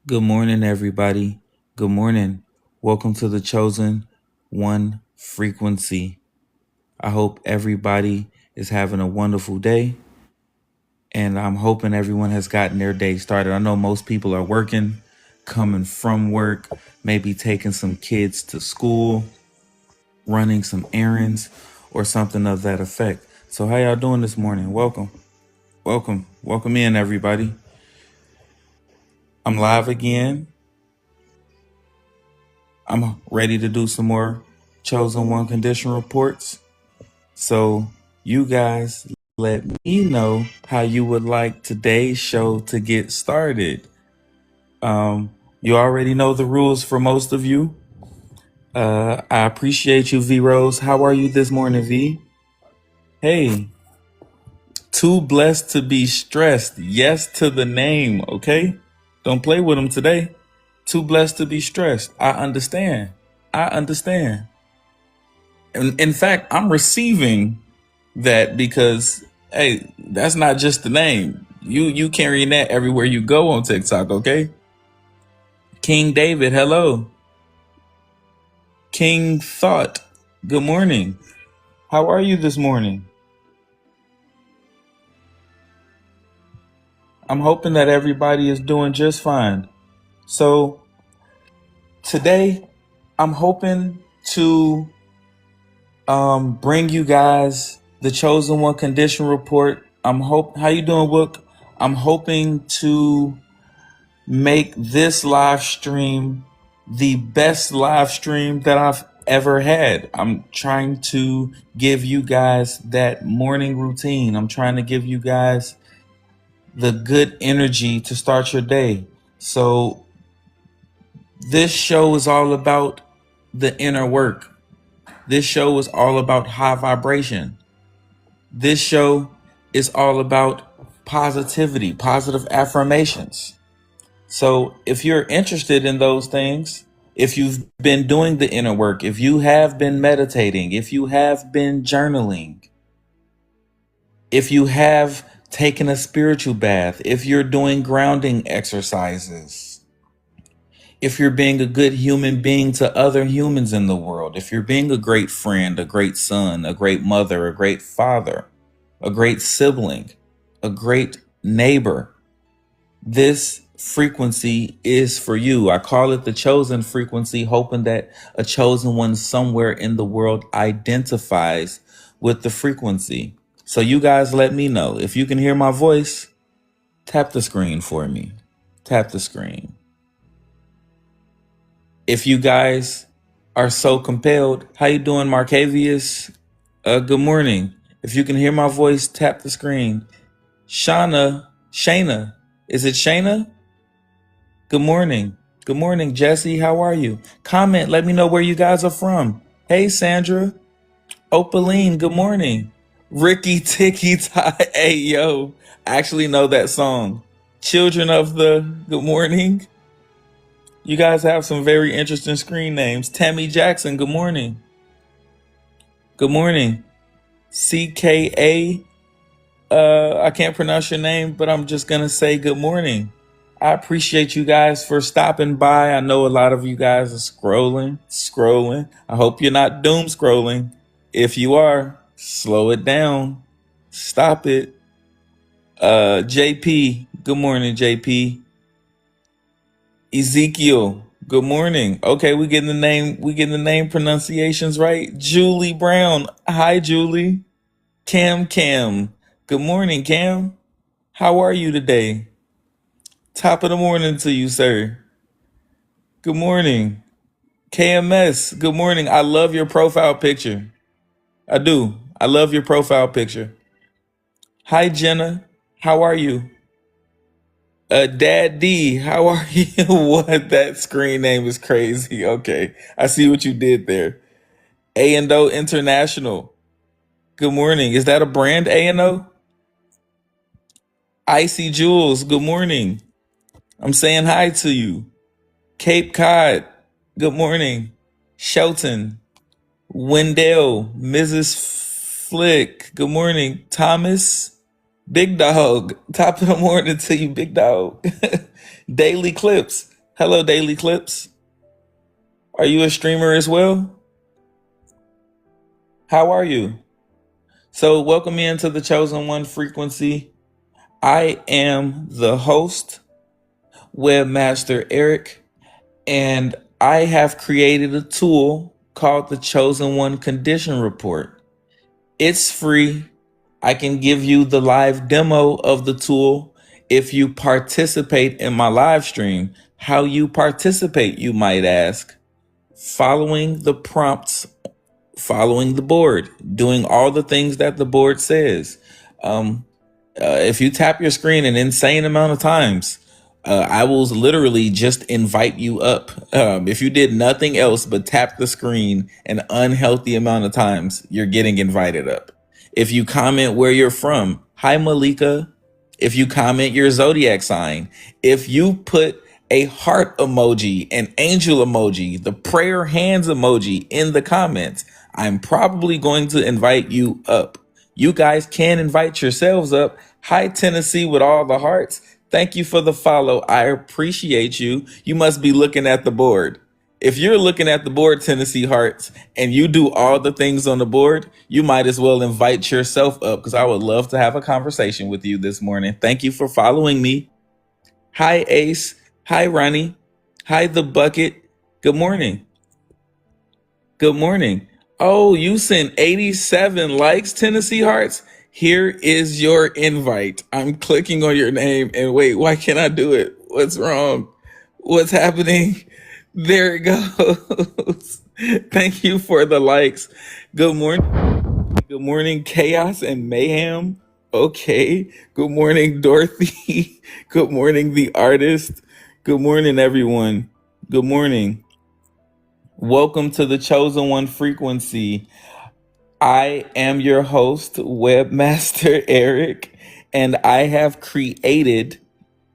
Good morning, everybody. Good morning. Welcome to the Chosen One Frequency. I hope everybody is having a wonderful day, and I'm hoping everyone has gotten their day started. I know most people are working, coming from work, maybe taking some kids to school, running some errands, or something of that effect. So, how y'all doing this morning? Welcome in, everybody. I'm live again. I'm ready to do some more Chosen One condition reports. So you guys let me know how you would like today's show to get started. You already know the rules for most of you. I appreciate you, V Rose. How are you this morning, V? Hey, too blessed to be stressed. Yes to the name, okay? Don't play with them today. Too blessed to be stressed. I understand. In fact, I'm receiving that because hey, that's not just the name. You carrying that everywhere you go on TikTok, okay? King David, hello. King Thought, good morning. How are you this morning? I'm hoping that everybody is doing just fine. So today I'm hoping to bring you guys the Chosen One condition report. How you doing, Wook? I'm hoping to make this live stream the best live stream that I've ever had. I'm trying to give you guys that morning routine. I'm trying to give you guys the good energy to start your day. So this show is all about the inner work. This show is all about high vibration. This show is all about positivity, positive affirmations. So if you're interested in those things, if you've been doing the inner work, if you have been meditating, if you have been journaling, if you have taken a spiritual bath, if you're doing grounding exercises, if you're being a good human being to other humans in the world, if you're being a great friend, a great son, a great mother, a great father, a great sibling, a great neighbor, this frequency is for you. I call it the chosen frequency, hoping that a chosen one somewhere in the world identifies with the frequency. So you guys let me know. If you can hear my voice, tap the screen for me. Tap the screen. If you guys are so compelled, how you doing, Marcavius? Good morning. If you can hear my voice, tap the screen. Shayna, is it Shayna? Good morning. Good morning, Jesse. How are you? Comment. Let me know where you guys are from. Hey, Sandra. Opaline. Good morning. Ricky Ticky Tie. Hey, yo. I actually know that song. Children of the Good morning. You guys have some very interesting screen names. Tammy Jackson. Good morning. Good morning. CKA. I can't pronounce your name, but I'm just going to say good morning. I appreciate you guys for stopping by. I know a lot of you guys are scrolling. I hope you're not doom scrolling. If you are, slow it down. Stop it. JP, good morning, JP. Ezekiel, good morning. Okay, we getting the name pronunciations right. Julie Brown. Hi, Julie. Cam, good morning, Cam. How are you today? Top of the morning to you, sir. Good morning. KMS, good morning. I love your profile picture. I do. I love your profile picture. Hi, Jenna. How are you? Dad D, how are you? What? That screen name is crazy. Okay. I see what you did there. A&O International. Good morning. Is that a brand, A&O? Icy Jules, good morning. I'm saying hi to you. Cape Cod, good morning. Shelton, Wendell, Mrs. Flick, good morning. Thomas, Big Dog, top of the morning to you, Big Dog. Daily Clips, Hello, Daily Clips. Are you a streamer as well? How are you? So, welcome me into the Chosen One frequency. I am the host, Webmaster Eric, and I have created a tool called the Chosen One Condition Report. It's free. I can give you the live demo of the tool if you participate in my live stream. How you participate, you might ask? Following the prompts, following the board, doing all the things that the board says. Um, if you tap your screen an insane amount of times, I will literally just invite you up. If you did nothing else but tap the screen an unhealthy amount of times, you're getting invited up. If you comment where you're from, hi Malika. If you comment your zodiac sign, if you put a heart emoji, an angel emoji, the prayer hands emoji in the comments, I'm probably going to invite you up. You guys can invite yourselves up. Hi, Tennessee, with all the hearts. Thank you for the follow. I appreciate you. You must be looking at the board. If you're looking at the board, Tennessee Hearts, and you do all the things on the board, you might as well invite yourself up because I would love to have a conversation with you this morning. Thank you for following me. Hi, Ace. Hi, Ronnie. Hi, The Bucket. Good morning. Good morning. Oh, you sent 87 likes, Tennessee Hearts. Here is your invite. I'm clicking on your name and wait, why can't I do it? What's wrong? What's happening? There it goes. Thank you for the likes. Good morning. Good morning, Chaos and Mayhem. Okay. Good morning, Dorothy. Good morning, the artist. Good morning, everyone. Good morning. Welcome to the Chosen One frequency. I am your host, Webmaster Eric, and I have created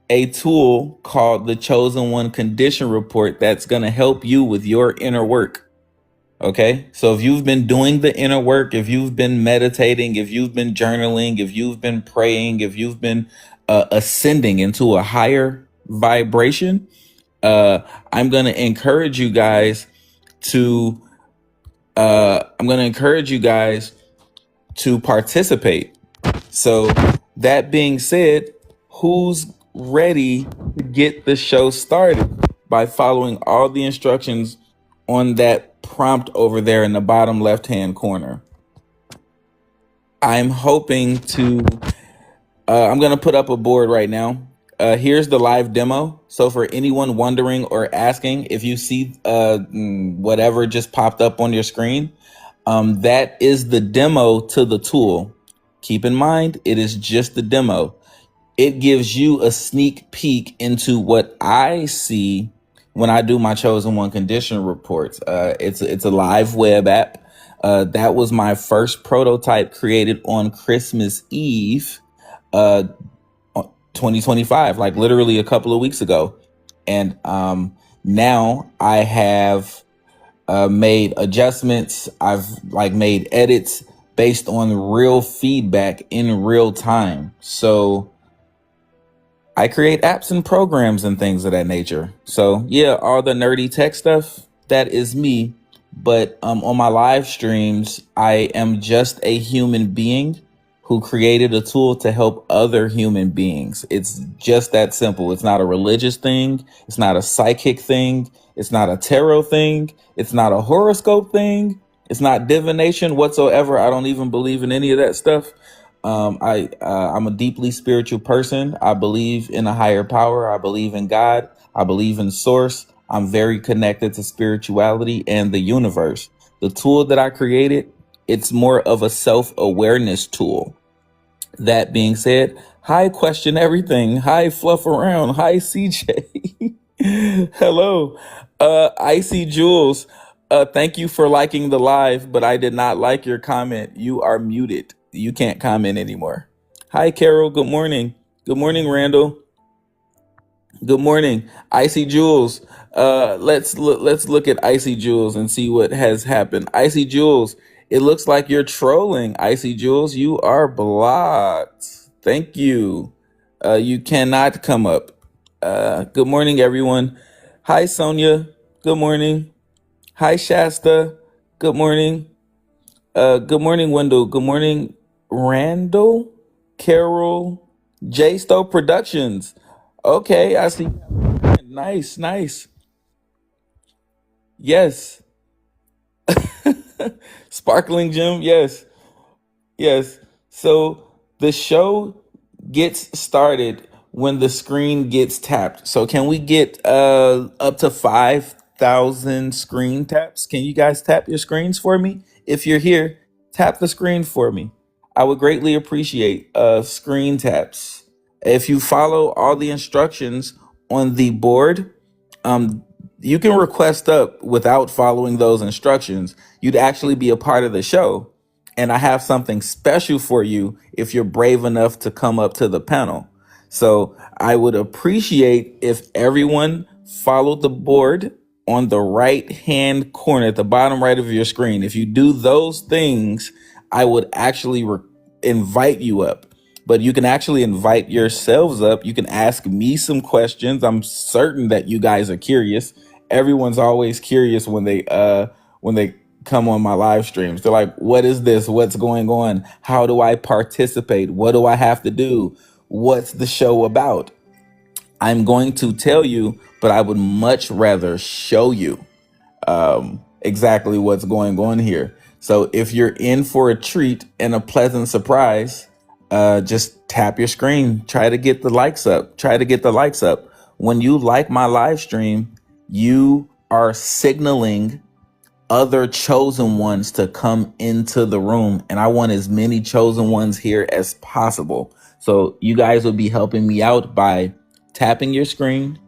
a tool called the Chosen One Condition Report that's going to help you with your inner work. Okay, so if you've been doing the inner work, if you've been meditating, if you've been journaling, if you've been praying, if you've been ascending into a higher vibration, I'm going to encourage you guys to participate. So that being said, who's ready to get the show started by following all the instructions on that prompt over there in the bottom left hand corner? I'm hoping to I'm going to put up a board right now. Here's the live demo. So for anyone wondering or asking, if you see whatever just popped up on your screen, that is the demo to the tool. Keep in mind, it is just the demo. It gives you a sneak peek into what I see when I do my Chosen One Condition reports. It's a live web app. That was my first prototype created on Christmas Eve, 2025, like literally a couple of weeks ago. And now I have made adjustments. I've made edits based on real feedback in real time. So I create apps and programs and things of that nature. So yeah, all the nerdy tech stuff, that is me. But on my live streams, I am just a human being who created a tool to help other human beings. It's just that simple. It's not a religious thing. It's not a psychic thing. It's not a tarot thing. It's not a horoscope thing. It's not divination whatsoever. I don't even believe in any of that stuff. I'm a deeply spiritual person. I believe in a higher power. I believe in God. I believe in source. I'm very connected to spirituality and the universe. The tool that I created, it's more of a self-awareness tool. That being said, hi, question everything. Hi, fluff around. Hi, CJ. Hello, Icy Jules. Thank you for liking the live, but I did not like your comment. You are muted. You can't comment anymore. Hi, Carol. Good morning. Good morning, Randall. Good morning, Icy Jules. Let's look at Icy Jules and see what has happened. Icy Jules, it looks like you're trolling. Icy Jules, you are blocked. Thank you. You cannot come up. Good morning, everyone. Hi, Sonia. Good morning. Hi, Shasta. Good morning. Good morning, Wendell. Good morning, Randall, Carol, J Stowe Productions. Okay, I see. Nice, nice. Yes. Sparkling Gem. Yes. Yes. So the show gets started when the screen gets tapped. So can we get up to 5,000 screen taps? Can you guys tap your screens for me? If you're here, tap the screen for me. I would greatly appreciate screen taps. If you follow all the instructions on the board, um, you can request up without following those instructions. You'd actually be a part of the show. And I have something special for you if you're brave enough to come up to the panel. So I would appreciate if everyone followed the board on the right hand corner at the bottom right of your screen. If you do those things, I would actually invite you up. But you can actually invite yourselves up. You can ask me some questions. I'm certain that you guys are curious. Everyone's always curious when they come on my live streams. They're like, what is this? What's going on? How do I participate? What do I have to do? What's the show about? I'm going to tell you, but I would much rather show you exactly what's going on here. So if you're in for a treat and a pleasant surprise, just tap your screen. Try to get the likes up. Try to get the likes up. When you like my live stream, you are signaling other chosen ones to come into the room. And I want as many chosen ones here as possible. So you guys will be helping me out by tapping your screen,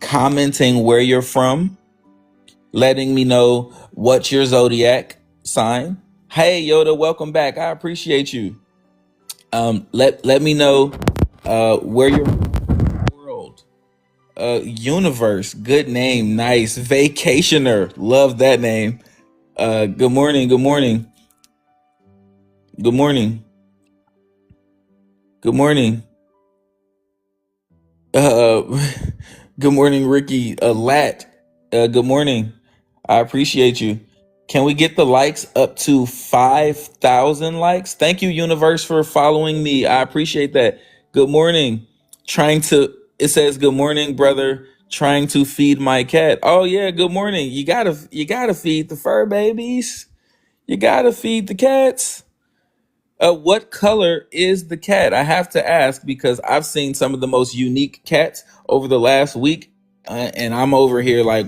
commenting where you're from, letting me know what's your zodiac sign. Hey Yoda, welcome back. I appreciate you. Let me know where you're from in the world. Universe, good name, nice. Vacationer, love that name. Good morning, good morning, good morning, good morning. Uh, good morning, Ricky. Lat. Good morning. I appreciate you. Can we get the likes up to 5,000 likes? Thank you, Universe, for following me. I appreciate that. Good morning. It says, good morning, brother. Trying to feed my cat. Oh yeah, good morning. You gotta feed the fur babies. You gotta feed the cats. What color is the cat? I have to ask because I've seen some of the most unique cats over the last week, and I'm over here like,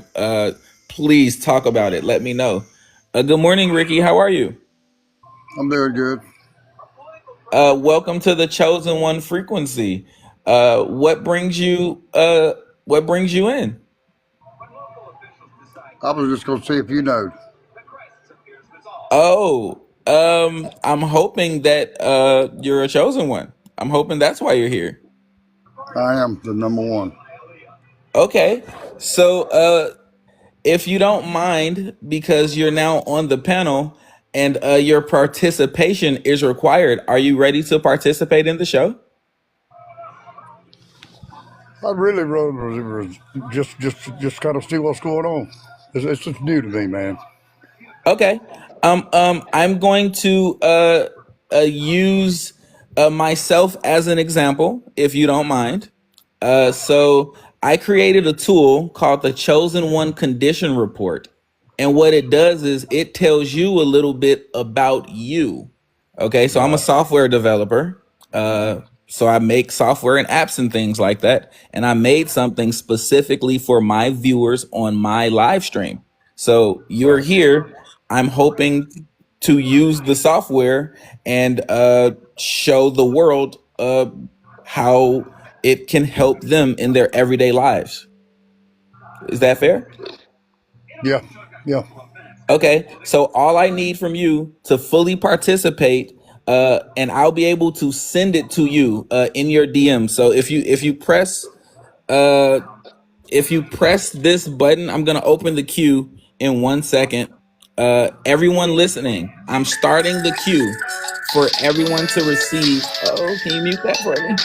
please talk about it. Let me know. Good morning, Ricky. How are you? I'm doing good. Welcome to the Chosen One frequency. What brings you? What brings you in? I was just going to see if you know. Oh, I'm hoping that you're a chosen one. I'm hoping that's why you're here. I am the number one. Okay. So, if you don't mind, because you're now on the panel and your participation is required, are you ready to participate in the show? I really rather just kind of see what's going on. It's just new to me, man. Okay. I'm going to use myself as an example, if you don't mind. So I created a tool called the Chosen One Condition Report. And what it does is it tells you a little bit about you. Okay, so I'm a Right. software developer. So I make software and apps and things like that. And I made something specifically for my viewers on my live stream. So you're Right. here. I'm hoping to use the software and show the world how it can help them in their everyday lives. Is that fair? Yeah. Yeah. Okay, so all I need from you to fully participate, and I'll be able to send it to you in your DM. So uh, if you press this button, I'm gonna open the queue in 1 second. Everyone listening, I'm starting the queue for everyone to receive. Oh, can you mute that for me?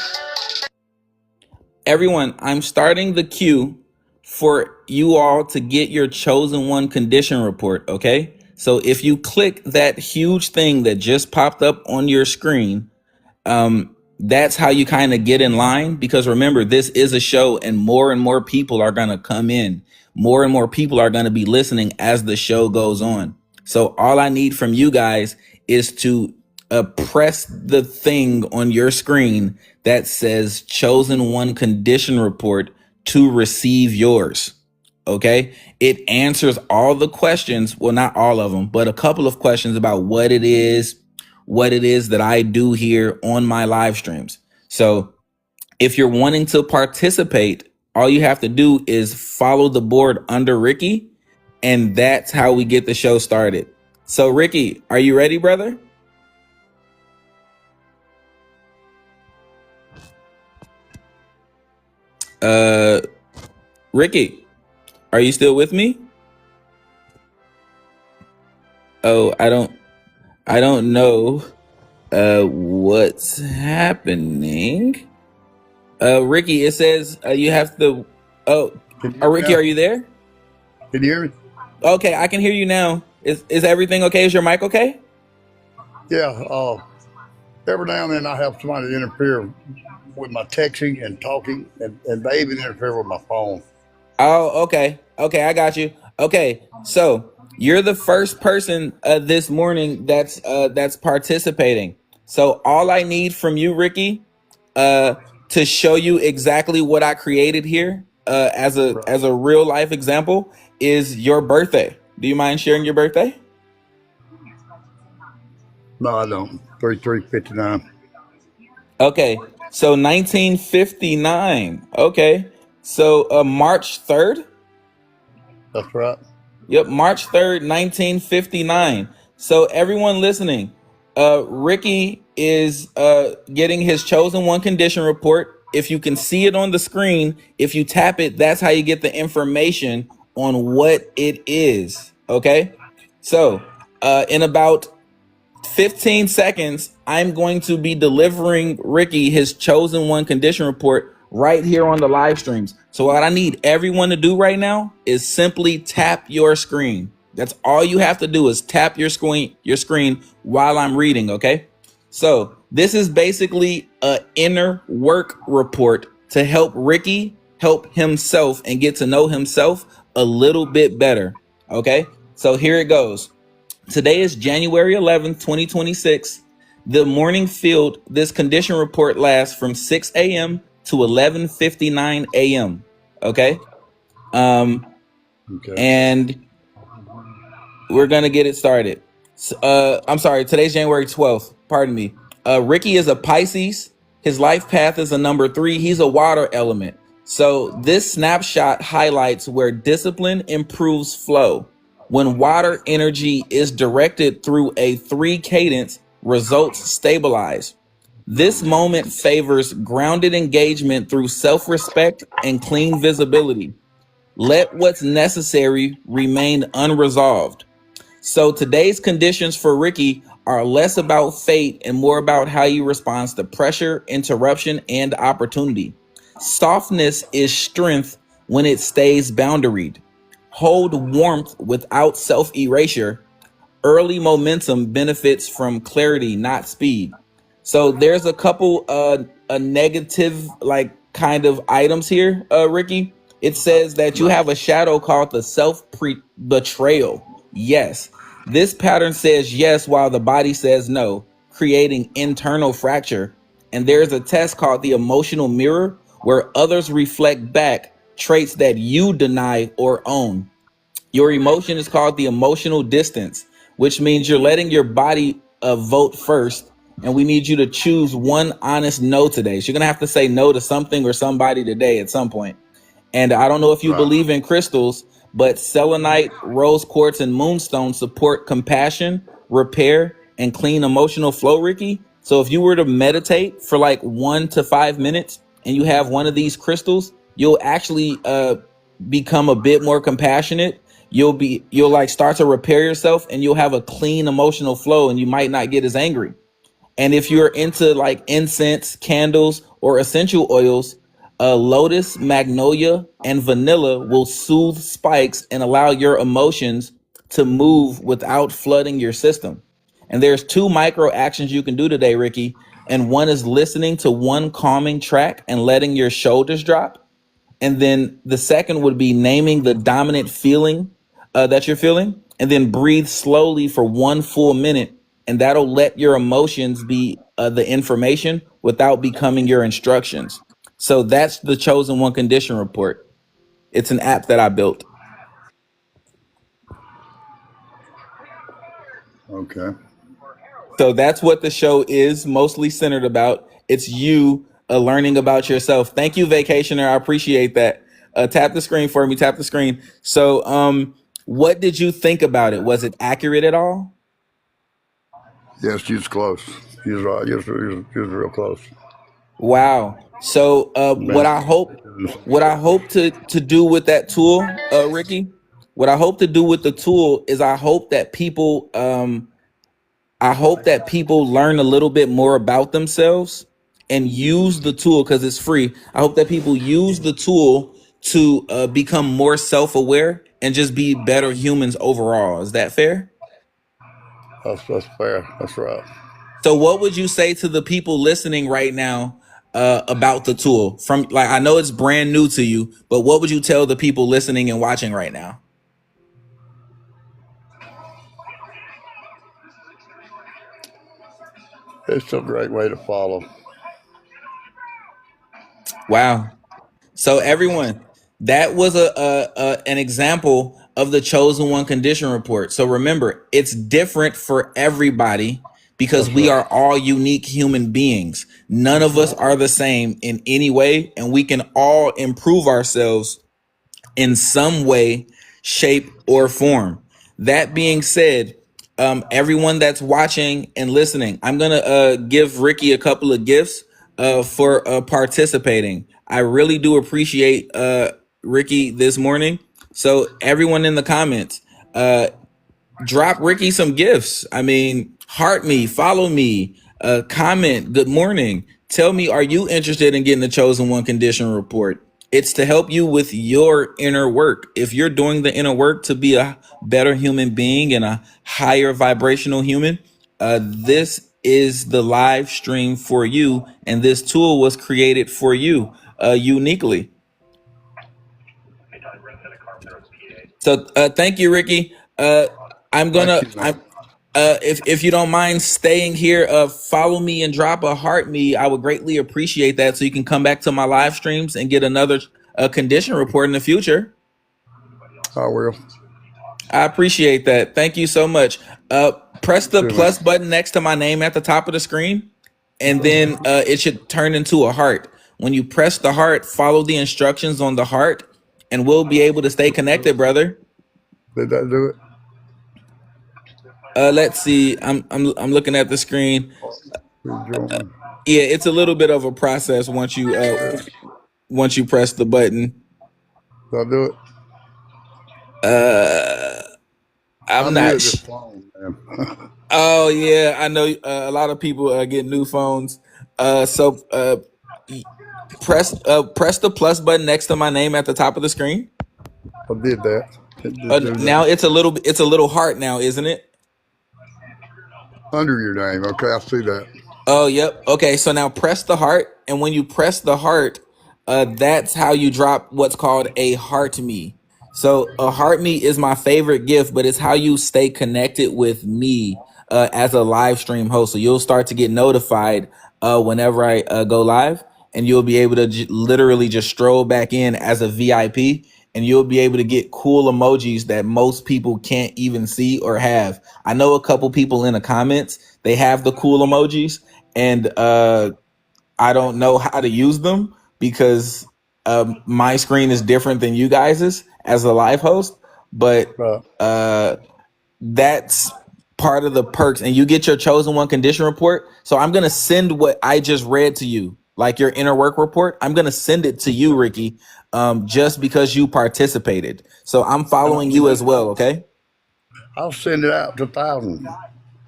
Everyone, I'm starting the queue for you all to get your chosen one condition report, okay? So if you click that huge thing that just popped up on your screen, that's how you kind of get in line, because remember, this is a show and more people are going to come in. More and more people are going to be listening as the show goes on. So all I need from you guys is to press the thing on your screen that says chosen one condition report to receive yours. Okay. It answers all the questions. Well, not all of them, but a couple of questions about what it is that I do here on my live streams. So if you're wanting to participate, all you have to do is follow the board under Ricky, and that's how we get the show started. So Ricky, are you ready, brother? Ricky, are you still with me? Oh, I don't know what's happening. Ricky, it says you have to. Ricky, are you there? Can you hear me? Okay, I can hear you now. Is everything okay? Is your mic okay? Yeah. Every now and then I have somebody interfere with my texting and talking, and they even interfere with my phone. Oh, okay. Okay, I got you. Okay, so you're the first person this morning that's participating. So all I need from you, Ricky, to show you exactly what I created here as a real life example is your birthday. Do you mind sharing your birthday? No, I don't. 3359. Okay, so 1959. Okay, so March 3rd. That's right. Yep, March 3rd, 1959. So everyone listening, Ricky is getting his chosen one condition report. If you can see it on the screen, if you tap it, that's how you get the information on what it is. Okay, so in about 15 seconds, I'm going to be delivering Ricky his chosen one condition report right here on the live streams. So what I need everyone to do right now is simply tap your screen. That's all you have to do is tap your screen while I'm reading, okay? So this is basically an inner work report to help Ricky help himself and get to know himself a little bit better, okay? So here it goes. Today is January 11th, 2026. The morning field, this condition report lasts from 6 a.m. to 11:59 a.m. Okay. Okay. And we're going to get it started. I'm sorry. Today's January 12th. Pardon me. Ricky is a Pisces. His life path is a number 3. He's a water element. So this snapshot highlights where discipline improves flow. When water energy is directed through a 3 cadence, results stabilize. This moment favors grounded engagement through self-respect and clean visibility. Let what's necessary remain unresolved. So today's conditions for Ricky are less about fate and more about how he responds to pressure, interruption, and opportunity. Softness is strength when it stays boundaried. Hold warmth without self-erasure. Early momentum benefits from clarity, not speed. So there's a couple a negative like kind of items here, Ricky. It says that you have a shadow called the self-betrayal. Yes. This pattern says yes while the body says no, creating internal fracture. And there's a test called the emotional mirror where others reflect back traits that you deny or own. Your emotion is called the emotional distance, which means you're letting your body vote first. And we need you to choose one honest no today. So you're going to have to say no to something or somebody today at some point. And I don't know if you believe in crystals, but selenite, rose quartz, and moonstone support compassion, repair, and clean emotional flow, Ricky. So if you were to meditate for like 1 to 5 minutes and you have one of these crystals, you'll actually become a bit more compassionate. You'll like start to repair yourself and you'll have a clean emotional flow and you might not get as angry. And if you're into like incense, candles, or essential oils, Lotus, magnolia, and vanilla will soothe spikes and allow your emotions to move without flooding your system. And there's two micro actions you can do today, Ricky. And one is listening to one calming track and letting your shoulders drop. And then the second would be naming the dominant feeling that you're feeling, and then breathe slowly for 1 full minute. And that'll let your emotions be the information without becoming your instructions. So that's the chosen one condition report. It's an app that I built. Okay. So that's what the show is mostly centered about. It's you learning about yourself. Thank you, Vacationer. I appreciate that. Tap the screen for me. Tap the screen. So, what did you think about it? Was it accurate at all? Yes, she's close. She's right. Yes, she's real close. Wow. So, Man, what I hope to do with that tool, Ricky, what I hope to do with the tool is I hope that people learn a little bit more about themselves and use the tool because it's free. I hope that people use the tool to become more self-aware and just be better humans overall. Is that fair? that's fair. That's right. So, what would you say to the people listening right now about the tool? From like, I know it's brand new to you, but what would you tell the people listening and watching right now? It's a great way to follow. Wow. So everyone, that was an example of the chosen one condition report. So remember, it's different for everybody because That's we right. are all unique human beings. None That's of us right. are the same in any way, and we can all improve ourselves in some way, shape, or form. That being said, everyone that's watching and listening, I'm gonna give Ricky a couple of gifts for participating. I really do appreciate Ricky this morning. So everyone in the comments, drop Ricky some gifts. I mean, heart me, follow me, comment, good morning. Tell me, are you interested in getting the chosen one condition report? It's to help you with your inner work. If you're doing the inner work to be a better human being and a higher vibrational human, this is the live stream for you. And this tool was created for you uniquely. So thank you, Ricky. I'm Thank gonna you, man. if you don't mind staying here, follow me and drop a heart me. I would greatly appreciate that, so you can come back to my live streams and get another condition report in the future. I will. I appreciate that. Thank you so much. Press You the too, man. plus button next to my name at the top of the screen, and then it should turn into a heart. When you press the heart, follow the instructions on the heart, and we'll be able to stay connected, brother. Did that do it? Let's see. I'm looking at the screen. Rejoin. Yeah, it's a little bit of a process once you press the button. Did I do it? I'm I'm new not. at this phone, man. Oh yeah, I know a lot of people get new phones. So press the plus button next to my name at the top of the screen. I did that. It just do Now that. it's a little heart now, isn't it? Under your name. Okay, I see that. Oh, yep. Okay, so now press the heart, and when you press the heart, that's how you drop what's called a heart me. So a heart me is my favorite gift, but it's how you stay connected with me as a live stream host. So you'll start to get notified whenever I go live, and you'll be able to literally just stroll back in as a VIP, and you'll be able to get cool emojis that most people can't even see or have. I know a couple people in the comments, they have the cool emojis, and I don't know how to use them because my screen is different than you guys's as a live host. But Right. that's part of the perks, and you get your chosen one condition report. So I'm gonna send what I just read to you, like your inner work report. I'm gonna send it to you, Ricky, just because you participated. So I'm And following you as well. Okay. I'll send it out to thousands.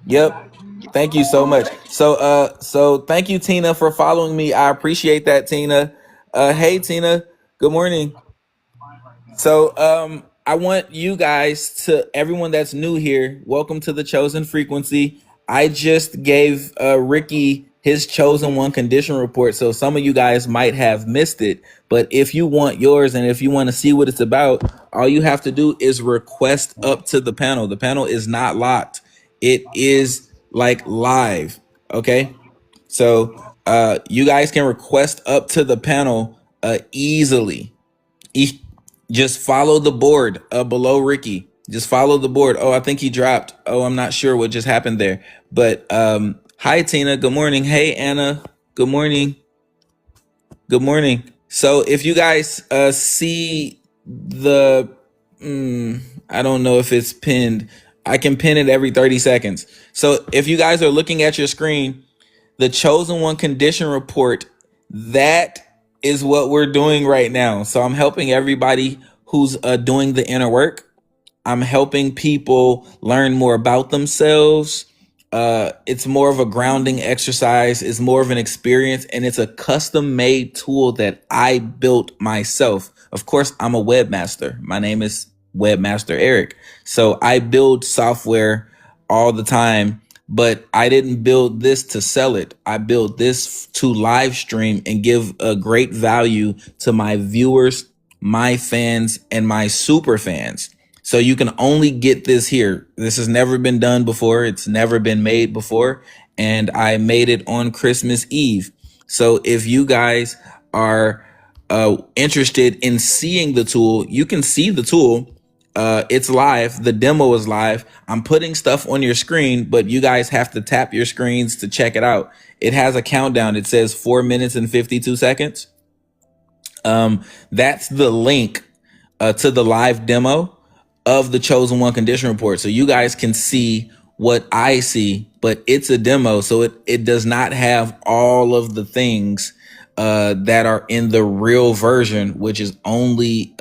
Yep. Thank you so much. So thank you, Tina, for following me. I appreciate that, Tina. Hey Tina, good morning. So, I want you guys to everyone that's new here, welcome to the chosen frequency. I just gave Ricky his chosen one condition report, so some of you guys might have missed it. But if you want yours and if you want to see what it's about, all you have to do is request up to the panel. The panel is not locked; it is like live. Okay, so you guys can request up to the panel easily. E- just follow the board below Ricky. Just follow the board. Oh, I think he dropped. Oh, I'm not sure what just happened there. But hi Tina, good morning. Hey Anna, good morning. Good morning. So if you guys see the I don't know if it's pinned. I can pin it every 30 seconds. So if you guys are looking at your screen, the chosen one condition report, that is what we're doing right now. So I'm helping everybody who's doing the inner work. I'm helping people learn more about themselves. It's more of a grounding exercise. It's more of an experience, and it's a custom made tool that I built myself. Of course, I'm a webmaster. My name is Webmaster Eric. So I build software all the time, but I didn't build this to sell it. I built this to live stream and give a great value to my viewers, my fans, and my super fans. So you can only get this here. This has never been done before. It's never been made before. And I made it on Christmas Eve. So if you guys are interested in seeing the tool, you can see the tool. It's live. The demo is live. I'm putting stuff on your screen, but you guys have to tap your screens to check it out. It has a countdown. It says 4 minutes and 52 seconds. That's the link to the live demo of the chosen one condition report. So you guys can see what I see, but it's a demo. So it does not have all of the things that are in the real version, which is only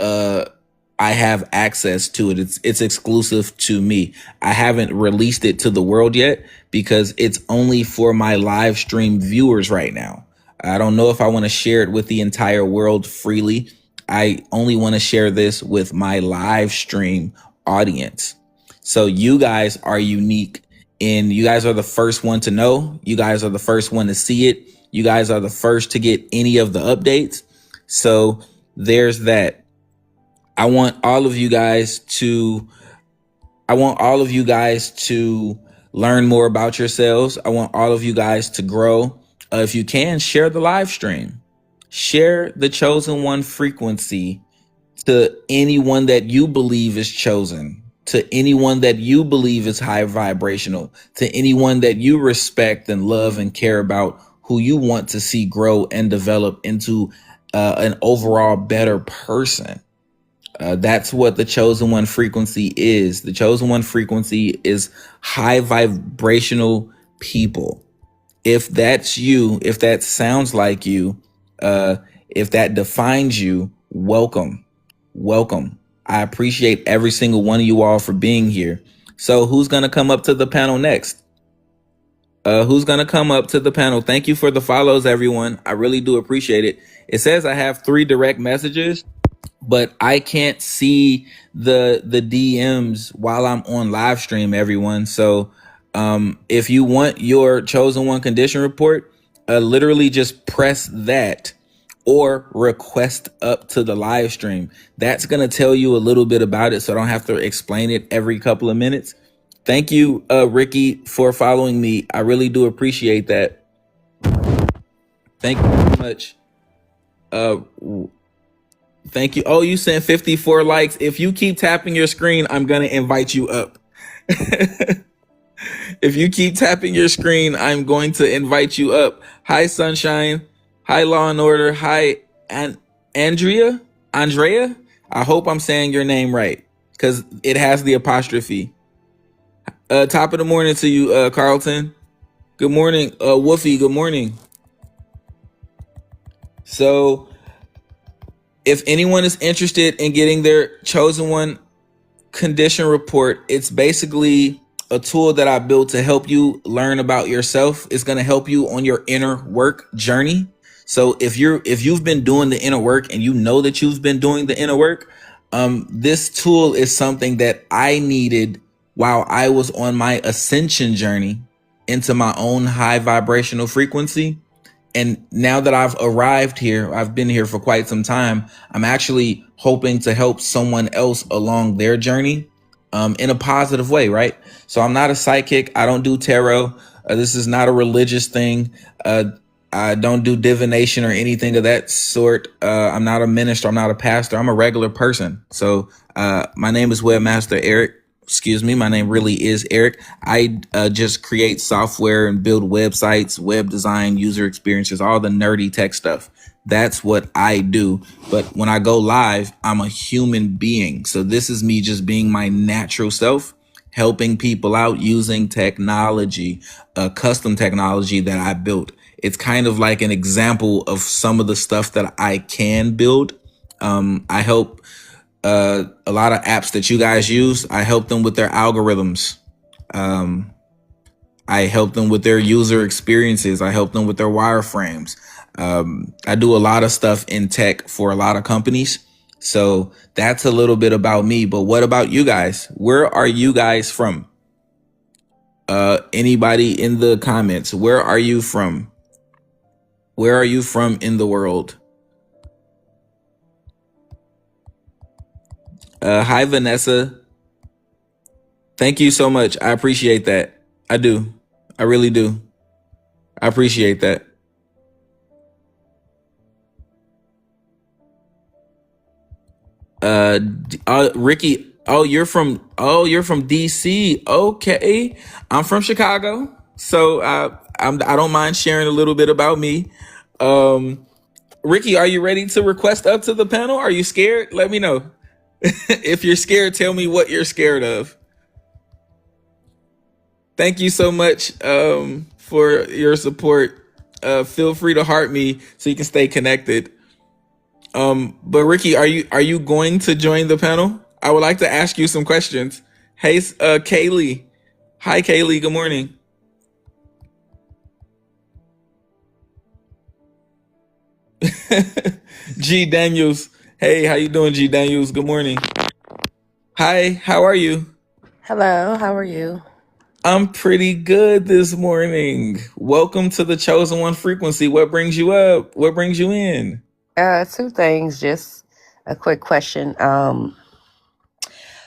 I have access to it. It's exclusive to me. I haven't released it to the world yet because it's only for my live stream viewers right now. I don't know if I want to share it with the entire world freely. I only want to share this with my live stream audience. So you guys are unique, and you guys are the first one to know. You guys are the first one to see it. You guys are the first to get any of the updates. So there's that. I want all of you guys to learn more about yourselves. I want all of you guys to grow. If you can, share the live stream. Share the chosen one frequency to anyone that you believe is chosen, to anyone that you believe is high vibrational, to anyone that you respect and love and care about, who you want to see grow and develop into an overall better person. That's what the chosen one frequency is. The chosen one frequency is high vibrational people. If that's you, if that sounds like you, if that defines you, welcome. Welcome. I appreciate every single one of you all for being here. So who's going to come up to the panel next? Who's going to come up to the panel? Thank you for the follows, everyone. I really do appreciate it. It says I have 3 direct messages, but I can't see the DMs while I'm on live stream, everyone. So if you want your chosen one condition report, literally just press that or request up to the live stream. That's going to tell you a little bit about it, so I don't have to explain it every couple of minutes. Thank you, Ricky, for following me. I really do appreciate that. Thank you very much. Thank you. Oh, you sent 54 likes. If you keep tapping your screen, I'm going to invite you up. If you keep tapping your screen, I'm going to invite you up. Hi, Sunshine. Hi, Law and Order. Hi, Andrea. I hope I'm saying your name right because it has the apostrophe. Top of the morning to you, Carlton. Good morning, Woofy. Good morning. So if anyone is interested in getting their chosen one condition report, it's basically a tool that I built to help you learn about yourself. It's going to help you on your inner work journey. So if you've been doing the inner work and you know that you've been doing the inner work, this tool is something that I needed while I was on my ascension journey into my own high vibrational frequency. And now that I've arrived here, I've been here for quite some time. I'm actually hoping to help someone else along their journey in a positive way, right? So I'm not a psychic. I don't do tarot. This is not a religious thing. I don't do divination or anything of that sort. I'm not a minister. I'm not a pastor. I'm a regular person. So my name is Webmaster Eric. Excuse me, my name really is Eric. I just create software and build websites, web design, user experiences, all the nerdy tech stuff. That's what I do. But when I go live, I'm a human being. So this is me just being my natural self, helping people out using technology, custom technology that I built. It's kind of like an example of some of the stuff that I can build. I help a lot of apps that you guys use. I help them with their algorithms. I help them with their user experiences. I help them with their wireframes. I do a lot of stuff in tech for a lot of companies. So that's a little bit about me. But what about you guys? Where are you guys from? Anybody in the comments? Where are you from? Where are you from in the world? Hi, Vanessa. Thank you so much. I appreciate that. I do. I really do. I appreciate that. Ricky, you're from DC. Okay. I'm from Chicago. So I don't mind sharing a little bit about me. Ricky, are you ready to request up to the panel? Are you scared? Let me know. If you're scared, tell me what you're scared of. Thank you so much for your support. Feel free to heart me so you can stay connected. But Ricky, are you going to join the panel? I would like to ask you some questions. Hey, Kaylee. Hi, Kaylee. Good morning. G Daniels. Hey, how you doing, G Daniels? Good morning. Hi, how are you? Hello, how are you? I'm pretty good this morning. Welcome to the Chosen One frequency. What brings you up? What brings you in? Two things, just a quick question.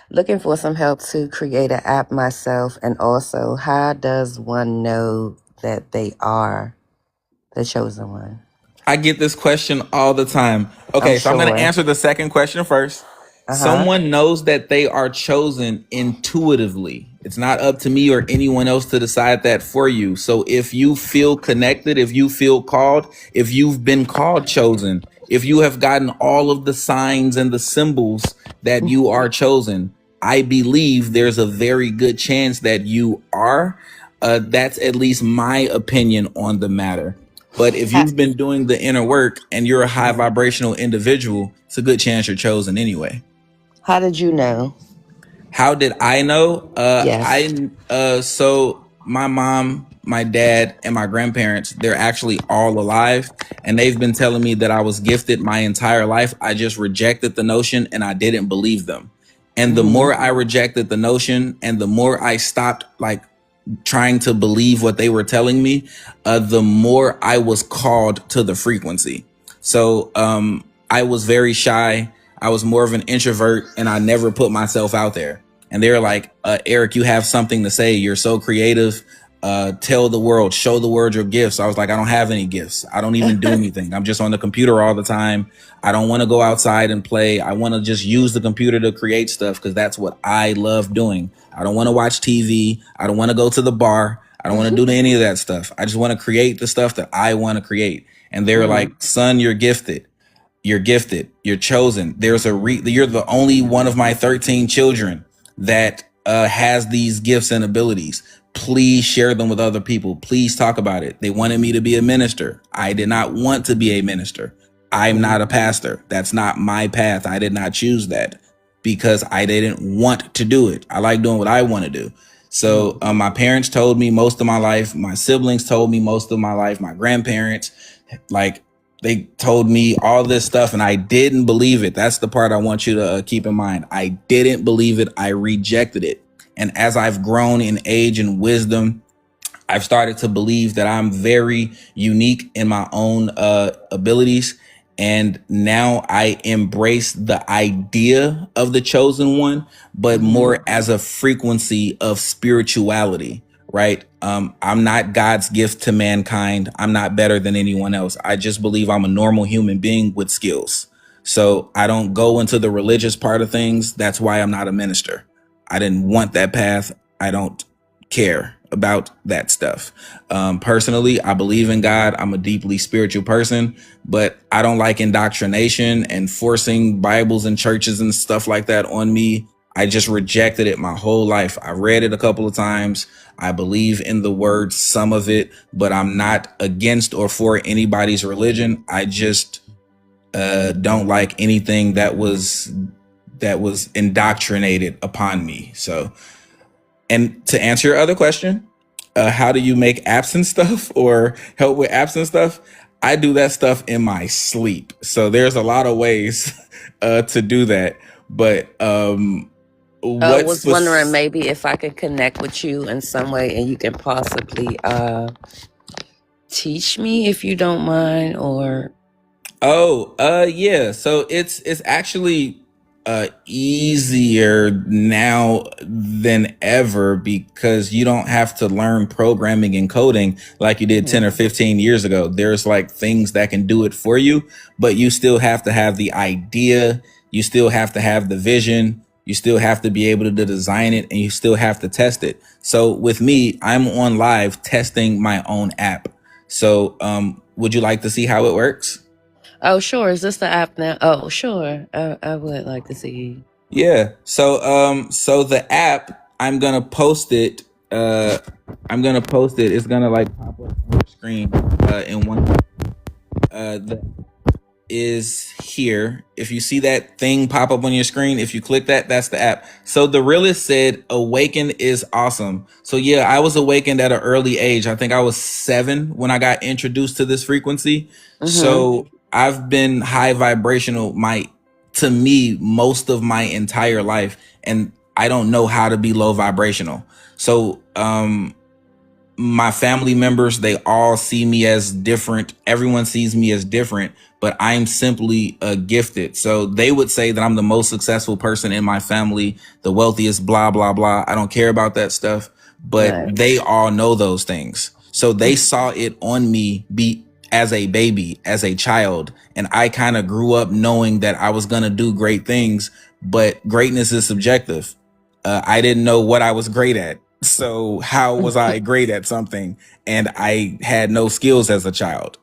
Looking for some help to create an app myself, and also how does one know that they are the chosen one? I get this question all the time. Okay, so I'm going to answer the second question first. Someone knows that they are chosen intuitively. It's not up to me or anyone else to decide that for you. So if you feel connected, if you feel called, if you've been called chosen, if you have gotten all of the signs and the symbols that you are chosen, I believe there's a very good chance that you are. That's at least my opinion on the matter. But if you've been doing the inner work and you're a high vibrational individual, it's a good chance you're chosen anyway. How did you know? How did I know? Yes. So my mom, my dad, and my grandparents, they're actually all alive. And they've been telling me that I was gifted my entire life. I just rejected the notion and I didn't believe them. And the more I rejected the notion and the more I stopped trying to believe what they were telling me, the more I was called to the frequency. So I was very shy. I was more of an introvert and I never put myself out there. And they're like, Eric, you have something to say. You're so creative. Tell the world, show the world your gifts. I was like, I don't have any gifts. I don't even do anything. I'm just on the computer all the time. I don't want to go outside and play. I want to just use the computer to create stuff because that's what I love doing. I don't want to watch TV. I don't want to go to the bar. I don't want to do any of that stuff. I just want to create the stuff that I want to create. And they're like, son, you're gifted. You're gifted. You're chosen. You're the only one of my 13 children that has these gifts and abilities. Please share them with other people. Please talk about it. They wanted me to be a minister. I did not want to be a minister. I'm not a pastor. That's not my path. I did not choose that because I didn't want to do it. I like doing what I want to do. So my parents told me most of my life. My siblings told me most of my life. My grandparents, They told me all this stuff and I didn't believe it. That's the part I want you to keep in mind. I didn't believe it. I rejected it. And as I've grown in age and wisdom, I've started to believe that I'm very unique in my own abilities. And now I embrace the idea of the chosen one, but more as a frequency of spirituality, right? I'm not God's gift to mankind. I'm not better than anyone else. I just believe I'm a normal human being with skills. So I don't go into the religious part of things. That's why I'm not a minister. I didn't want that path. I don't care about that stuff. Personally, I believe in God. I'm a deeply spiritual person, but I don't like indoctrination and forcing Bibles and churches and stuff like that on me. I just rejected it my whole life. I read it a couple of times. I believe in the word, some of it, but I'm not against or for anybody's religion. I just don't like anything that was indoctrinated upon me. So, and to answer your other question, how do you make apps and stuff or help with apps and stuff? I do that stuff in my sleep. So there's a lot of ways to do that. But I was wondering maybe if I could connect with you in some way and you can possibly teach me if you don't mind, or yeah. So it's actually easier now than ever because you don't have to learn programming and coding like you did 10 or 15 years ago. There's like things that can do it for you, but you still have to have the idea. You still have to have the vision. You still have to be able to design it, and you still have to test it. So with me, I'm on live testing my own app. So would you like to see how it works? Oh, sure. Is this the app now? Oh, sure. I would like to see. Yeah. So so the app, I'm gonna post it. It's gonna like pop up on your screen in one. The is here. If you see that thing pop up on your screen, if you click that, that's the app. So the realist said awaken is awesome. So yeah, I was awakened at an early age. I think I was 7 when I got introduced to this frequency. So I've been high vibrational to me most of my entire life, and I don't know how to be low vibrational. So my family members, they all see me as different. Everyone sees me as different, but I'm simply gifted. So they would say that I'm the most successful person in my family, the wealthiest, blah, blah, blah. I don't care about that stuff, but they all know those things. So they saw it on me as a baby, as a child. And I kind of grew up knowing that I was going to do great things, but greatness is subjective. I didn't know what I was great at. So how was I great at something and I had no skills as a child,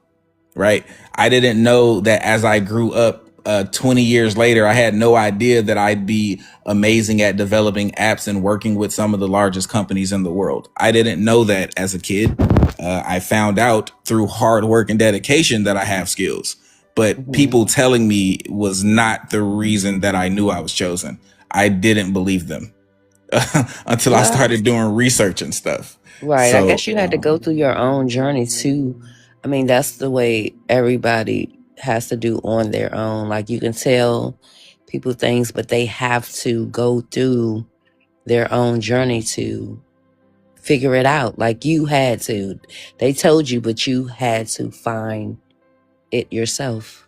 right? I didn't know that as I grew up 20 years later, I had no idea that I'd be amazing at developing apps and working with some of the largest companies in the world. I didn't know that as a kid. I found out through hard work and dedication that I have skills, but people telling me was not the reason that I knew I was chosen. I didn't believe them. Until I started doing research and stuff. Right. So, I guess you had to go through your own journey too. I mean, that's the way everybody has to do on their own. Like you can tell people things, but they have to go through their own journey to figure it out. Like you had to. They told you, but you had to find it yourself.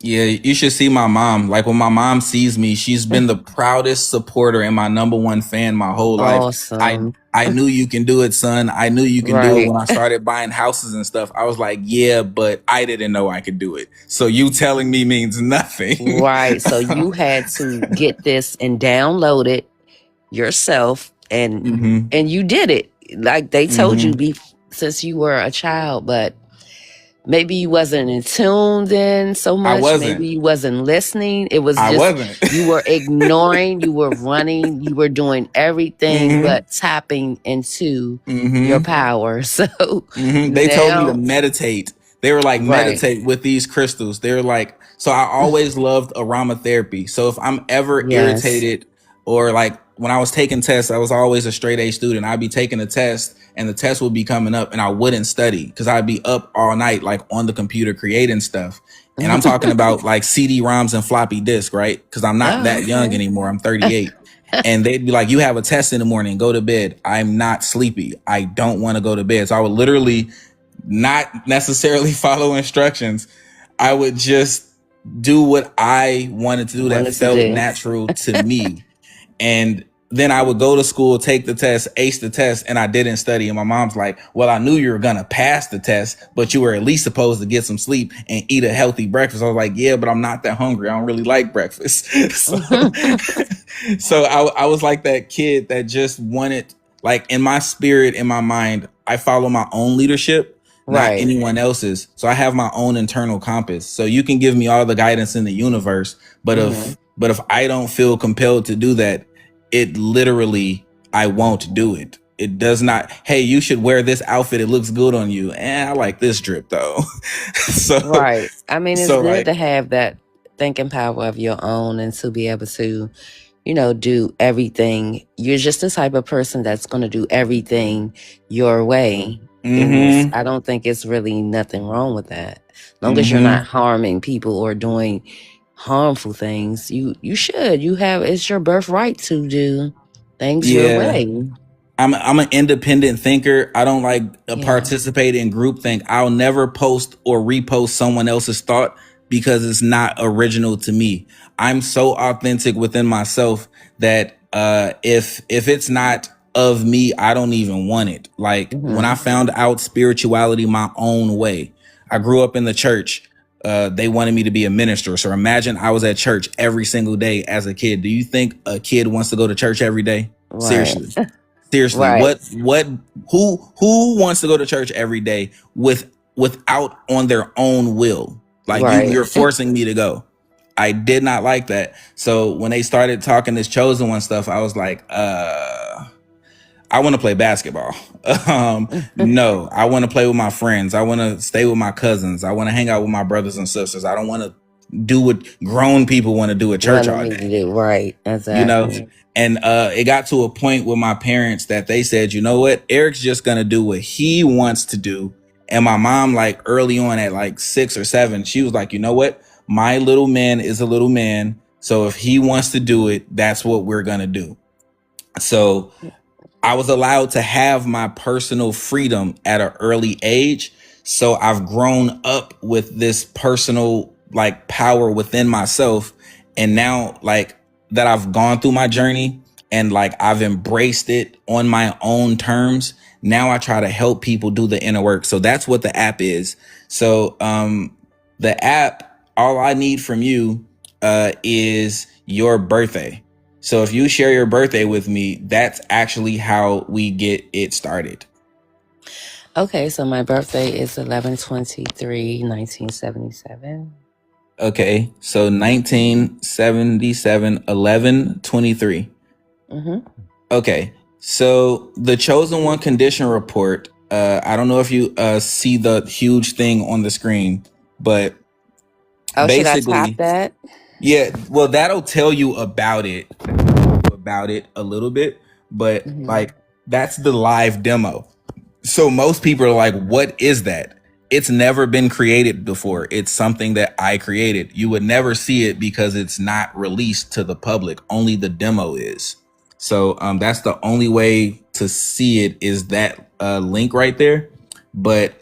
Yeah, you should see my mom. Like when my mom sees me, she's been the proudest supporter and my number one fan my whole life. Awesome. I knew you can do it, son. I knew you can do it when I started buying houses and stuff. I was like, yeah, but I didn't know I could do it. So you telling me means nothing. Right. So you had to get this and download it yourself, and you did it. Like they told you since you were a child, but maybe you wasn't in tune then so much. I wasn't. Maybe you wasn't listening. It was just you were ignoring, you were running, you were doing everything but tapping into your power. So they told me to meditate. They were like, meditate with these crystals. They're like, so I always loved aromatherapy. So if I'm ever irritated or like when I was taking tests, I was always a straight A student. I'd be taking a test and the test would be coming up and I wouldn't study because I'd be up all night, like on the computer creating stuff. And I'm talking about like CD-ROMs and floppy disk, right? Because I'm not that young anymore. I'm 38. And they'd be like, you have a test in the morning, go to bed. I'm not sleepy. I don't want to go to bed. So I would literally not necessarily follow instructions. I would just do what I wanted to do that felt natural to me. And then I would go to school, take the test, ace the test, and I didn't study. And my mom's like, well, I knew you were going to pass the test, but you were at least supposed to get some sleep and eat a healthy breakfast. I was like, yeah, but I'm not that hungry. I don't really like breakfast. So I was like that kid that just wanted, like in my spirit, in my mind, I follow my own leadership, not anyone else's. So I have my own internal compass. So you can give me all the guidance in the universe, but if I don't feel compelled to do that, it literally, I won't do it. It does not, hey, you should wear this outfit. It looks good on you. I like this drip though. Right. I mean, it's good to have that thinking power of your own and to be able to, do everything. You're just the type of person that's going to do everything your way. I don't think it's really nothing wrong with that. As long as you're not harming people or doing harmful things, you should. It's your birthright to do things your way. I'm an independent thinker. I don't like participate in groupthink. I'll never post or repost someone else's thought because it's not original to me. I'm so authentic within myself that if it's not of me, I don't even want it. Like when I found out spirituality my own way, I grew up in the church. They wanted me to be a minister. So imagine I was at church every single day as a kid. Do you think a kid wants to go to church every day? Right. Seriously, right. who wants to go to church every day without on their own will? Like you're forcing me to go. I did not like that. So when they started talking this chosen one stuff, I was like, I want to play basketball. No, I want to play with my friends. I want to stay with my cousins. I want to hang out with my brothers and sisters. I don't want to do what grown people want to do at church all day. Right. Exactly. And it got to a point with my parents that they said, you know what? Eric's just going to do what he wants to do. And my mom, like early on at like 6 or 7, she was like, you know what? My little man is a little man. So if he wants to do it, that's what we're going to do. So I was allowed to have my personal freedom at an early age. So I've grown up with this personal like power within myself. And now like that I've gone through my journey and like I've embraced it on my own terms. Now I try to help people do the inner work. So that's what the app is. So the app, all I need from you is your birthday. So if you share your birthday with me, that's actually how we get it started. Okay, so my birthday is 11/23/1977. Okay, so 1977, 11/23. Okay, so the chosen one condition report. I don't know if you see the huge thing on the screen, but basically, should I tap that? Yeah, well, that'll tell you about it a little bit, but like that's the live demo. So most people are like, what is that? It's never been created before. It's something that I created. You would never see it because it's not released to the public. Only the demo is. So that's the only way to see it is that link right there. But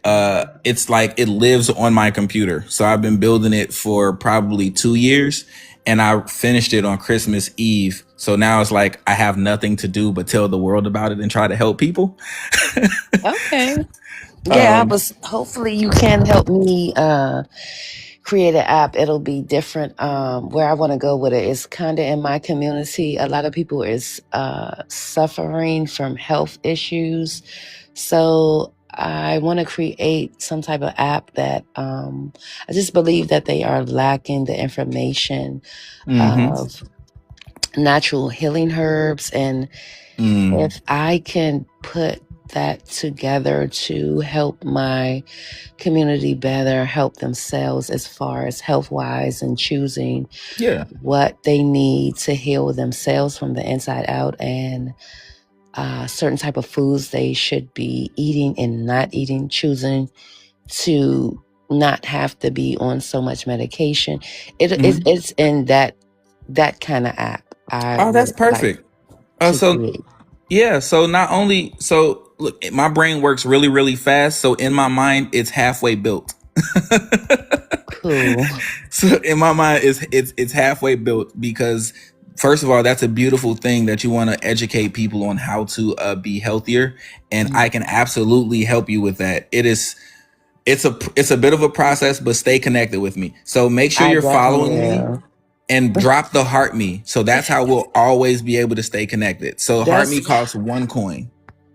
it's like it lives on my computer. So I've been building it for probably 2 years and I finished it on Christmas Eve. So now it's like I have nothing to do but tell the world about it and try to help people. Okay. Yeah, hopefully you can help me create an app. It'll be different. Where I want to go with it is kind of in my community. A lot of people is suffering from health issues. So I want to create some type of app that I just believe that they are lacking the information of natural healing herbs. And if I can put that together to help my community better, help themselves as far as health wise and choosing what they need to heal themselves from the inside out, and certain type of foods they should be eating and not eating, choosing to not have to be on so much medication. It's in that kind of app I Oh, that's would like perfect. to So create. yeah, so not only look, my brain works really, really fast. So in my mind, it's halfway built. Cool. So in my mind, it's halfway built because first of all, that's a beautiful thing that you want to educate people on how to be healthier, and I can absolutely help you with that. It's a bit of a process, but stay connected with me. So make sure I you're definitely following me will. and drop the heart me. So that's how we'll always be able to stay connected. So heart me That's costs 1 coin.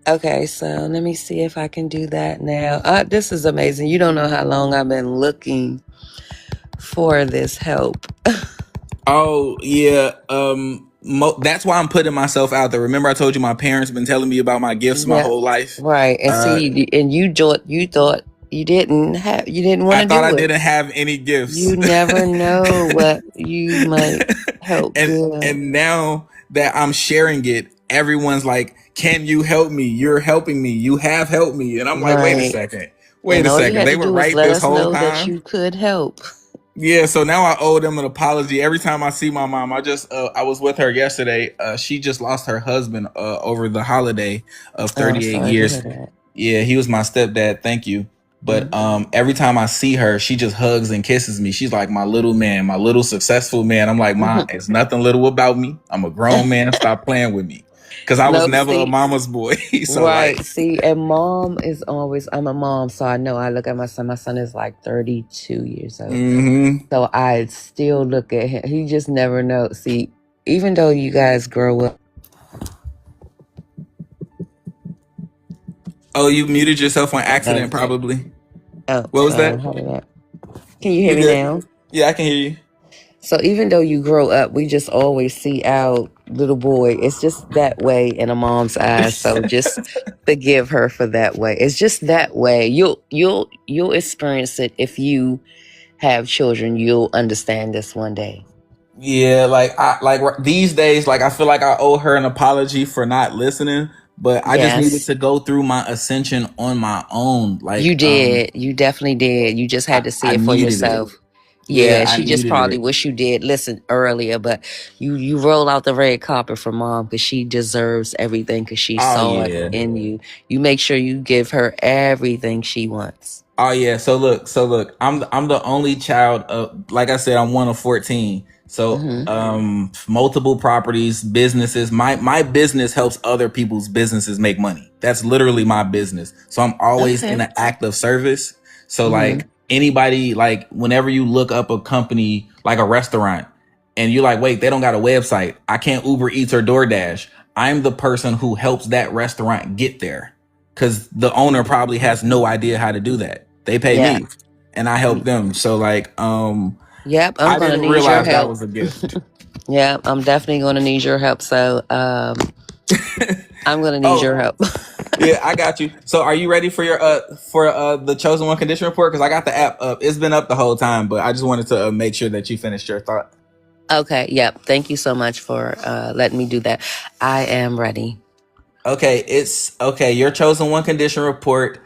okay. So let me see if I can do that now. This is amazing. You don't know how long I've been looking for this help. Oh yeah. That's why I'm putting myself out there. Remember, I told you my parents been telling me about my gifts my Yeah, whole life. right. And see, and you thought you didn't want I to thought I do it. didn't have any gifts. You never know what you might help and good. and now that I'm sharing it, everyone's like, "Can you help me? You're helping me. You have helped me." And I'm like, "Wait a Right. second. Wait And a all you second. had They to were do was right let this us whole know that time." you could help. Yeah, so now I owe them an apology every time I see my mom. I was with her yesterday. She just lost her husband over the holiday of Oh, I'm 38 sorry to hear years. that. Yeah, he was my stepdad. Thank you. But Mhm. every time I see her, she just hugs and kisses me. She's like my little man, my little successful man. I'm like, "Ma, it's nothing little about me. I'm a grown man. Stop playing with me." Because I was No, never a see, mama's boy. So like, right. See, and mom is always, I'm a mom, so I know I look at my son. My son is like 32 years old. mm-hmm. So I still look at him. He just never knows. See, even though you guys grow up. Oh, you muted yourself on accident, Okay. probably. Oh, What was that? how did that? Can you hear You me good? now? Yeah, I can hear you. So even though you grow up, we just always see our little boy. It's just that way in a mom's eyes. So just forgive her for that way. It's just that way. You'll experience it if you have children. You'll understand this one day. Yeah, these days, like I feel like I owe her an apology for not listening, but I just needed Yes. to go through my ascension on my own. You did. You definitely did. You just had to see I it for needed it. yourself. Yeah, Yeah, I she just needed probably it. wish you did listen earlier, but you roll out the red carpet for mom because she deserves everything because she Oh saw it yeah. in you. You make sure you give her everything she wants. Oh yeah. So look, I'm the only child of, like I said, I'm one of 14. So Hmm. multiple properties, businesses. My business helps other people's businesses make money. That's literally my business. So I'm always in Okay. an act of service. So Hmm. like anybody, like whenever you look up a company like a restaurant and you're like, wait, they don't got a website. I can't Uber Eats or DoorDash. I'm the person who helps that restaurant get there because the owner probably has no idea how to do that. They pay Yeah. me and I help them. So like, Yep. I'm I gonna didn't need your realize that help. was a gift. Yeah, I'm definitely gonna need your help. So I'm gonna need your Oh, help. yeah, I got you. So are you ready for your the chosen one condition report? Because I got the app up. It's been up the whole time, but I just wanted to make sure that you finished your thought. Okay. Yep. Thank you so much for letting me do that. I am ready. Okay, it's okay. Your chosen one condition report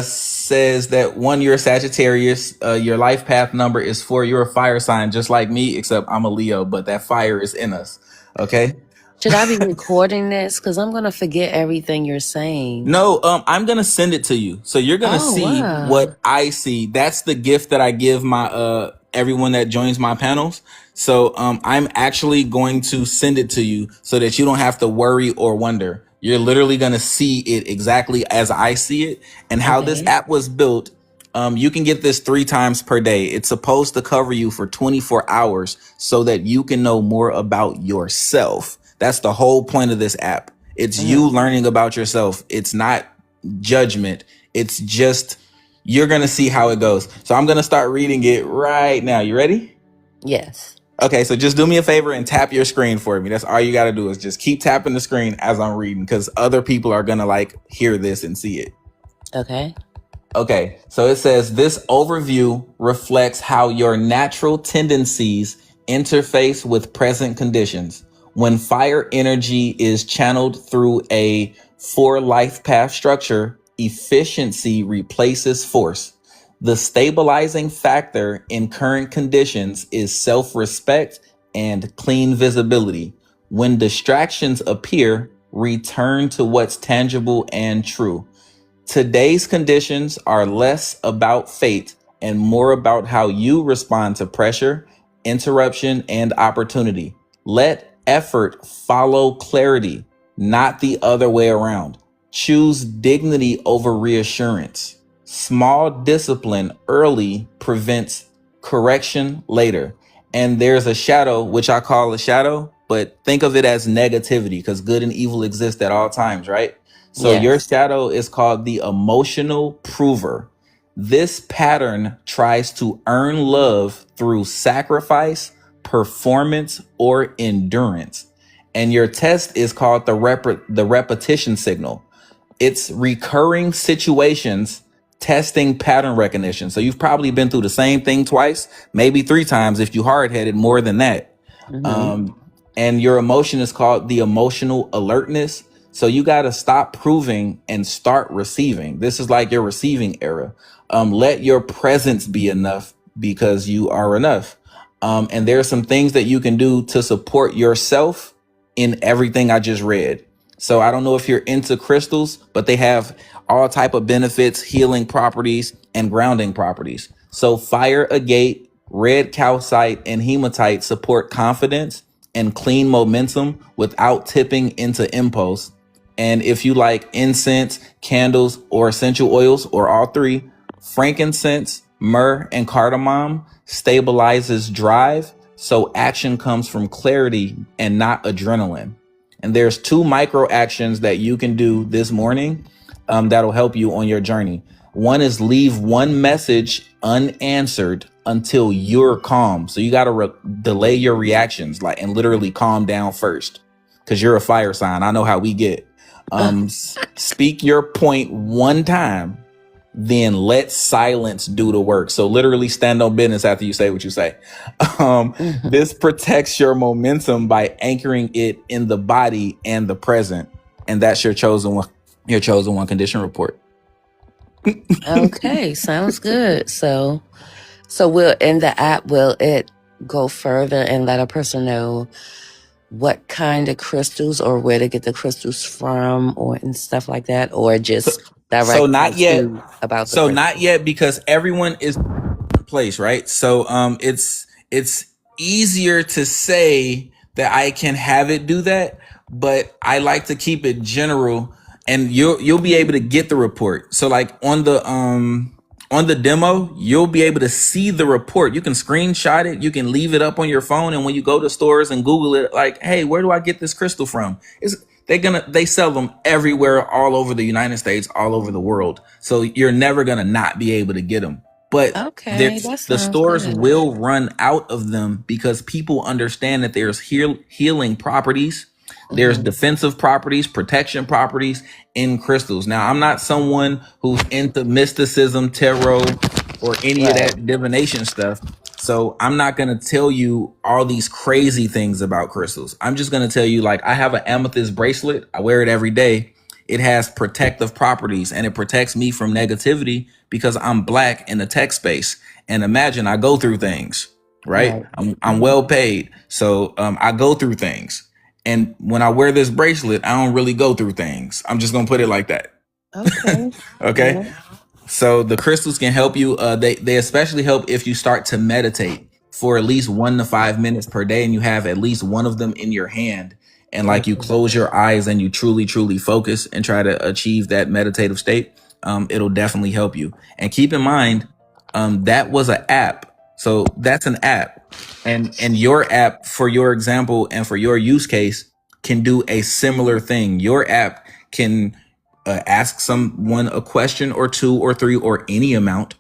says that one, you're a Sagittarius. Your life path number is 4. You're a fire sign, just like me, except I'm a Leo, but that fire is in us. Okay. Should I be recording this? Because I'm going to forget everything you're saying. No, I'm gonna send it to you. So you're gonna Oh, see wow. what I see. That's the gift that I give my everyone that joins my panels. So I'm actually going to send it to you so that you don't have to worry or wonder. You're literally gonna see it exactly as I see it. And how this Okay. app was built, you can get this 3 times per day. It's supposed to cover you for 24 hours so that you can know more about yourself. That's the whole point of this app. It's you Mhm. learning about yourself. It's not judgment. It's just you're going to see how it goes. So I'm going to start reading it right now. You ready? Yes. Okay, so just do me a favor and tap your screen for me. That's all you got to do is just keep tapping the screen as I'm reading because other people are going to like hear this and see it. Okay. Okay, so it says this overview reflects how your natural tendencies interface with present conditions. When fire energy is channeled through a four life path structure, efficiency replaces force. The stabilizing factor in current conditions is self-respect and clean visibility. When distractions appear, return to what's tangible and true. Today's conditions are less about fate and more about how you respond to pressure, interruption, and opportunity. Let effort follow clarity, not the other way around. Choose dignity over reassurance. Small discipline early prevents correction later. And there's a shadow, which I call a shadow, but think of it as negativity because good and evil exist at all times, right? So your Yes. shadow is called the emotional prover. This pattern tries to earn love through sacrifice, performance, or endurance. And your test is called the repetition signal. It's recurring situations testing pattern recognition. So you've probably been through the same thing twice, maybe three times if you hard headed, more than that. Mm-hmm. And your emotion is called the emotional alertness. So you got to stop proving and start receiving. This is like your receiving era. Let your presence be enough because you are enough. And there are some things that you can do to support yourself in everything I just read. So I don't know if you're into crystals, but they have all type of benefits, healing properties, and grounding properties. So fire agate, red calcite, and hematite support confidence and clean momentum without tipping into impulse. And if you like incense, candles, or essential oils, or all three, frankincense, myrrh, and cardamom stabilizes drive. So action comes from clarity and not adrenaline. And there's two micro actions that you can do this morning that'll help you on your journey. One is leave one message unanswered until you're calm. So you got to delay your reactions, like, and literally calm down first, because you're a fire sign. I know how we get. Speak your point one time, then let silence do the work. So literally stand on business after you say what you say. This protects your momentum by anchoring it in the body and the present. And that's your chosen one condition report. Okay, sounds good. So will in the app, will it go further and let a person know what kind of crystals or where to get the crystals from or and stuff like that, or just So direct them not yet. to about the So not crystals? yet because everyone is in place, right? So it's easier to say that I can have it do that, but I like to keep it general, and you'll be able to get the report. So like on the demo, you'll be able to see the report. You can screenshot it, you can leave it up on your phone, and when you go to stores and Google it, like, hey, where do I get this crystal from? They sell them everywhere, all over the United States, all over the world. So you're never gonna not be able to get them. But Okay, that the sounds stores good. will run out of them because people understand that there's healing properties, there's Mm-hmm. defensive properties, protection properties in crystals. Now, I'm not someone who's into mysticism, tarot, or any of Right. that divination stuff. So I'm not going to tell you all these crazy things about crystals. I'm just going to tell you, like, I have an amethyst bracelet. I wear it every day. It has protective properties and it protects me from negativity because I'm black in the tech space. And imagine I go through things, right? Right. I'm well paid. So I go through things. And when I wear this bracelet, I don't really go through things. I'm just going to put it like that. Okay. Okay. Yeah. So the crystals can help you. They especially help if you start to meditate for at least 1 to 5 minutes per day, and you have at least one of them in your hand, and like you Mm-hmm. close your eyes and you truly focus and try to achieve that meditative state. It'll definitely help you. And keep in mind, that was an app. So that's an app, and your app, for your example and for your use case, can do a similar thing. Your app can ask someone a question or two or three or any amount,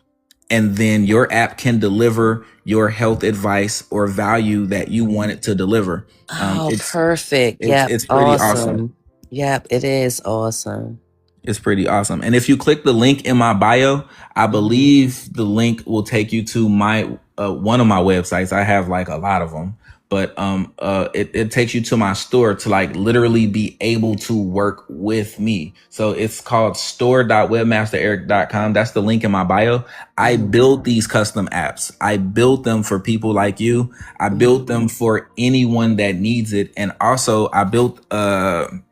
and then your app can deliver your health advice or value that you want it to deliver. Oh, perfect. Yep. It's pretty awesome. Awesome. Yep. It is awesome. It's pretty awesome. And if you click the link in my bio, I believe the link will take you to my one of my websites. I have like a lot of them, but it takes you to my store to like literally be able to work with me. So it's called store.webmastereric.com. That's the link in my bio. I build these custom apps. I built them for people like you. I built them for anyone that needs it. And also I built a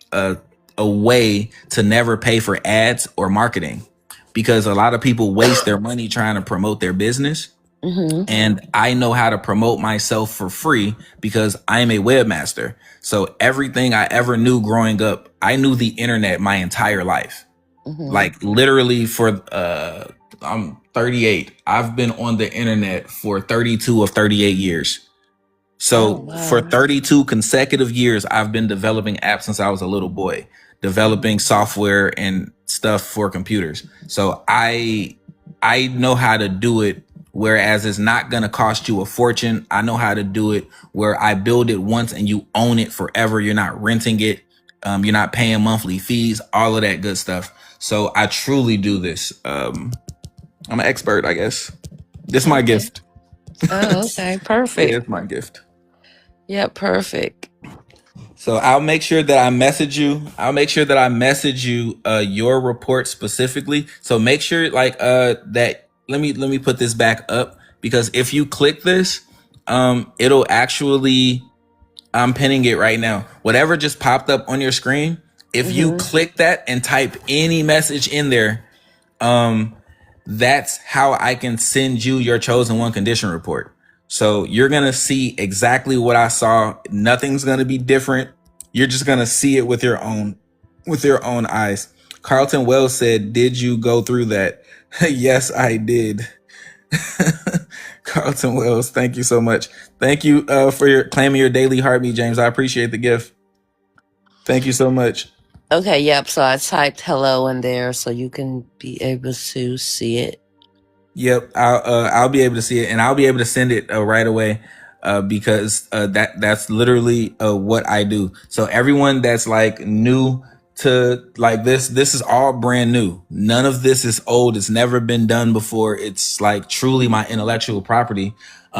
way to never pay for ads or marketing, because a lot of people waste their money trying to promote their business. And I know how to promote myself for free because I'm a webmaster. So everything I ever knew growing up, I knew the internet my entire life. Like literally for I'm 38. I've been on the internet for 32 of 38 years. So for 32 consecutive years, I've been developing apps since I was a little boy, developing software and stuff for computers. So I know how to do it, whereas it's not going to cost you a fortune. I know how to do it where I build it once and you own it forever. You're not renting it. You're not paying monthly fees, all of that good stuff. So I truly do this. I'm an expert, I guess. This is my gift. Oh, okay. Perfect. Yeah, it's my gift. Yep. Perfect. So I'll make sure that I message you. Your report specifically. So make sure that let me put this back up, because if you click this, it'll actually, I'm pinning it right now. Whatever just popped up on your screen, if you click that and type any message in there, that's how I can send you your chosen one condition report. So you're going to see exactly what I saw. Nothing's going to be different. You're just going to see it with your own eyes. Carlton Wells said, "Did you go through that?" Yes, I did. Carlton Wells, thank you so much. Thank you for your claiming your daily heartbeat, James. I appreciate the gift. Thank you so much. Okay. Yep. So I typed hello in there so you can be able to see it. Yep, I'll be able to see it, and I'll be able to send it right away, because that's literally what I do. So everyone that's like new to like this is all brand new. None of this is old. It's never been done before. It's like truly my intellectual property.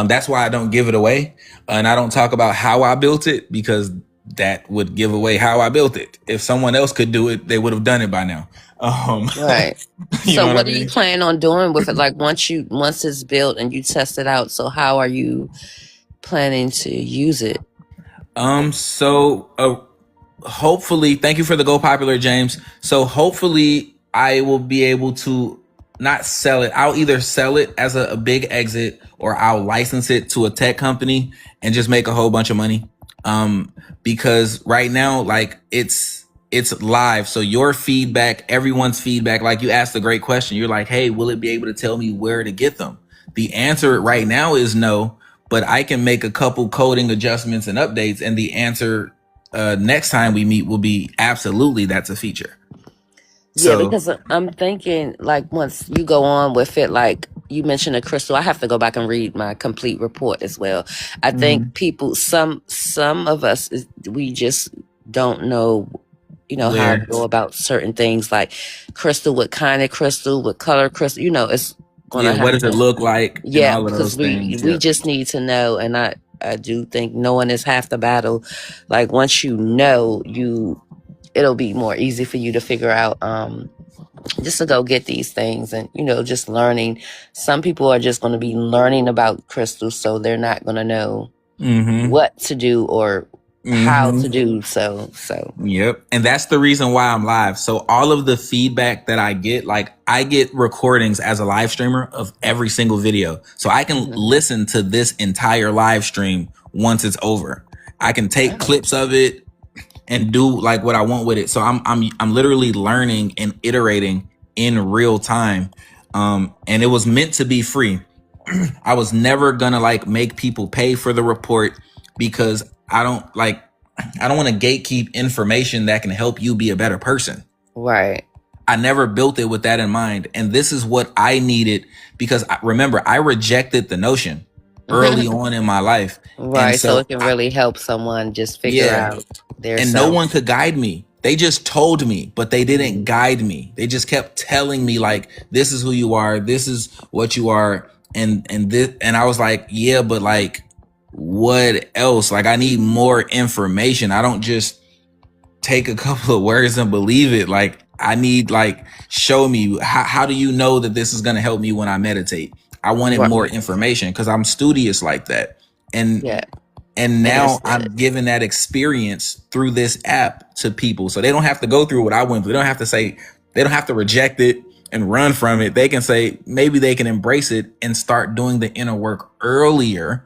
That's why I don't give it away, and I don't talk about how I built it, because that would give away how I built it. If someone else could do it, they would have done it by now. Right. You So know what I are you mean? planning on doing with it? Like once it's built and you test it out, so how are you planning to use it? Hopefully, thank you for the Go Popular, James. So hopefully I will be able to not sell it. I'll either sell it as a big exit, or I'll license it to a tech company and just make a whole bunch of money. Because right now, like it's live. So your feedback, everyone's feedback, like you asked a great question. You're like, hey, will it be able to tell me where to get them? The answer right now is no, but I can make a couple coding adjustments and updates, and the answer next time we meet will be absolutely, that's a feature. Yeah, So because I'm thinking like once you go on with it, like you mentioned a crystal, I have to go back and read my complete report as well. I think people, some of us, we just don't know, how to where, go about certain things like crystal, what kind of crystal, what color crystal, it's gonna yeah, what have does it to. look like, and Yeah, all of because those things. we Yep. just need to know, and I do think knowing is half the battle. Like once you know, it'll be more easy for you to figure out just to go get these things, and just learning. Some people are just going to be learning about crystals, so they're not going to know what to do or how to do so. Yep. And that's the reason why I'm live. So all of the feedback that I get, like I get recordings as a live streamer of every single video. So I can listen to this entire live stream once it's over. I can take clips of it and do like what I want with it. So I'm literally learning and iterating in real time. And it was meant to be free. I was never gonna like make people pay for the report, because I don't want to gatekeep information that can help you be a better person. Right. I never built it with that in mind. And this is what I needed, because remember, I rejected the notion early on in my life. And Right. So so, it can really help someone just figure yeah, out their and no self. one could guide me. They just told me, but they didn't guide me. They just kept telling me, like, this is who you are, this is what you are, and this, and I was like, yeah, but like, what else? Like, I need more information. I don't just take a couple of words and believe it. Like, I need, like, show me, how do you know that this is going to help me when I meditate? I wanted Right. more information because I'm studious like that. And Yeah. and now Understood. I'm giving that experience through this app to people, so they don't have to go through what I went through. They don't have to say, they don't have to reject it and run from it. They can say, maybe they can embrace it and start doing the inner work earlier,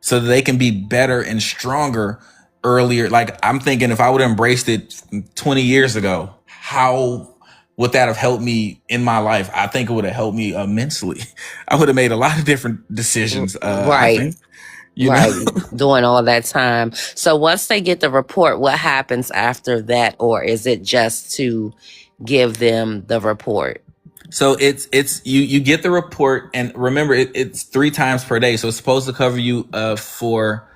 so that they can be better and stronger earlier. Like, I'm thinking, if I would have embraced it 20 years ago, how would that have helped me in my life? I think it would have helped me immensely. I would have made a lot of different decisions. I Right. think, you know. Right. Doing all that time. So once they get the report, what happens after that? Or is it just to give them the report? So it's you get the report, and remember, it's 3 times per day, so it's supposed to cover you for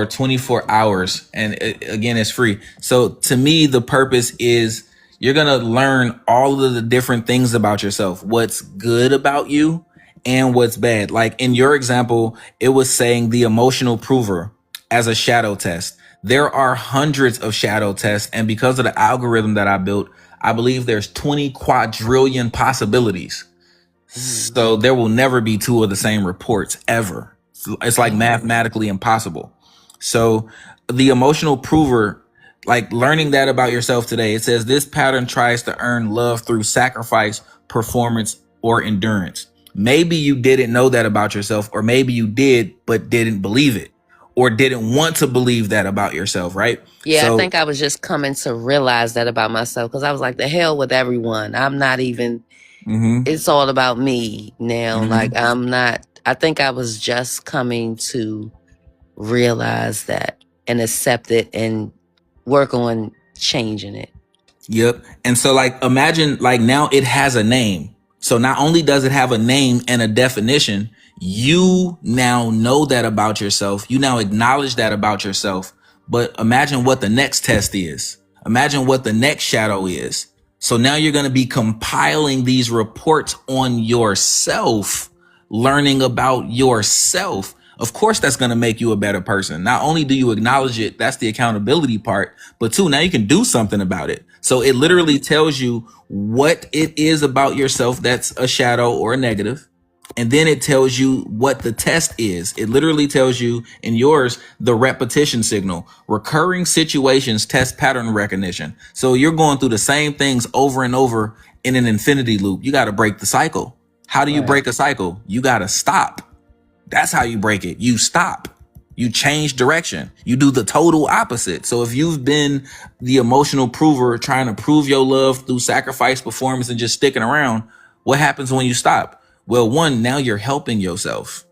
24 hours, and again, it's free. So to me, the purpose is, you're gonna learn all of the different things about yourself, what's good about you and what's bad. Like in your example, it was saying the emotional prover as a shadow test. There are hundreds of shadow tests, and because of the algorithm that I built, I believe there's 20 quadrillion possibilities. So there will never be two of the same reports ever. It's like mathematically impossible. So the emotional prover, like learning that about yourself today, it says this pattern tries to earn love through sacrifice, performance, or endurance. Maybe you didn't know that about yourself, or maybe you did, but didn't believe it, or didn't want to believe that about yourself, right? Yeah, I So, think I was just coming to realize that about myself, because I was like, the hell with everyone. I'm not even, mhm, it's all about me now. Like, mhm. I'm not, I think I was just coming to realize that and accept it and work on changing it. Yep. And so, like, imagine, like, now it has a name. So not only does it have a name and a definition, you now know that about yourself. You now acknowledge that about yourself. But imagine what the next test is. Imagine what the next shadow is. So now you're going to be compiling these reports on yourself, learning about yourself. Of course, that's going to make you a better person. Not only do you acknowledge it, that's the accountability part, but two, now you can do something about it. So it literally tells you what it is about yourself that's a shadow or a negative. And then it tells you what the test is. It literally tells you in yours, the repetition signal, recurring situations, test pattern recognition. So you're going through the same things over and over in an infinity loop. You got to break the cycle. How do you break a cycle? You got to stop. That's how you break it. You stop. You change direction. You do the total opposite. So if you've been the emotional prover trying to prove your love through sacrifice, performance, and just sticking around, what happens when you stop? Well, one, now you're helping yourself.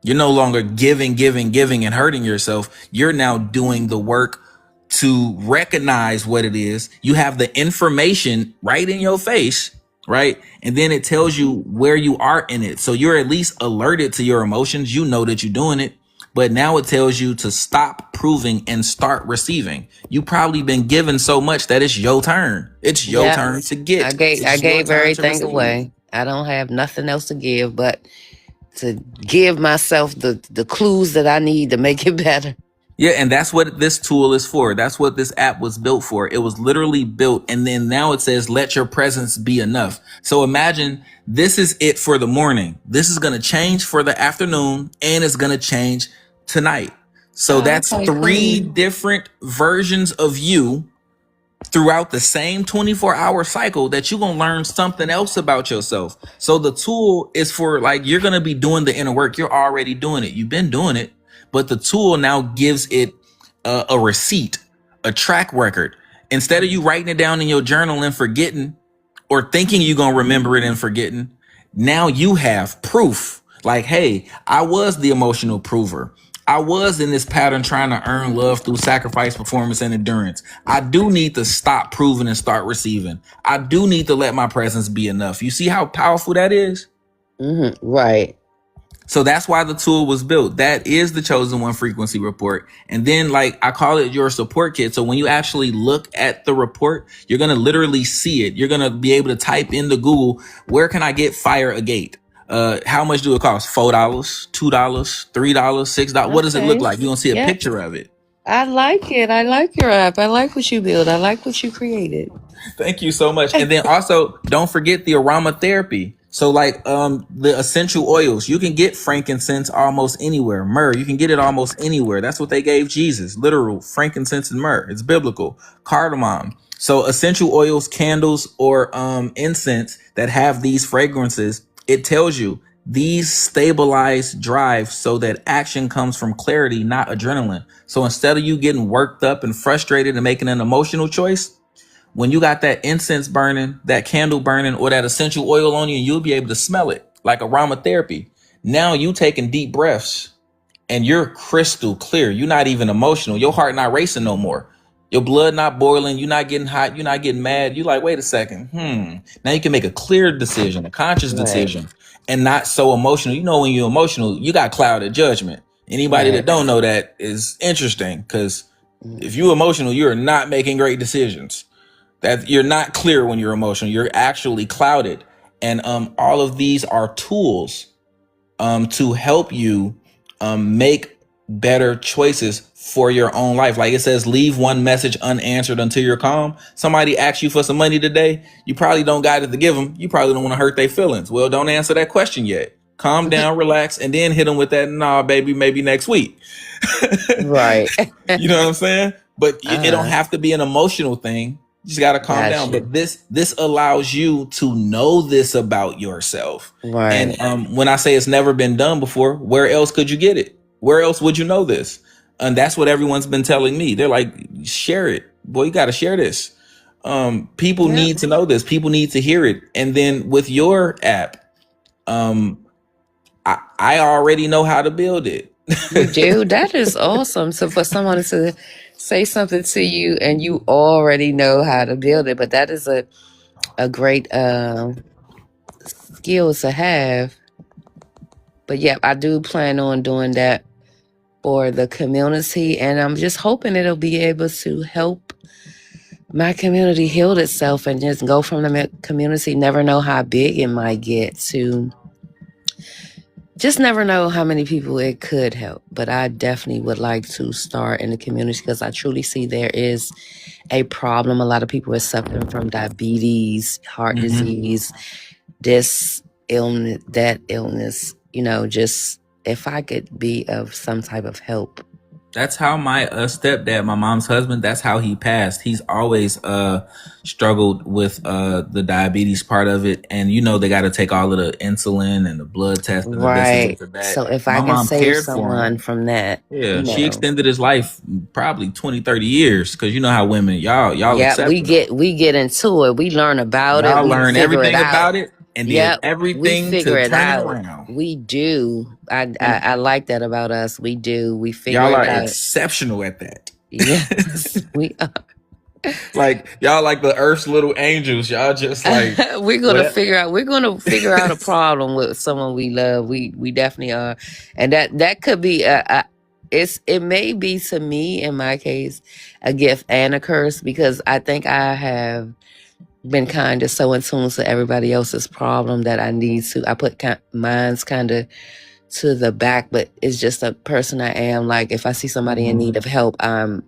You're no longer giving, and hurting yourself. You're now doing the work to recognize what it is. You have the information right in your face, right? And then it tells you where you are in it. So you're at least alerted to your emotions. You know that you're doing it. But now it tells you to stop proving and start receiving. You probably been given so much that it's your turn. It's your Yeah. turn to get. I It's your gave turn to everything receive. away. I don't have nothing else to give but to give myself the clues that I need to make it better. Yeah, and that's what this tool is for. That's what this app was built for. It was literally built. And then now it says, let your presence be enough. So imagine this is it for the morning. This is going to change for the afternoon, and it's going to change tonight. So that's Okay, 3 cool. different versions of you throughout the same 24-hour cycle that you're going to learn something else about yourself. So the tool is for, like, you're going to be doing the inner work. You're already doing it. You've been doing it, but the tool now gives it a receipt, a track record. Instead of you writing it down in your journal and forgetting, or thinking you're going to remember it and forgetting, now you have proof. Like, hey, I was the emotional prover. I was in this pattern trying to earn love through sacrifice, performance, and endurance. I do need to stop proving and start receiving. I do need to let my presence be enough. You see how powerful that is? Right. So that's why the tool was built. That is the chosen one frequency report. And then, like, I call it your support kit. So when you actually look at the report, you're going to literally see it. You're going to be able to type into Google, where can I get fire a gate? How much do it cost? $4, $2, $3, $6. What does it look like? You're going to see a picture of it. I like it. I like your app. I like what you build. I like what you created. Thank you so much. And then also, don't forget the aromatherapy. So like the essential oils, you can get frankincense almost anywhere. Myrrh, you can get it almost anywhere. That's what they gave Jesus, literal frankincense and myrrh. It's biblical. Cardamom. So essential oils, candles, or incense that have these fragrances, it tells you these stabilize drive so that action comes from clarity, not adrenaline. So instead of you getting worked up and frustrated and making an emotional choice, when you got that incense burning, that candle burning, or that essential oil on you, you'll be able to smell it like aromatherapy. Now you taking deep breaths and you're crystal clear. You're not even emotional. Your heart not racing no more. Your blood not boiling. You're not getting hot. You're not getting mad. You're like, wait a second. Now you can make a clear decision, a conscious decision, and not so emotional. You know, when you're emotional, you got clouded judgment. Anybody that don't know that is interesting, because if you're emotional, you're not making great decisions. That you're not clear when you're emotional. You're actually clouded. And all of these are tools to help you make better choices for your own life. Like it says, leave one message unanswered until you're calm. Somebody asks you for some money today. You probably don't got it to give them. You probably don't want to hurt their feelings. Well, don't answer that question yet. Calm down, relax, and then hit them with that, nah, baby, maybe next week. Right. You know what I'm saying? But it don't have to be an emotional thing. You just got to calm down. But this allows you to know this about yourself. Right. And when I say it's never been done before, where else could you get it? Where else would you know this? And that's what everyone's been telling me. They're like, share it. Boy, you got to share this. People need to know this. People need to hear it. And then with your app, I already know how to build it. You do? That is awesome. So for someone to say something to you and you already know how to build it, but that is a great skill to have. But yeah, I do plan on doing that for the community, and I'm just hoping it'll be able to help my community heal itself and just go from the community. Never know how big it might get to. Just never know how many people it could help. But I definitely would like to start in the community because I truly see there is a problem. A lot of people are suffering from diabetes, heart disease, this illness, that illness. You know, just if I could be of some type of help. That's how my stepdad, my mom's husband, that's how he passed. He's always struggled with the diabetes part of it. And, you know, they got to take all of the insulin and the blood test and the this and the that. So if I can save someone from that. Yeah, she extended his life probably 20, 30 years. Because you know how women, y'all accept we get into it. We learn about y'all it. We learn figure everything it out. about it. And did everything we figure to it turn out. it around. We do. I like that about us. We do. We figure y'all it out. Are exceptional at that. Yes, we are. Like y'all like the Earth's little angels. Y'all just like we're gonna figure out a problem with someone we love. We definitely are. And that could be it may be, to me in my case, a gift and a curse, because I think I have been kind of so in tune to everybody else's problem that I put mine's kind of to the back. But it's just a person I am. Like if I see somebody in need of help, I'm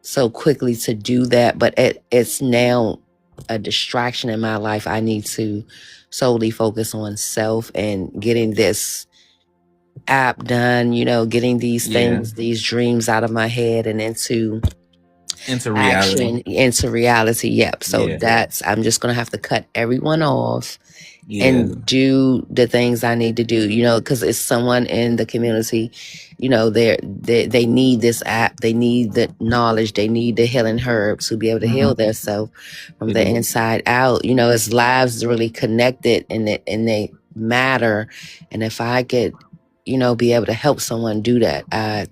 so quickly to do that. But it's now a distraction in my life. I need to solely focus on self and getting this app done, you know, getting these things, these dreams out of my head and into reality. Into reality. Yep. So I'm just gonna have to cut everyone off and do the things I need to do, you know, because it's someone in the community, you know, they need this app, they need the knowledge, they need the healing herbs to be able to heal themselves from the inside out. You know, it's lives really connected and they matter. And if I could, you know, be able to help someone do that,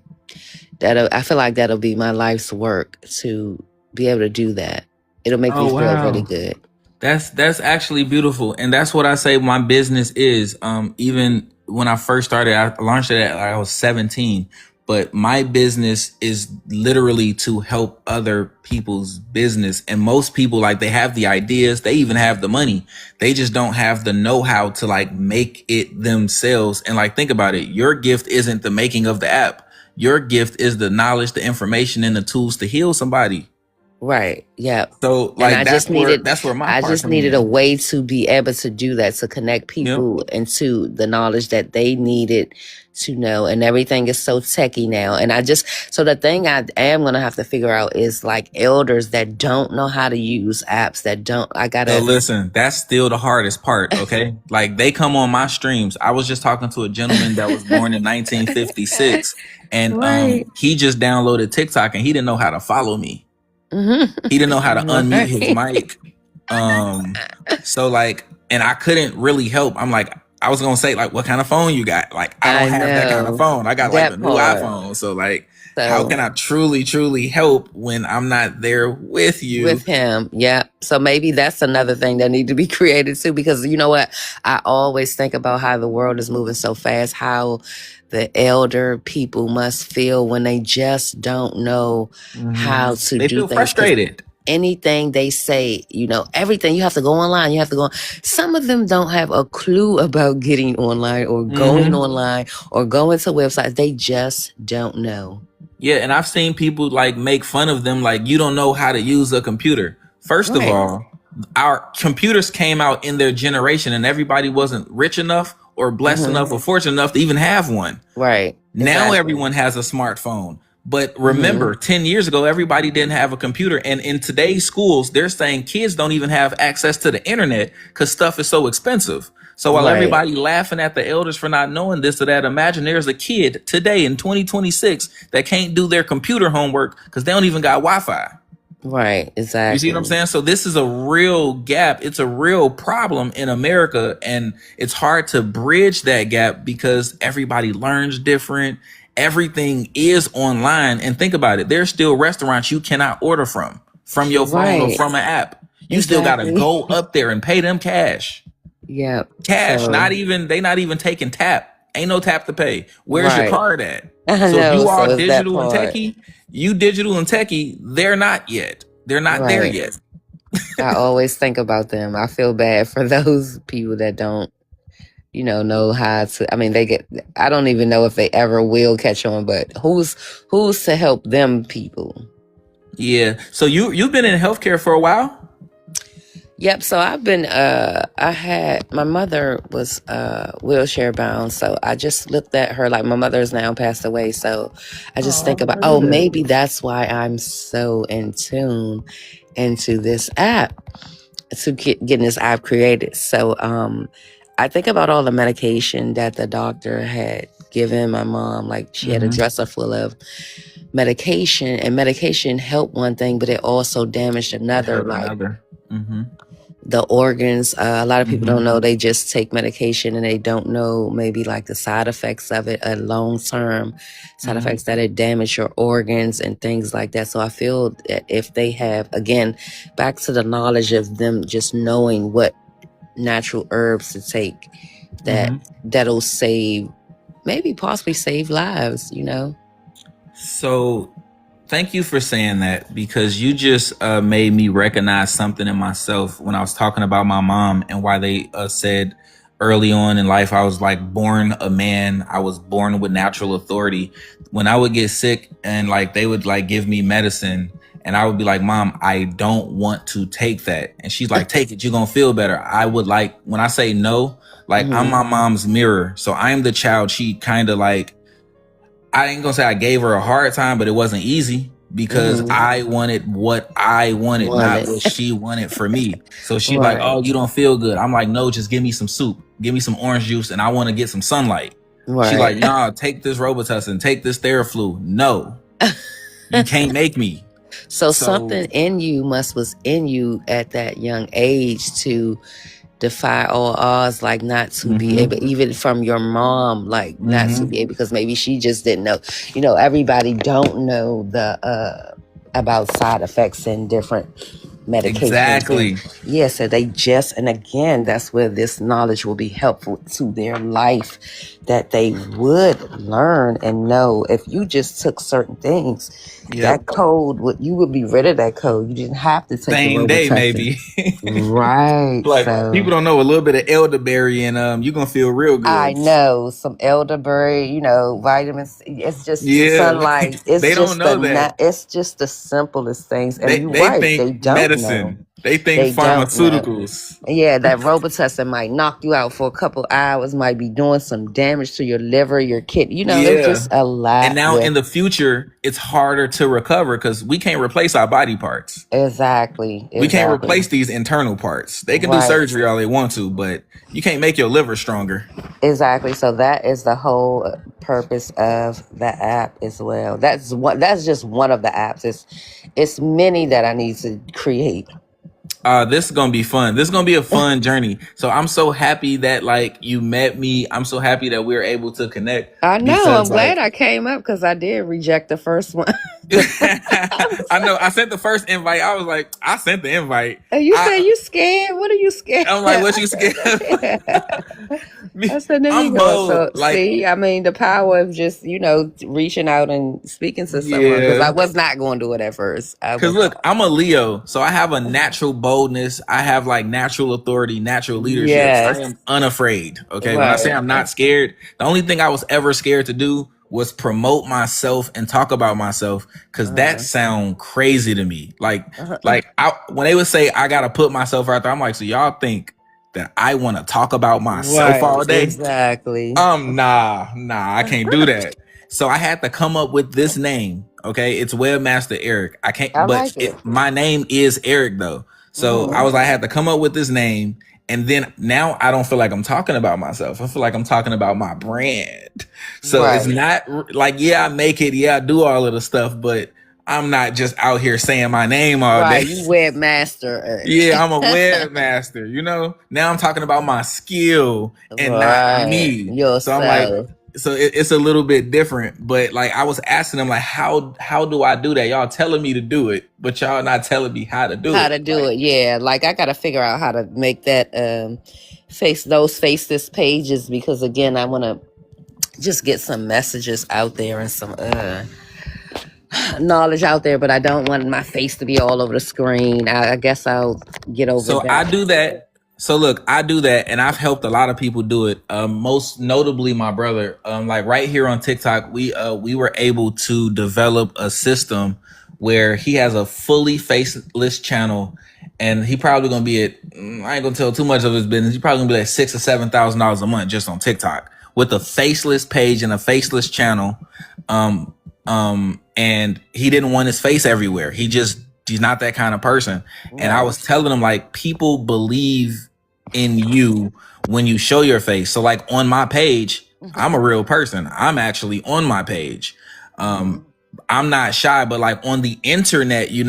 I feel like that'll be my life's work to be able to do that. It'll make me Oh feel really wow. good. That's actually beautiful, and that's what I say my business is. Even when I first started, I launched it at I was 17. But my business is literally to help other people's business, and most people like they have the ideas, they even have the money, they just don't have the know-how to like make it themselves. And like think about it, your gift isn't the making of the app. Your gift is the knowledge, the information, and the tools to heal somebody. Right. Yeah. So And like that's where my I part just come needed a in. way to be able to do that, to connect Yep. people into the knowledge that they needed to know. And everything is so techy now. And so the thing I am going to have to figure out is like elders that don't know how to use apps I So gotta, listen, that's still the hardest part, okay? Like they come on my streams. I was just talking to a gentleman that was born in 1956, and right. he just downloaded TikTok and he didn't know how to follow me. He didn't know how to unmute his Right. mic. So like, and I couldn't really help. I'm like, I was gonna say like, what kind of phone you got? Like, I don't I have that kind of know phone. I got like the that new part. iPhone. So like, how can So I truly help when I'm not there with you? with him, yeah. So maybe that's another thing that need to be created too, because you know what? I always think about how the world is moving so fast, how the elder people must feel when they just don't know how to They do feel things. Because frustrated. anything they say, everything, you have to go online, you have to go on. Some of them don't have a clue about getting online or going online or going to websites. They just don't know. Yeah, and I've seen people like make fun of them, like you don't know how to use a computer. First of Right. all, our computers came out in their generation, and everybody wasn't rich enough or blessed enough or fortunate enough to even have one. Right. Now Exactly. everyone has a smartphone. But remember, 10 years ago, everybody didn't have a computer. And in today's schools, they're saying kids don't even have access to the internet because stuff is so expensive. So while Right. everybody laughing at the elders for not knowing this or that, imagine there's a kid today in 2026 that can't do their computer homework because they don't even got Wi-Fi. Right, exactly. You see what I'm saying? So this is a real gap. It's a real problem in America, and it's hard to bridge that gap because everybody learns different. Everything is online. And think about it. There's still restaurants you cannot order from your phone or Right. from an app. You still got to Exactly. go up there and pay them cash. Yeah. Cash, So, they not even taking tap. Ain't no tap to pay. Where's your right. card at? I So if know. you So all it's that digital and part. techie, they're not yet. They're not there Right. yet. I always think about them. I feel bad for those people that don't, know how to. I mean, I don't even know if they ever will catch on, but who's to help them people? Yeah. So you've been in healthcare for a while? Yep. So I've been, my mother was wheelchair bound. So I just looked at her, like my mother's now passed away. So I just think about, maybe that's why I'm so in tune into this app, to getting this app created. So I think about all the medication that the doctor had given my mom. Like she had a dresser full of medication, and medication helped one thing, but it also damaged another. Like the organs. A lot of people don't know. They just take medication and they don't know maybe like the side effects of it, long-term side effects that it damage your organs and things like that. So I feel that if they have, again, back to the knowledge of them just knowing what natural herbs to take, that'll possibly save lives, So thank you for saying that, because you just made me recognize something in myself when I was talking about my mom and why they said early on in life I was like born a man. I was born with natural authority. When I would get sick and like they would like give me medicine and I would be like, Mom, I don't want to take that. And she's like, take it, you're gonna feel better. I would like, when I say no, like I'm my mom's mirror. So I am the child she kind of like, I ain't gonna say I gave her a hard time, but it wasn't easy because I wanted what I wanted, not what she wanted for me. So she's like, oh, you don't feel good. I'm like, no, just give me some soup. Give me some orange juice and I want to get some sunlight. She's like, nah, take this Robitussin, take this Theraflu. No, you can't make me. So something in you was in you at that young age to defy all odds, like not to be Mm-hmm. able, even from your mom, like not to Mm-hmm. be able, because maybe she just didn't know. You know, everybody don't know the about side effects and different medications, and Exactly. yeah, so they just, and again, that's where this knowledge will be helpful to their life, that they would learn and know if you just took certain things, Yep. that code would, you would be rid of that code. You didn't have to take the Same day, Robitussin. maybe. Right. Like people So don't know a little bit of elderberry, and you're gonna feel real I good. know some elderberry, you know, vitamin C. It's just Yeah, sunlight. It's they don't just the know that. it's just the simplest things. And They you're they right, they think don't know. medicine. They think They don't know. pharmaceuticals. Yeah, that Robitussin might knock you out for a couple hours, might be doing some damage to your liver, your kidney. You know, it's Yeah. just a And lot now with in the future, it's harder to recover because we can't replace our body parts. exactly, We can't exactly. replace these internal parts. They can do Right. surgery all they want to, but you can't make your liver stronger. Exactly. So that is the whole purpose of the app as well. That's just one of the apps. It's many that I need to create. This is gonna be fun. This is gonna be a fun journey. So I'm so happy that like you met me. I'm so happy that we were able to connect I know. I'm because glad like I came up because I did reject the first one. I know I sent the first invite. I was like, I sent the invite. And you say you scared? What are you scared? I'm like, what you scared of? I said, let me I'm go. bold. So, Like, see, I mean, the power of just, you know, reaching out and speaking to someone, because I yeah. was not going to do it at first. I Cause was look, I'm a Leo, so I have a natural boldness. I have like natural authority, natural leadership. I yes, am unafraid. Okay. When I say right. I'm not scared, the only thing I was ever scared to do was promote myself and talk about myself. Cause that Uh, sound crazy to me. uh, When they would say I gotta put myself out there, I'm like, so y'all think that I want to talk about myself right, all day? exactly. Nah, I can't do that. So I had to come up with this name. Okay, it's Webmaster Eric. I can't, I but like it. my name is Eric though. So Hmm. I had to come up with this name, and then now I don't feel like I'm talking about myself. I feel like I'm talking about my brand. So it's Right, not like, yeah, I make it, yeah, I do all of the stuff, but I'm not just out here saying my name all day. right. You webmaster, Yeah, Eric. I'm a webmaster, you know? Now I'm talking about my skill and not Right, me. So I'm like, yourself. so it's a little bit different. But like I was asking them like, how do I do that? Y'all telling me to do it, but y'all not telling me how to do How it. to do it? Yeah, like I got to figure out how to make that faceless pages, because again, I want to just get some messages out there and some knowledge out there, but I don't want my face to be all over the screen. I guess I'll get over So I that. do that. So look, I do that, and I've helped a lot of people do it. Most notably, my brother. Like right here on TikTok, we were able to develop a system where he has a fully faceless channel, and he probably gonna be at. I ain't gonna tell too much of his business. He's probably gonna be like $6,000 or $7,000 a month just on TikTok with a faceless page and a faceless channel. And he didn't want his face everywhere. He's not that kind of person. And I Right. was telling him like people believe in you when you show your face. So like on my page, I'm a real person. I'm actually on my page. Mhm. I'm not shy, but like on the internet, you're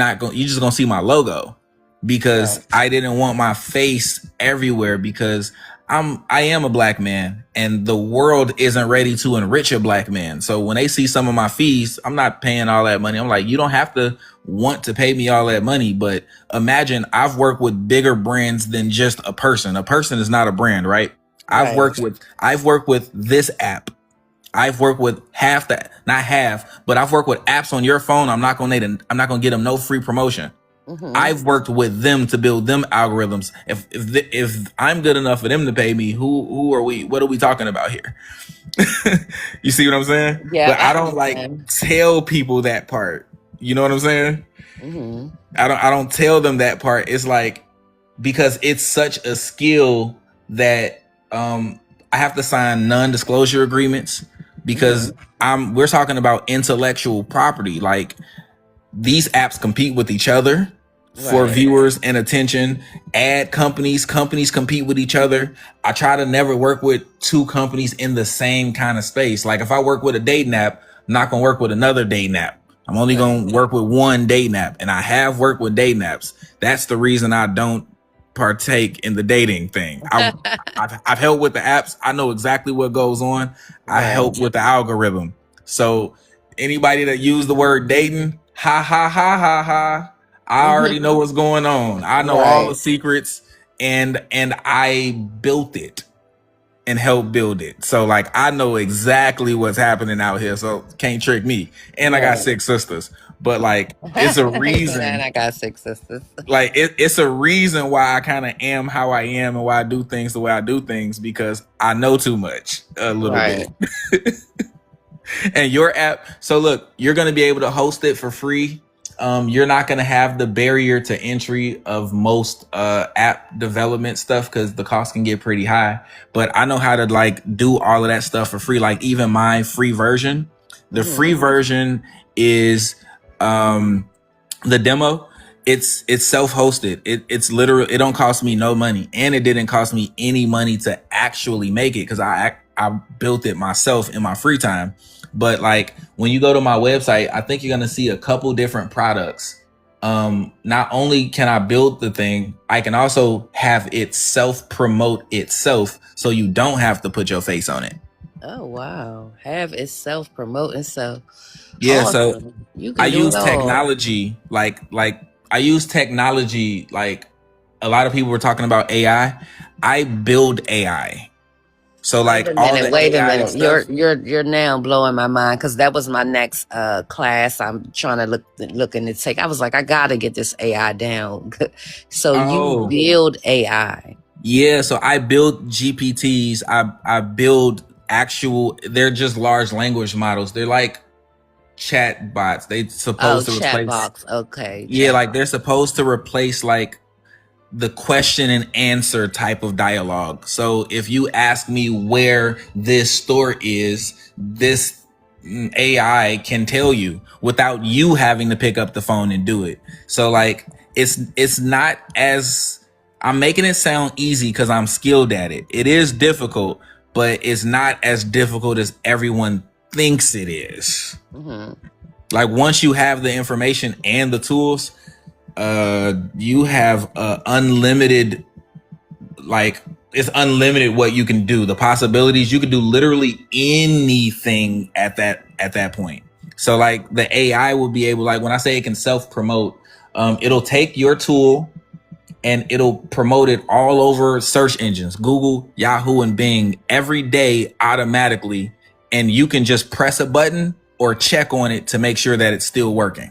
just gonna see my logo Right. because I didn't want my face everywhere because I am a black man and the world isn't ready to enrich a black man. So when they see some of my fees, I'm not paying all that money. I'm like, you don't have to want to pay me all that money, but imagine I've worked with bigger brands than just a person. A person is not a brand, right? I've Right. worked with this app. I've worked with not half, but I've worked with apps on your phone. I'm not gonna get them no free promotion. Hmm. I've worked with them to build them algorithms. If I'm good enough for them to pay me, who are we? What are we talking about here? You see what I'm saying? Yeah, But I I don't like understand. tell people that part. You know what I'm saying? Hmm. I don't tell them that part. It's like because it's such a skill that I have to sign non-disclosure agreements because Hmm. we're talking about intellectual property. Like these apps compete with each other for Right. viewers and attention. Ad companies compete with each other. I try to never work with two companies in the same kind of space. Like if I work with a dating app, I'm not gonna work with another dating app. I'm only Right. gonna work with one dating app, and I have worked with dating apps. That's the reason I don't partake in the dating thing. I've helped with the apps. I know exactly what goes on. I Right. help with the algorithm. So anybody that use the word dating, ha ha ha ha ha. I already know what's going on. I know all the Right. secrets, and I built it and helped build it. So like I know exactly what's happening out here. So can't trick me. And I got Right. 6 sisters. But like it's a He said, and reason. I got 6 sisters. Like it's a reason why I kind of am how I am and why I do things the way I do things, because I know too much a little Right. bit. And your app, so look, you're going to be able to host it for free. You're not going to have the barrier to entry of most app development stuff because the cost can get pretty high. But I know how to like do all of that stuff for free. Like even my free version, the free version is the demo. It's self-hosted. It's literal. It don't cost me no money, and it didn't cost me any money to actually make it because I built it myself in my free time. But like when you go to my website, I think you're gonna see a couple different products. Not only can I build the thing, I can also have it self-promote itself, so you don't have to put your face on it. Oh wow. Have it self-promote itself. Yeah, so Awesome. You I can do it use all. technology like I use technology like a lot of people were talking about AI. I build AI. So like all the Wait a AI minute. stuff. You're now blowing my mind because that was my next class. I'm trying to looking to take. I was like, I gotta get this AI down. So you build AI. Yeah, so I build GPTs. I build actual. They're just large language models. They're like chat bots. They supposed to Chat replace. box. Okay. Yeah, like they're supposed to replace like the question and answer type of dialogue. So if you ask me where this store is, this AI can tell you without you having to pick up the phone and do it. So like it's not as, I'm making it sound easy because I'm skilled at it. It is difficult, but it's not as difficult as everyone thinks it is. Like once you have the information and the tools, you have unlimited, like it's unlimited what you can do. The possibilities, you can do literally anything at that point. So like the AI will be able, like when I say it can self-promote, it'll take your tool and it'll promote it all over search engines, Google, Yahoo, and Bing every day automatically. And you can just press a button or check on it to make sure that it's still working.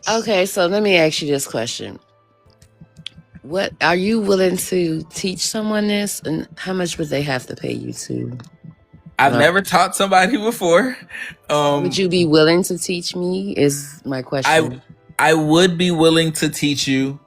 Okay, so let me ask you this question. What are you willing to teach someone this, and how much would they have to pay you to? I've never taught somebody before. Would you be willing to teach me is my question. I would be willing to teach you.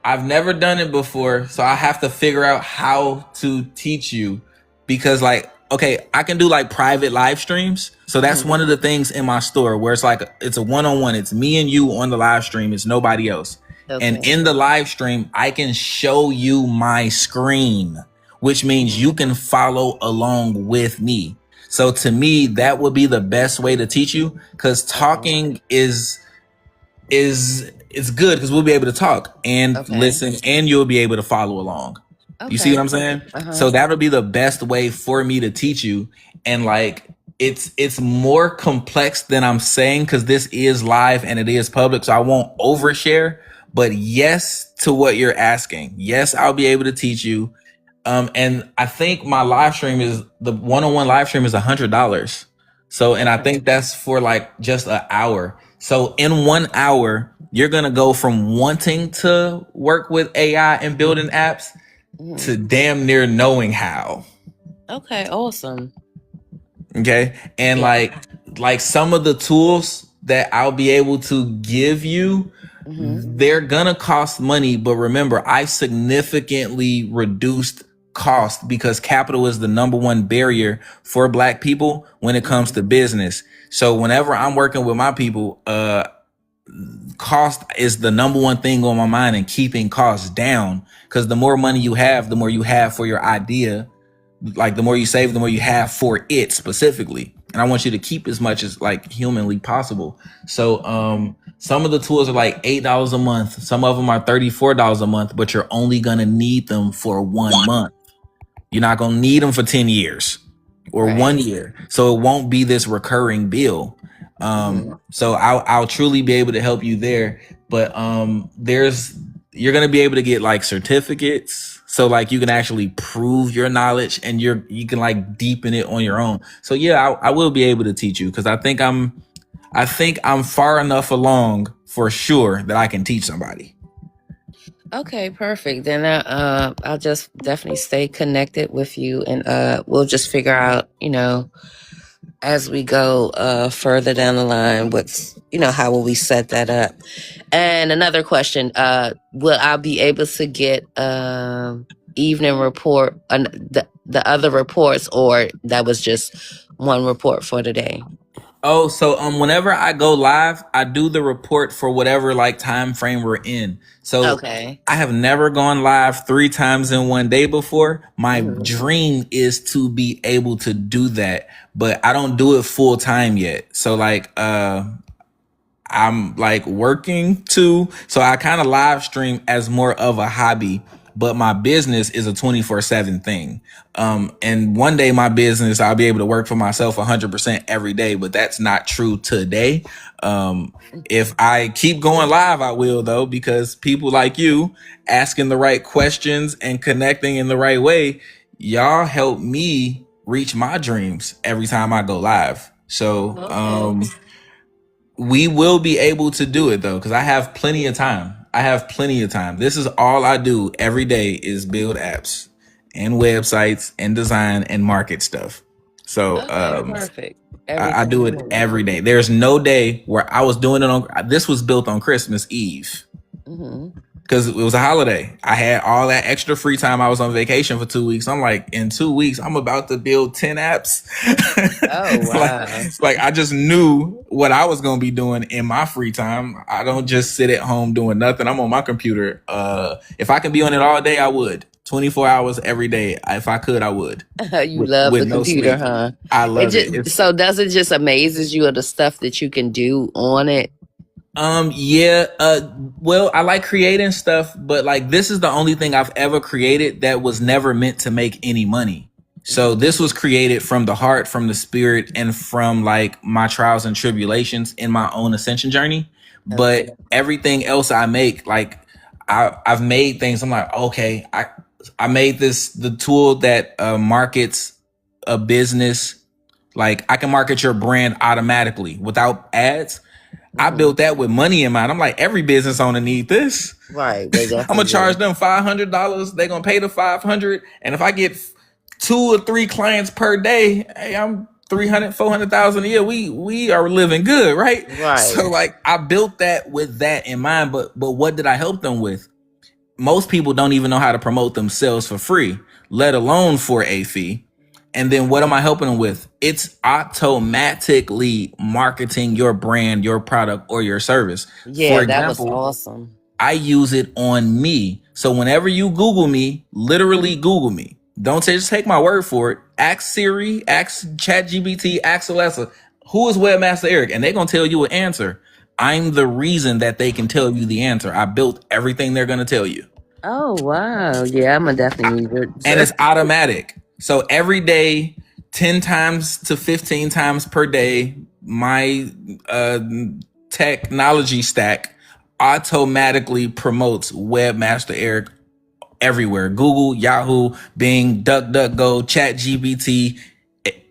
I've never done it before, so I have to figure out how to teach you, because like, okay, I can do like private live streams. So that's one of the things in my store where it's like, it's a one-on-one. It's me and you on the live stream. It's nobody else. Okay. And in the live stream, I can show you my screen, which means you can follow along with me. So to me, that would be the best way to teach you, because talking is it's good because we'll be able to talk and listen, and you'll be able to follow along. You see what I'm saying? So that'll be the best way for me to teach you. And like it's more complex than I'm saying because this is live and it is public, so I won't overshare. But yes to what you're asking. Yes, I'll be able to teach you. And I think my live stream is, the one-on-one live stream is $100. So, and I think that's for like just an hour. So in 1 hour, you're going to go from wanting to work with AI and building apps to damn near knowing how. Okay, awesome. Okay. And like some of the tools that I'll be able to give you, they're going to cost money. But remember, I significantly reduced cost because capital is the number one barrier for Black people when it comes to business. So whenever I'm working with my people, cost is the number one thing on my mind, and keeping costs down, because the more money you have, the more you have for your idea. Like the more you save, the more you have for it specifically. And I want you to keep as much as like humanly possible. So Some of the tools are like $8 a month. Some of them are $34 a month, but you're only gonna need them for 1 month. You're not gonna need them for 10 years or Right. 1 year. So it won't be this recurring bill. So I'll truly be able to help you there. But you're gonna be able to get like certificates. So like you can actually prove your knowledge and you can like deepen it on your own. So yeah, I will be able to teach you because I think I'm far enough along for sure that I can teach somebody. Okay, perfect. Then I'll just definitely stay connected with you, and we'll just figure out, as we go further down the line, how will we set that up? And another question: will I be able to get evening report, the other reports, or that was just one report for today? Oh, so whenever I go live, I do the report for whatever like time frame we're in. So Okay. I have never gone live 3 times in one day before. My Mhm. dream is to be able to do that, but I don't do it full time yet. So like I'm like working too. So I kind of live stream as more of a hobby, but my business is a 24/7 thing. And one day my business, I'll be able to work for myself 100% every day, but that's not true today. If I keep going live, I will though, because people like you asking the right questions and connecting in the right way, y'all help me reach my dreams every time I go live. So, Okay. we will be able to do it though, because I have plenty of time. I have plenty of time. This is all I do every day is build apps and websites and design and market stuff. So Okay, perfect. I Everything do you it need. every day. There's no day where I was doing it on. This was built on Christmas Eve Hmm. because it was a holiday. I had all that extra free time. I was on vacation for 2 weeks. I'm like, in 2 weeks, I'm about to build 10 apps. Oh, like, wow. like I just knew what I was gonna be doing in my free time. I don't just sit at home doing nothing. I'm on my computer. If I can be on it all day, I would. 24 hours every day. If I could, I would. You love With the no computer, sleep. huh? I It love it. just so does it just amazes you of the stuff that you can do on it? Yeah, well, I like creating stuff, but like this is the only thing I've ever created that was never meant to make any money. So Mhm. this was created from the heart, from the spirit, and from like my trials and tribulations in my own ascension journey. Okay. But everything else I make, like I've made things. I'm like, okay, I made the tool that markets a business. Like I can market your brand automatically without ads. I Hmm. built that with money in mind. I'm like, every business owner need this. Right. They I'm gonna definitely charge do. them $500. They're gonna pay the 500, and if I get 2 or 3 clients per day, hey, I'm 300, 400,000 a year. We are living good, right? Right. So like, I built that with that in mind. But what did I help them with? Most people don't even know how to promote themselves for free, let alone for a fee. And then what am I helping them with? It's automatically marketing your brand, your product, or your service. For Yeah, that was example, awesome. I use it on me. So whenever you Google me, literally Google me. Don't just take my word for it. Ask Siri, ask ChatGPT, ask Alexa, who is Webmaster Eric? And they're going to tell you an answer. I'm the reason that they can tell you the answer. I built everything they're going to tell you. Oh, wow. Yeah, I'm gonna definitely need And it. it's automatic. So every day, 10 times to 15 times per day, my technology stack automatically promotes Webmaster Eric everywhere. Google, Yahoo, Bing, DuckDuckGo, ChatGPT,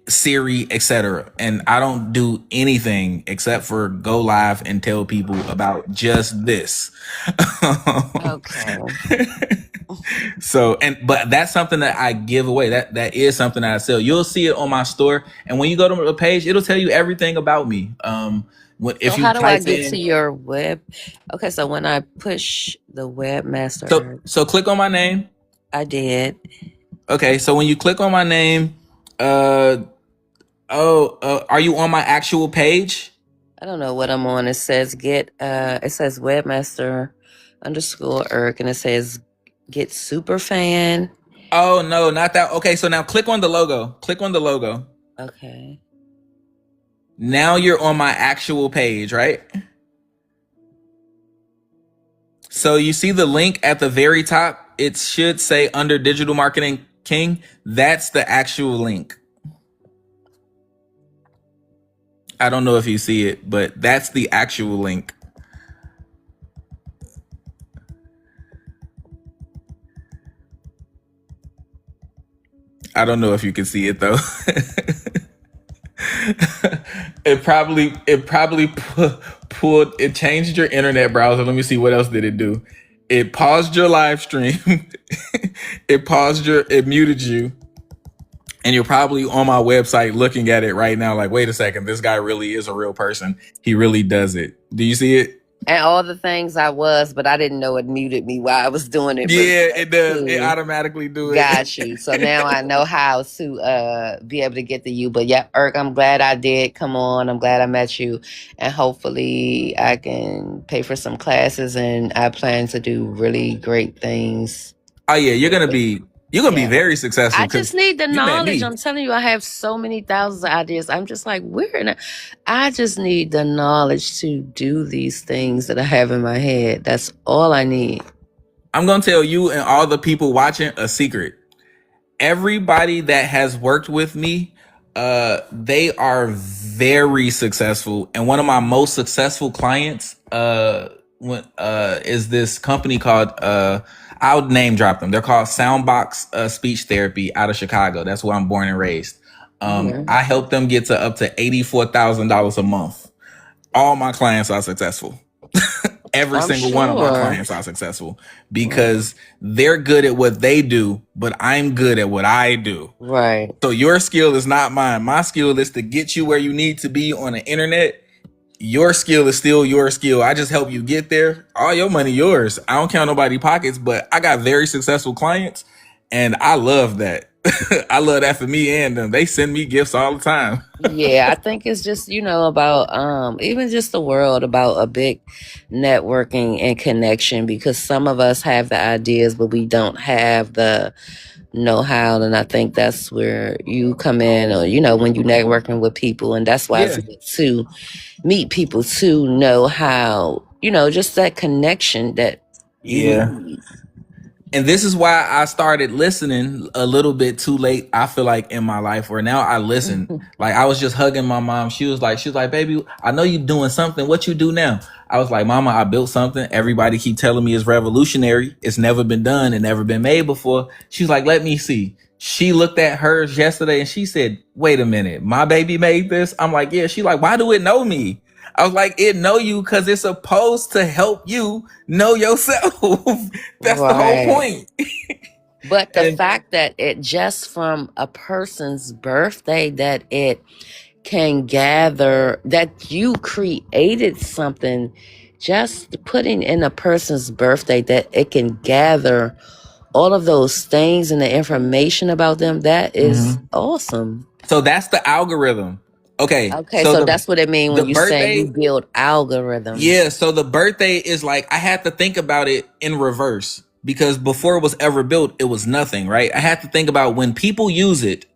Siri, etc. And I don't do anything except for go live and tell people about just this. Okay. So, but that's something that I give away. That is something that I sell. You'll see it on my store, and when you go to the page, it'll tell you everything about me. So If you how do I type get to in, your web? Okay, so when I push the so webmaster, so click on my name. I did. Okay, so when you click on my name, uh, are you on my actual page? I don't know what I'm on. It says it says webmaster underscore Eric, and it says get super fan. Oh no, not that. Okay, so now click on the logo. Click on the logo. Okay. Now you're on my actual page, right? So you see the link at the very top? It should say under Digital Marketing King. That's the actual link. I don't know if you see it, but that's the actual link. I don't know if you can see it though. It probably pulled, it changed your internet browser. Let me see, what else did it do? It paused your live stream. It muted you. And you're probably on my website looking at it right now like, wait a second, this guy really is a real person. He really does it. Do you see it? And all the things I was, but I didn't know it muted me while I was doing it. Yeah, it does. Cool. It automatically do it. Got you. So now I know how to be able to get to you. But yeah, Irk, I'm glad I did come on. I'm glad I met you. And hopefully I can pay for some classes, and I plan to do really great things. Oh yeah, you're gonna be very successful. I just need the knowledge. Me. I'm telling you, I have so many thousands of ideas. I'm just like, I just need the knowledge to do these things that I have in my head. That's all I need. I'm gonna tell you and all the people watching a secret. Everybody that has worked with me, they are very successful. And one of my most successful clients is this company called I'll name drop them. They're called Soundbox Speech Therapy out of Chicago. That's where I'm born and raised. I helped them get to up to $84,000 a month. All my clients are successful. Every single one of my clients are successful because they're good at what they do, but I'm good at what I do. Right. So your skill is not mine. My skill is to get you where you need to be on the internet. Your skill is still your skill. I just help you get there. All your money yours. I don't count nobody's pockets, but I got very successful clients, and I love that. I love that for me and them. They send me gifts all the time. Yeah, I think it's just, about even just the world, about a big networking and connection, because some of us have the ideas, but we don't have the know-how. And I think that's where you come in, or, when you're networking with people. And that's why it's good to meet people to know how, just that connection that you need. And this is why I started listening a little bit too late, I feel like, in my life, where now I listen. Like, I was just hugging my mom. She was like, baby, I know you're doing something. What you do now? I was like, Mama, I built something. Everybody keep telling me it's revolutionary. It's never been done and never been made before. She's like, let me see. She looked at hers yesterday and she said, wait a minute, my baby made this? I'm like, yeah. She like, why do it know me? I was like, it know you because it's supposed to help you know yourself. That's the whole point. But the fact that it just from a person's birthday, that it can gather, that you created something, just putting in a person's birthday, that it can gather all of those things and the information about them, that is awesome. So that's the algorithm. Okay, so that's what it means when you say you build algorithms. Yeah, so the birthday is like, I had to think about it in reverse, because before it was ever built, it was nothing, right? I had to think about when people use it,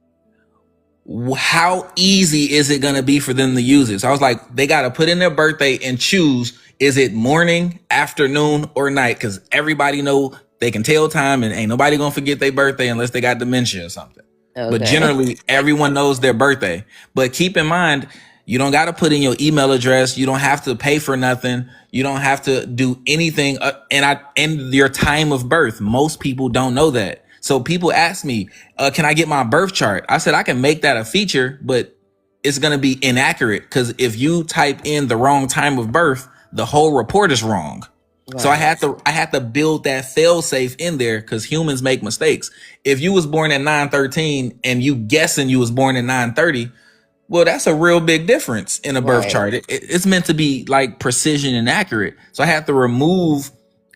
how easy is it going to be for them to use it? So I was like, they got to put in their birthday and choose, is it morning, afternoon, or night? Because everybody know they can tell time, and ain't nobody going to forget their birthday unless they got dementia or something. Okay. But generally, everyone knows their birthday. But keep in mind, you don't got to put in your email address. You don't have to pay for nothing. You don't have to do anything. And your time of birth. Most people don't know that. So people ask me, can I get my birth chart? I said, I can make that a feature, but it's going to be inaccurate, because if you type in the wrong time of birth, the whole report is wrong. Right. So I had to build that fail safe in there, because humans make mistakes. If you was born at 9:13 and you guessing you was born at 9:30, well, that's a real big difference in a birth chart. It's meant to be like precision and accurate. So I had to remove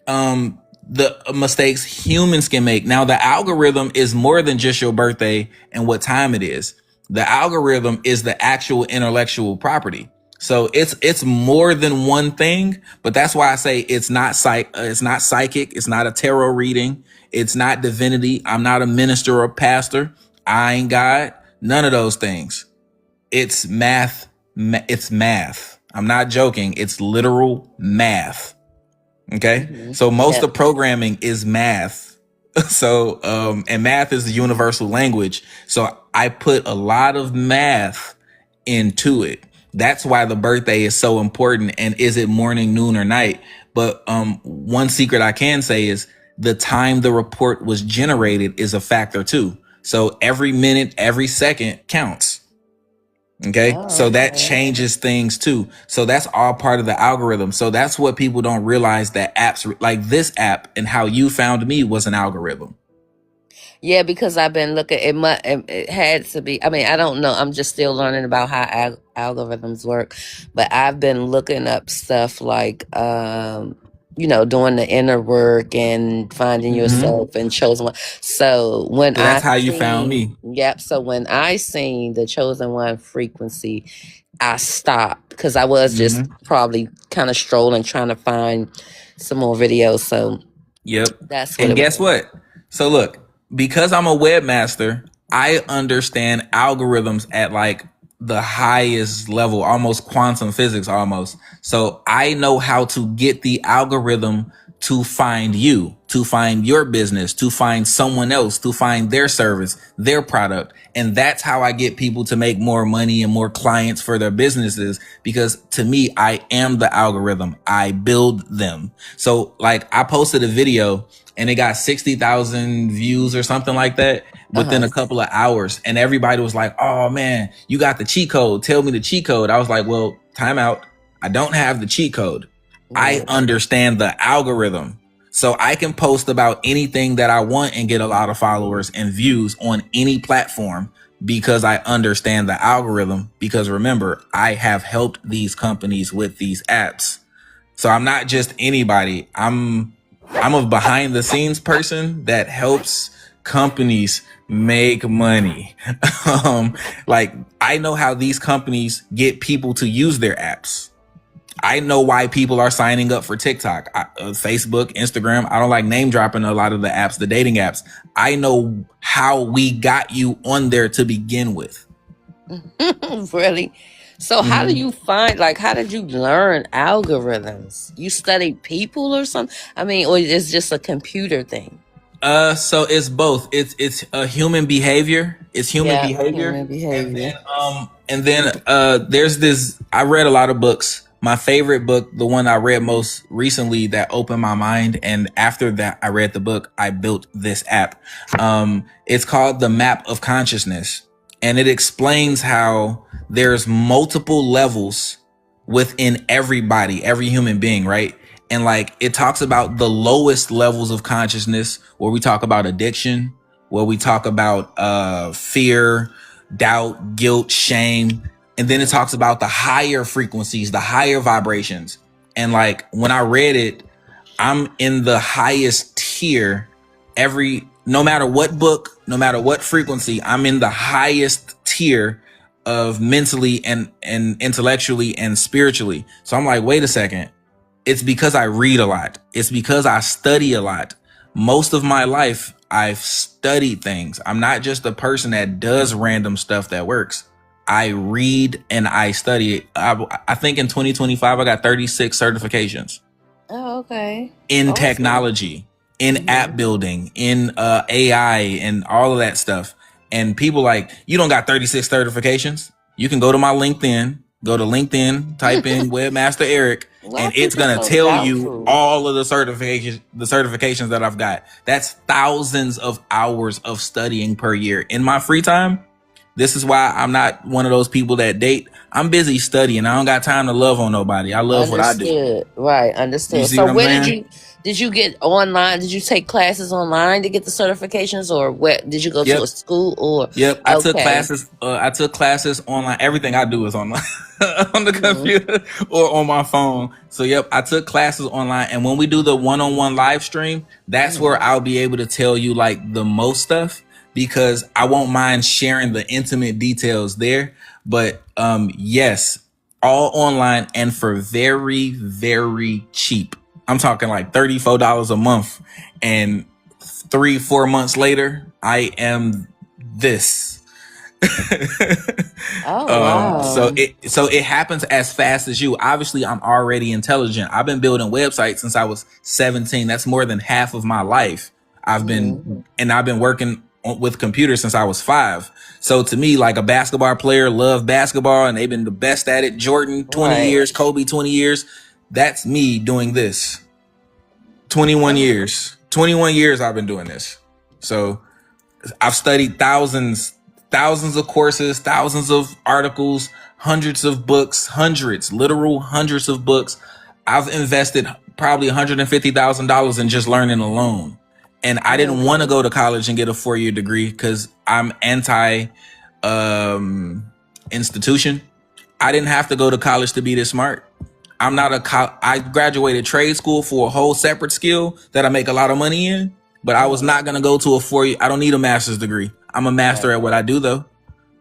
the mistakes humans can make. Now, the algorithm is more than just your birthday and what time it is. The algorithm is the actual intellectual property. So it's more than one thing, but that's why I say it's not psychic. It's not a tarot reading. It's not divinity. I'm not a minister or a pastor. I ain't God. None of those things. It's math. It's math. I'm not joking. It's literal math. Okay. So most of programming is math. So, and math is the universal language. So I put a lot of math into it. That's why the birthday is so important. And is it morning, noon, or night? But one secret I can say is the time the report was generated is a factor too. So every minute, every second counts. Okay. So that changes things too. So that's all part of the algorithm. So that's what people don't realize, that apps like this app and how you found me was an algorithm. Yeah, because I've been looking. It had to be. I mean, I don't know. I'm just still learning about how algorithms work. But I've been looking up stuff like, doing the inner work and finding yourself and chosen one. So when So that's how you found me. yep. So when I seen the chosen one frequency, I stopped because I was just probably kind of strolling, trying to find some more videos. So Yep. that's what And it guess was. what? So look, because I'm a webmaster, I understand algorithms at like the highest level, almost quantum physics almost. So I know how to get the algorithm to find you, to find your business, to find someone else, to find their service, their product. And that's how I get people to make more money and more clients for their businesses. Because to me, I am the algorithm. I build them. So like I posted a video and it got 60,000 views or something like that within a couple of hours. And everybody was like, oh man, you got the cheat code. Tell me the cheat code. I was like, well, time out. I don't have the cheat code. I understand the algorithm. So I can post about anything that I want and get a lot of followers and views on any platform because I understand the algorithm. Because remember, I have helped these companies with these apps. So I'm not just anybody. I'm a behind the scenes person that helps companies make money. Like I know how these companies get people to use their apps. I know why people are signing up for TikTok, Facebook, Instagram. I don't like name dropping a lot of the apps, the dating apps. I know how we got you on there to begin with. Really? So how do you find, like, how did you learn algorithms? You studied people or something? I mean, or it's just a computer thing? So it's both. It's a human behavior. It's human behavior. Human behavior. And then there's this, I read a lot of books. My favorite book, the one I read most recently that opened my mind, and after that I read the book, I built this app. It's called The Map of Consciousness, and it explains how there's multiple levels within everybody, every human being, right? And like it talks about the lowest levels of consciousness, where we talk about addiction, where we talk about fear, doubt, guilt, shame. And then it talks about the higher frequencies, the higher vibrations. And like when I read it, I'm in the highest tier. No matter what book, no matter what frequency, I'm in the highest tier of mentally and intellectually and spiritually. So I'm like, wait a second. It's because I read a lot. It's because I study a lot. Most of my life, I've studied things. I'm not just a person that does random stuff that works. I read and I study. I think in 2025, I got 36 certifications. Oh, okay. In technology, in app building, in AI and all of that stuff. And people like, you don't got 36 certifications. You can go to my LinkedIn, type in Webmaster Eric, and it's going to tell you all of the certifications that I've got. That's thousands of hours of studying per year. In my free time, this is why I'm not one of those people that date. I'm busy studying. I don't got time to love on nobody. I love what I do. Right. Understood. So where did you get online? Did you take classes online to get the certifications, or what? Did you go to a school or? Yep. I took classes. I took classes online. Everything I do is online on the computer or on my phone. So yep, I took classes online. And when we do the one-on-one live stream, that's where I'll be able to tell you like the most stuff, because I won't mind sharing the intimate details there. But yes, all online and for very, very cheap. I'm talking like $34 a month, and 3-4 months later, I am this. Oh wow. So it happens as fast as you. Obviously, I'm already intelligent. I've been building websites since I was 17. That's more than half of my life. I've been working with computers since I was 5. So to me, like a basketball player, love basketball, and they've been the best at it. Jordan, 20 Right. years, Kobe, 20 years. That's me doing this. 21 years. 21 years I've been doing this. So I've studied thousands of courses, thousands of articles, hundreds of books, literal hundreds of books. I've invested probably $150,000 in just learning alone. And I didn't want to go to college and get a 4-year degree because I'm anti institution. I didn't have to go to college to be this smart. I'm not I graduated trade school for a whole separate skill that I make a lot of money in, but I was not going to go to a 4-year. I don't need a master's degree. I'm a master at what I do though.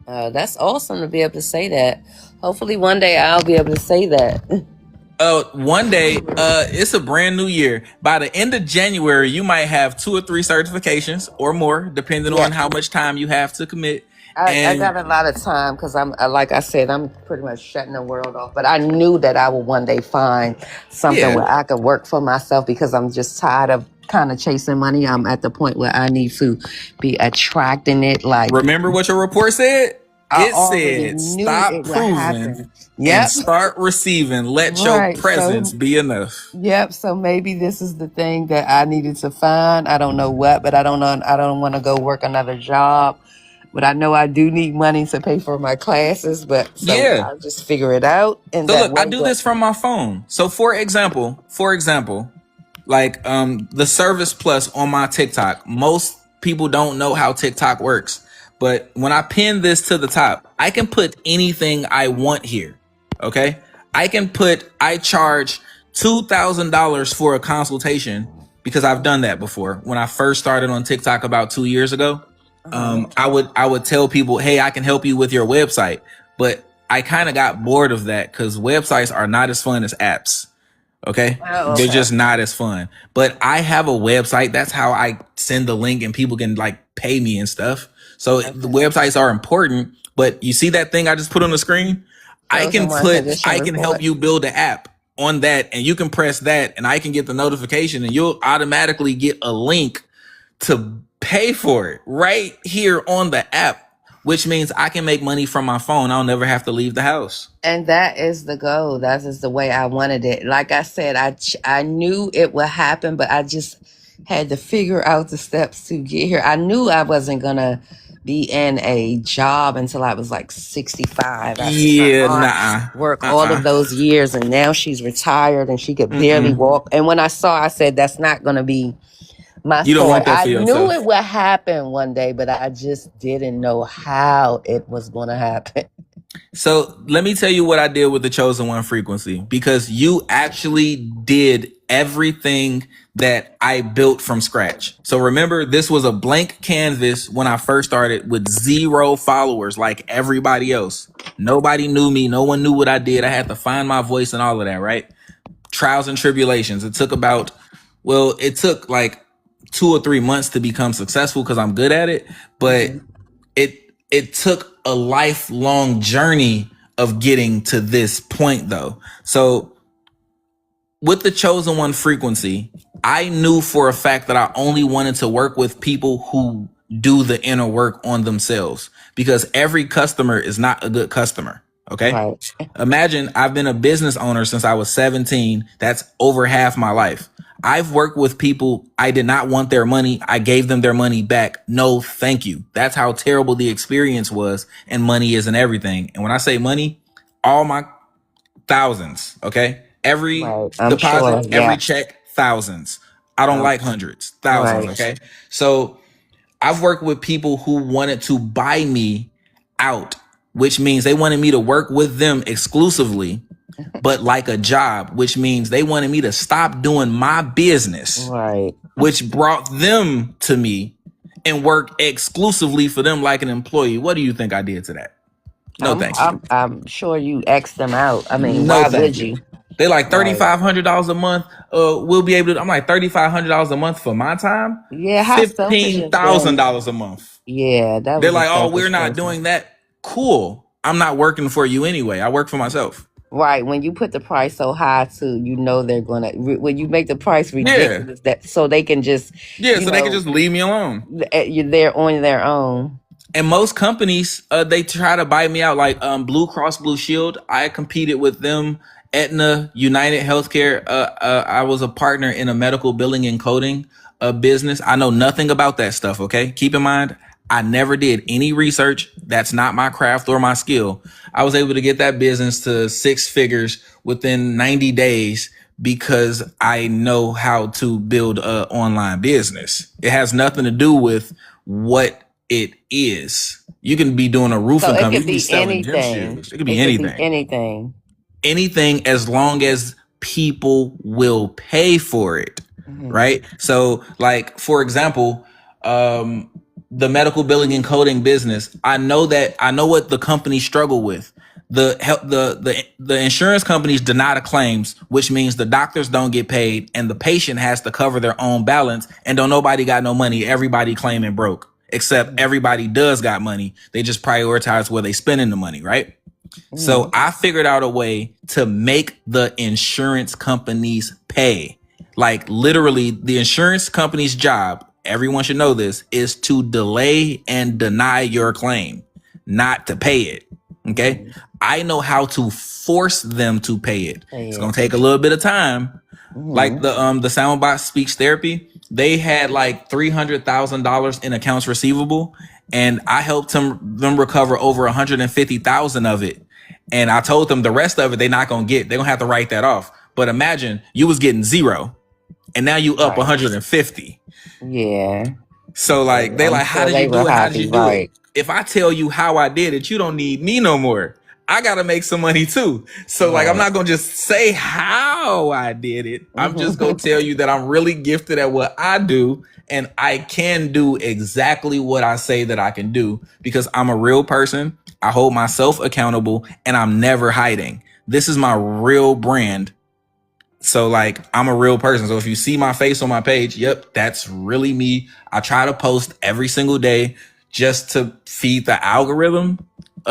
That's awesome to be able to say that. Hopefully one day I'll be able to say that. One day, it's a brand new year. By the end of January, you might have 2 or 3 certifications or more, depending on how much time you have to commit. I got a lot of time because I'm, like I said, I'm pretty much shutting the world off. But I knew that I would one day find something where I could work for myself because I'm just tired of kind of chasing money. I'm at the point where I need to be attracting it. Like, remember what your report said? It said, stop proving and start receiving. Let your presence be enough. Yep. So maybe this is the thing that I needed to find. I don't know what, but I don't want to go work another job. But I know I do need money to pay for my classes. But I'll just figure it out. And so look, I do this from my phone. So for example, like the Service Plus on my TikTok, most people don't know how TikTok works. But when I pin this to the top, I can put anything I want here. Okay. I charge $2,000 for a consultation because I've done that before. When I first started on TikTok about 2 years ago, I would tell people, hey, I can help you with your website. But I kind of got bored of that because websites are not as fun as apps. Okay. They're just not as fun. But I have a website. That's how I send the link and people can like pay me and stuff. So the websites are important. But you see that thing I just put on the screen? I can help you build an app on that, and you can press that and I can get the notification and you'll automatically get a link to pay for it right here on the app, which means I can make money from my phone. I'll never have to leave the house. And that is the goal. That is the way I wanted it. Like I said, I knew it would happen, but I just had to figure out the steps to get here. I knew I wasn't going to be in a job until I was like 65. Work all of those years, and now she's retired and she could barely walk. And when I said, that's not going to be my story. Don't want that for yourself. I knew it would happen one day, but I just didn't know how it was going to happen. So let me tell you what I did with the Chosen One frequency, because you actually did everything that I built from scratch. So remember, this was a blank canvas when I first started with 0 followers, like everybody else. Nobody knew me. No one knew what I did. I had to find my voice and all of that, right? Trials and tribulations. It took like 2 or 3 months to become successful because I'm good at it. But it took a lifelong journey of getting to this point though. So with the Chosen One frequency, I knew for a fact that I only wanted to work with people who do the inner work on themselves, because every customer is not a good customer. Okay. Right. Imagine I've been a business owner since I was 17. That's over half my life. I've worked with people. I did not want their money. I gave them their money back. No, thank you. That's how terrible the experience was. And money isn't everything. And when I say money, all my thousands. Okay. Every deposit, every check, thousands. I don't like hundreds, thousands. Okay. So I've worked with people who wanted to buy me out, which means they wanted me to work with them exclusively, but like a job, which means they wanted me to stop doing my business, which brought them to me and work exclusively for them like an employee. What do you think I did to that? No, thank you. I'm sure you X'd them out. I mean, why would you? They like Right. $3,500 a month. We'll be able to. I'm like $3,500 a month for my time. Yeah, how selfish fifteen is them? thousand dollars a month. Yeah, that They're was a like, oh, we're selfish not person. doing that. Cool. I'm not working for you anyway. I work for myself. Right. When you put the price so high too, you know they're gonna when you make the price Yeah. ridiculous that so they can just, Yeah. you So they can know, just leave me alone. you're there on their own. And most companies, they try to buy me out. Like Blue Cross Blue Shield, I competed with them. Aetna, United Healthcare. I was a partner in a medical billing and coding business. I know nothing about that stuff. Okay, keep in mind, I never did any research. That's not my craft or my skill. I was able to get that business to 6 figures within 90 days because I know how to build an online business. It has nothing to do with what it is. You can be doing a So roofing it company. You could can be be selling gym anything. shoes. It could be It could be anything. anything. Anything as long as people will pay for it. Hmm. Right? So like, for example, the medical billing and coding business, I know what the companies struggle with. The insurance companies deny the claims, which means the doctors don't get paid and the patient has to cover their own balance, and don't nobody got no money. Everybody claiming broke, except everybody does got money. They just prioritize where they spending the money, right? So I figured out a way to make the insurance companies pay. Like literally, the insurance company's job, everyone should know this, is to delay and deny your claim, not to pay it. Okay. I know how to force them to pay it. It's gonna take a little bit of time. Like the Soundbot speech therapy, they had like $300,000 in accounts receivable, and I helped them recover over 150,000 of it. And I told them the rest of it they're not gonna get. They're gonna have to write that off. But imagine you was getting zero, and now you up Right. 150. Yeah. So like they I'm like, how sure did they you were do it? How did happy, you do it? right? If I tell you how I did it, you don't need me no more. I gotta make some money too. So like, I'm not gonna just say how I did it. I'm just gonna tell you that I'm really gifted at what I do, and I can do exactly what I say that I can do because I'm a real person. I hold myself accountable, and I'm never hiding. This is my real brand. So like, I'm a real person. So if you see my face on my page, yep, that's really me. I try to post every single day just to feed the algorithm,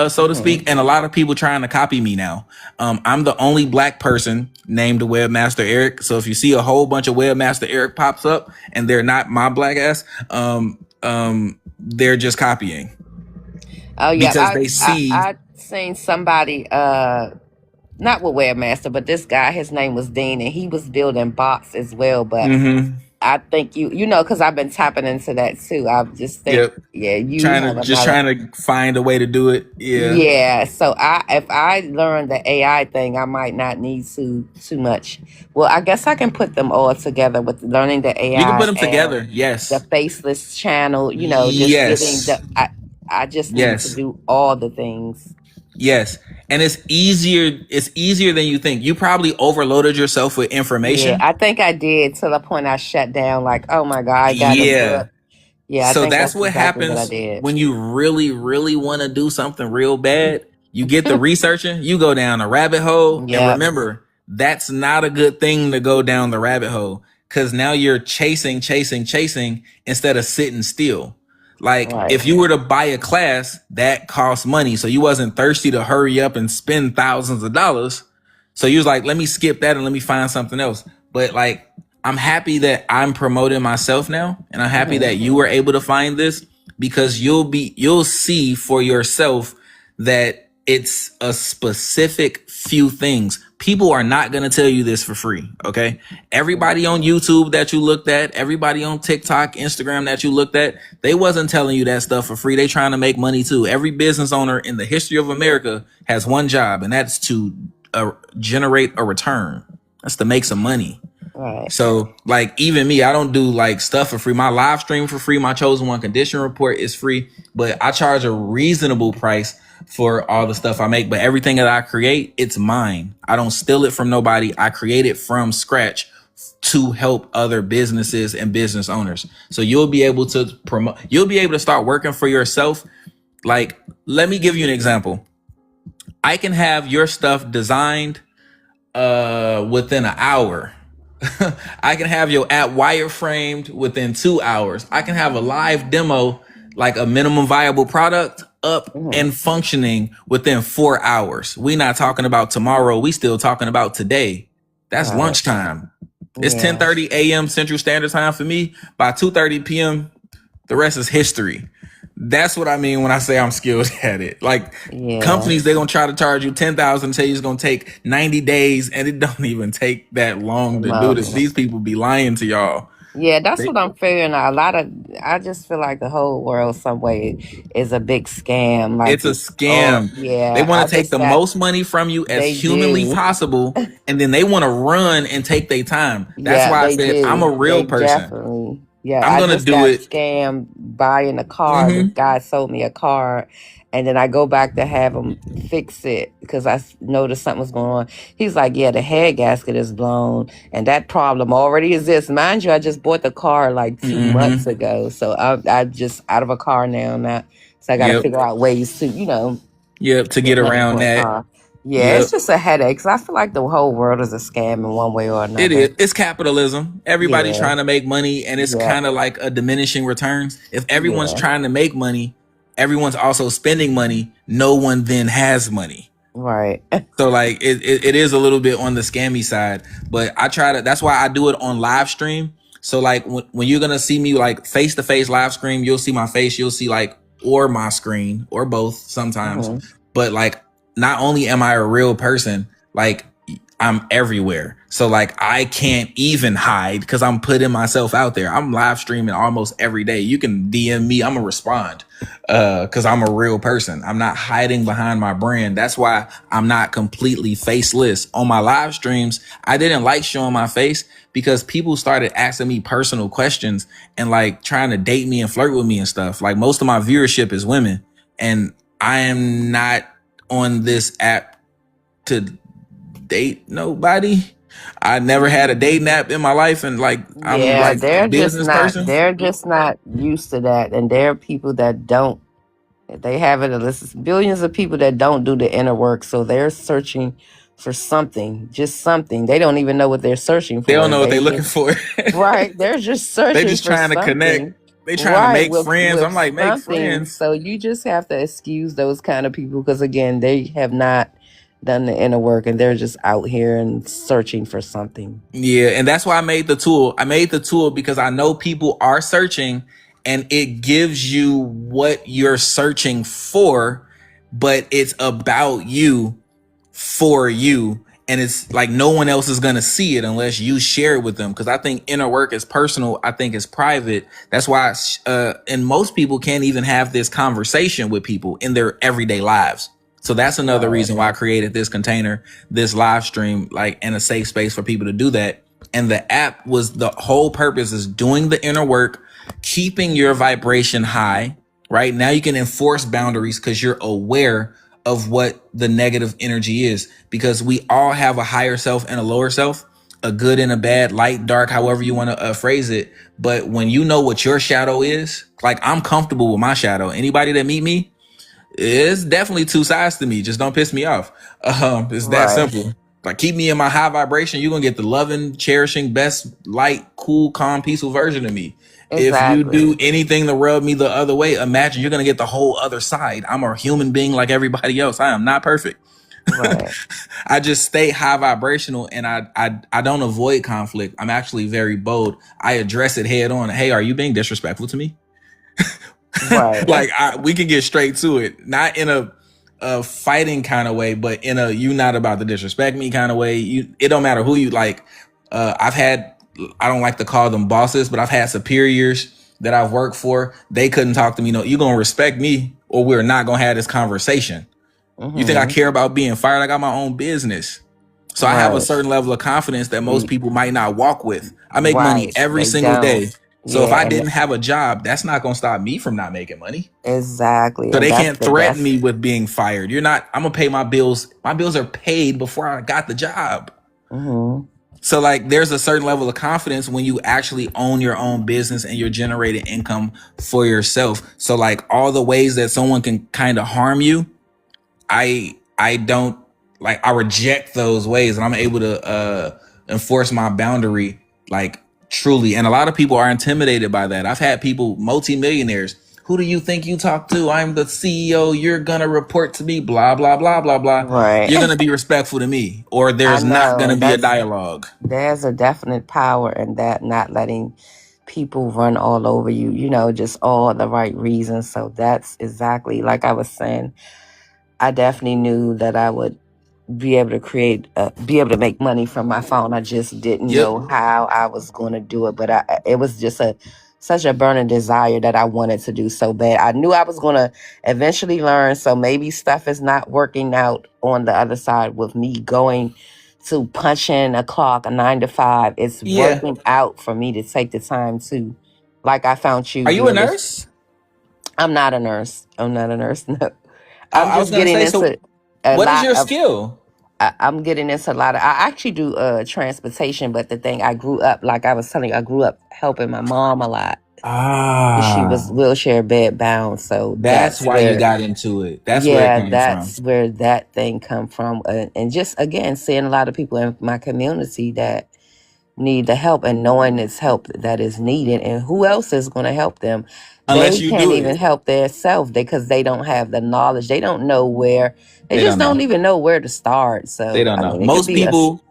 so to speak. And a lot of people trying to copy me now. I'm the only black person named Webmaster Eric. So if you see a whole bunch of Webmaster Eric pops up and they're not my black ass, they're just copying. Oh yeah, Because they see. I seen somebody not with Webmaster, but this guy, his name was Dean, and he was building bots as well. But I think you know, because I've been tapping into that too. I just think, Yep. yeah, you have Trying to find a way to do it. Yeah. yeah. So if I learn the AI thing, I might not need too much. Well, I guess I can put them all together with learning the You can AI put them and together. the Yes. faceless channel. You know, just getting Yes. the. I just need to Yes. do all the things. Yes. And it's easier than you think. You probably overloaded yourself with Yeah, information. I think I did to the point I shut down. Like, oh my god, I got to do Yeah. it. Yeah, I So think that's that's what exactly what I happens did. when you really, really want to do something real bad. You get the researching, you go down a rabbit hole. And Yeah, remember, that's not a good thing to go down the rabbit hole, because now you're chasing instead of sitting still. Like right, if you were to buy a class, that costs money. So you wasn't thirsty to hurry up and spend thousands of dollars. So you was like, let me skip that and let me find something else. But like, I'm happy that I'm promoting myself now, and I'm happy that you were able to find this, because you'll see for yourself that it's a specific few things. People are not going to tell you this for free. Okay. Everybody on YouTube that you looked at, everybody on TikTok, Instagram that you looked at, they wasn't telling you that stuff for free. They trying to make money too. Every business owner in the history of America has one job, and that's to generate a return. That's to make some money. right. So like, even me, I don't do like stuff for free. My live stream for free. My chosen one condition report is free, but I charge a reasonable price for all the stuff I make. But everything that I create, it's mine. I don't steal it from nobody. I create it from scratch to help other businesses and business owners. So you'll be able to promote, you'll be able to start working for yourself. Like, let me give you an example. I can have your stuff designed, within an hour. I can have your app wireframed within 2 hours. I can have a live demo, like a minimum viable product, up Mhm. and functioning within 4 hours. We not talking about tomorrow. We still talking about today. That's Right. lunchtime. It's Yeah. 10:30 a.m. Central Standard Time for me. By 2:30 p.m., the rest is history. That's what I mean when I say I'm skilled at it. Like Yeah. companies, they're gonna try to charge you 10,000, say it's gonna take 90 days, and it don't even take that long to do this. No. These people be lying to y'all. Yeah, that's They, what I'm figuring out. I just feel like the whole world some way is a big scam. Like, it's a oh scam. They yeah, want I to take just the got. most money from you as They humanly do. possible, and then they want to run and take their time. That's Yeah, why I they said I'm a do. real They person. definitely. Yeah, I'm I gonna just do got it. scammed buying a car. This Mm-hmm. guy sold me a car, and then I go back to have him fix it because noticed something was going on. He's like, "Yeah, the head gasket is blown, and that problem already exists." Mind you, I just bought the car like 2 months Mm-hmm. ago, so I'm just out of a car now. Now, so I got to Yep. figure out ways to, Yep. To get get money around for a that. car. Yeah, it's Yep. just a headache. 'Cause I feel like the whole world is a scam in one way or It another. is. It's capitalism. Everybody's Yeah. trying to make money, and it's Yeah. kind of like a diminishing returns. If everyone's Yeah. trying to make money, everyone's also spending money. No one then has money. Right. So like it is a little bit on the scammy side, but I try to. That's why I do it on live stream. So like when you're gonna see me like face to face live stream, you'll see my face. You'll see like or my screen or both sometimes. Hmm. But like not only am I a real person, like I'm everywhere. So like I can't even hide because I'm putting myself out there. I'm live streaming almost every day. You can DM me, I'm gonna respond. Because I'm a real person. I'm not hiding behind my brand. That's why I'm not completely faceless. On my live streams, I didn't like showing my face because people started asking me personal questions and like trying to date me and flirt with me and stuff. Like most of my viewership is women, and I am not on this app to date nobody. I never had a dating app in my life, and like I'm Yeah, like a business person. they're just not used to that. And there are people that don't, they have it, this is billions of people that don't do the inner work. So they're searching for something, just something. They don't even know what they're searching They don't for. know what They're they're looking just, for. right. They're just They searching just for trying to connect. something. They trying to Right, make friends. with I'm like, make something. friends. So you just have to excuse those kind of people because again, they have not done the inner work and they're just out here and searching for something. Yeah, and that's why I made the tool. I made the tool because I know people are searching and it gives you what you're searching for, but it's about you for you. And it's like no one else is going to see it unless you share it with them. Because I think inner work is personal. I think it's private. That's why, and most people can't even have this conversation with people in their everyday lives. So that's another Right. reason why I created this container, this live stream, like in a safe space for people to do that. And the app was the whole purpose is doing the inner work, keeping your vibration high, right? Now you can enforce boundaries because you're aware of what the negative energy is, because we all have a higher self and a lower self, a good and a bad, light, dark, however you want to phrase it. But when you know what your shadow is, like I'm comfortable with my shadow. Anybody that meet me, it's definitely two sides to me. Just don't piss me off. It's that Right. simple. Like keep me in my high vibration. You're gonna get the loving, cherishing, best, light, cool, calm, peaceful version of me. If you Exactly. do anything to rub me the other way, imagine you're gonna get the whole other side. I'm a human being like everybody else. I am not perfect. Right. I just stay high vibrational, and I don't avoid conflict. I'm actually very bold. I address it head on. Hey, are you being disrespectful to me? Right. Like we can get straight to it, not in a fighting kind of way, but in a you not about to disrespect me kind of way. It don't matter who you like. I've had, I don't like to call them bosses, but I've had superiors that I've worked for. They couldn't talk to me. No, you're gonna respect me, or we're not gonna have this conversation. You think I Hmm. care about being fired? I got my own business. So I have a Right. certain level of confidence that most You- people might not walk with. I make money Right. every They single don't. day. So if Yeah, I and didn't have a job, that's not going to stop me from not making money. exactly. So And they that's can't the threaten best. me with being fired. You're not, I'm going to pay my bills. My bills are paid before I got the job. Hmm. So like there's a certain level of confidence when you actually own your own business and you're generating income for yourself. So like all the ways that someone can kind of harm you, I don't like I reject those ways, and I'm able to enforce my boundary like truly. And a lot of people are intimidated by that. I've had people, multimillionaires, who do you think you talk to? I'm the CEO. You're gonna report to me. Blah blah blah blah blah. Right. You're gonna be respectful to me, or I there's not know, gonna and be a that's dialogue. there's a definite power in that, not letting people run all over you, just all the right reasons. So that's exactly like I was saying. I definitely knew that I would be able to be able to make money from my phone. I just didn't Yep. know how I was going to do it, but it was just such a burning desire that I wanted to do so bad. I knew I was going to eventually learn. So maybe stuff is not working out on the other side with me going to punch in a clock, a 9 to 5. It's Yeah. working out for me to take the time to, like I found you Are you a doing this. nurse? I'm not a nurse. I'm not a nurse. No. I'm I was just gonna getting say. So, into a what is lot your of skill? I'm getting into a lot of. I actually do transportation, but the thing I grew up, like I was telling you, I grew up helping my mom a lot. She was Ah, wheelchair bed bound, so that's that's why you where, got into it. That's where it yeah, came from. that's where that thing come from. And just again, seeing a lot of people in my community that need the help, and knowing it's help that is needed, and who else is going to help them? Unless They you can't do even it, help themselves because they don't have the knowledge. They don't know where. They they just don't know. don't even know where to start. They So don't I know. mean, it could Most be people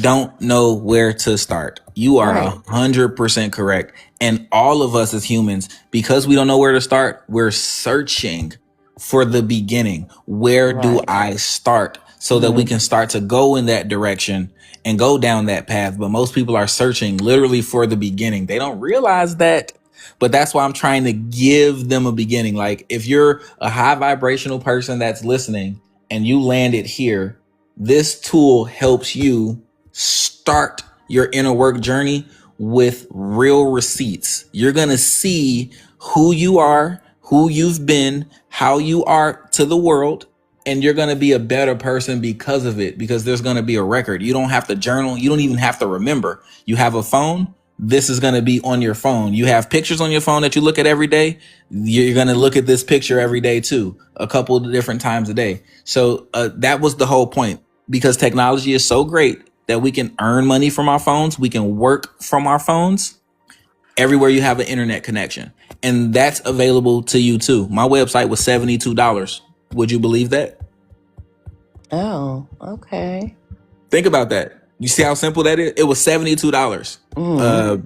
don't know where to start. You are right, 100% correct. And all of us as humans, because we don't know where to start, we're searching for the beginning. Where do right. I start? So that we Hmm. can start to go in that direction and go down that path. But most people are searching literally for the beginning. They don't realize that. But that's why I'm trying to give them a beginning. Like if you're a high vibrational person that's listening and you landed here, this tool helps you start your inner work journey with real receipts. You're going to see who you are, who you've been, how you are to the world, and you're going to be a better person because of it, because there's going to be a record. You don't have to journal. You don't even have to remember. You have a phone. This is going to be on your phone. You have pictures on your phone that you look at every day. You're going to look at this picture every day too, a couple of different times a day. So that was the whole point, because technology is so great that we can earn money from our phones. We can work from our phones everywhere you have an internet connection. And that's available to you too. My website was $72. Would you believe that? Oh, okay. Think about that. You see how simple that is? It was $72. Hmm.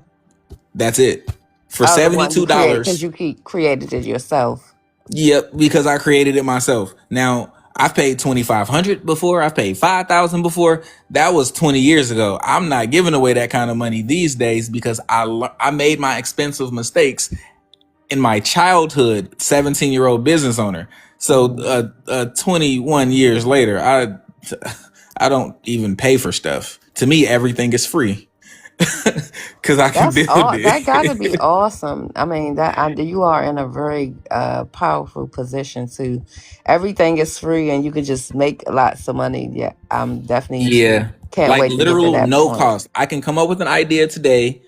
That's it. For Oh, the one you created because $72. you created it yourself. Yep, because I created it myself. Now, I've paid 2,500 before. I've paid 5,000 before. That was 20 years ago. I'm not giving away that kind of money these days because I made my expensive mistakes in my childhood, 17-year-old business owner. So, Hmm. 21 years later, I don't even pay for stuff. To me, everything is free because I can That's build all. That got to be it. awesome. I mean, you are in a very powerful position too. Everything is free, and you can just make lots of money. Yeah, I'm definitely Yeah. can't Like wait to get to literal that no point. cost. I can come up with an idea today,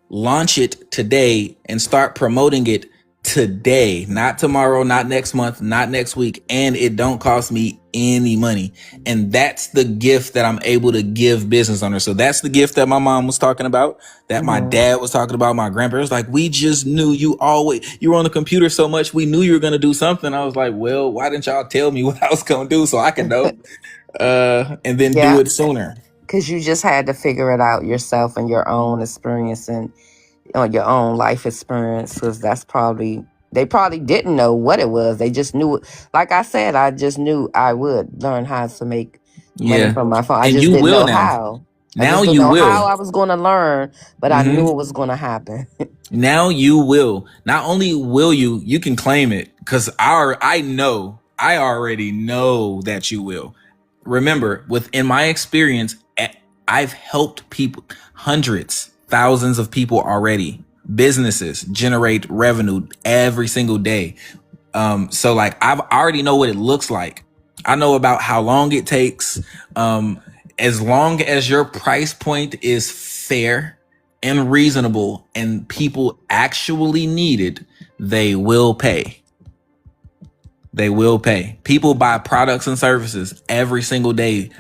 launch it today, and start promoting it today. Not tomorrow, not next month, not next week. And it don't cost me any money. And that's the gift that I'm able to give business owners. So that's the gift that my mom was talking about, that my Hmm. dad was talking about, my grandparents. Like, we just knew you were on the computer so much. We knew you were going to do something. I was like, well, why didn't y'all tell me what I was going to do so I can know? And then do Yeah, it sooner. because you just had to figure it out yourself and your own experience and on your own life experience. Because they probably didn't know what it was. They just knew it. Like I said, I just knew I would learn how to make money Yeah. from my phone. I And just you didn't will know now. how. I Now just didn't you know will. how I was going to learn, but I Hmm. knew it was going to happen. Now you will. Not only will you can claim it because I already know that you will. Remember, within my experience, I've helped people, hundreds, thousands of people already. Businesses generate revenue every single day. So like I already know what it looks like. I know about how long it takes. As long as your price point is fair and reasonable and people actually need it, they will pay. They will pay. People buy products and services every single day,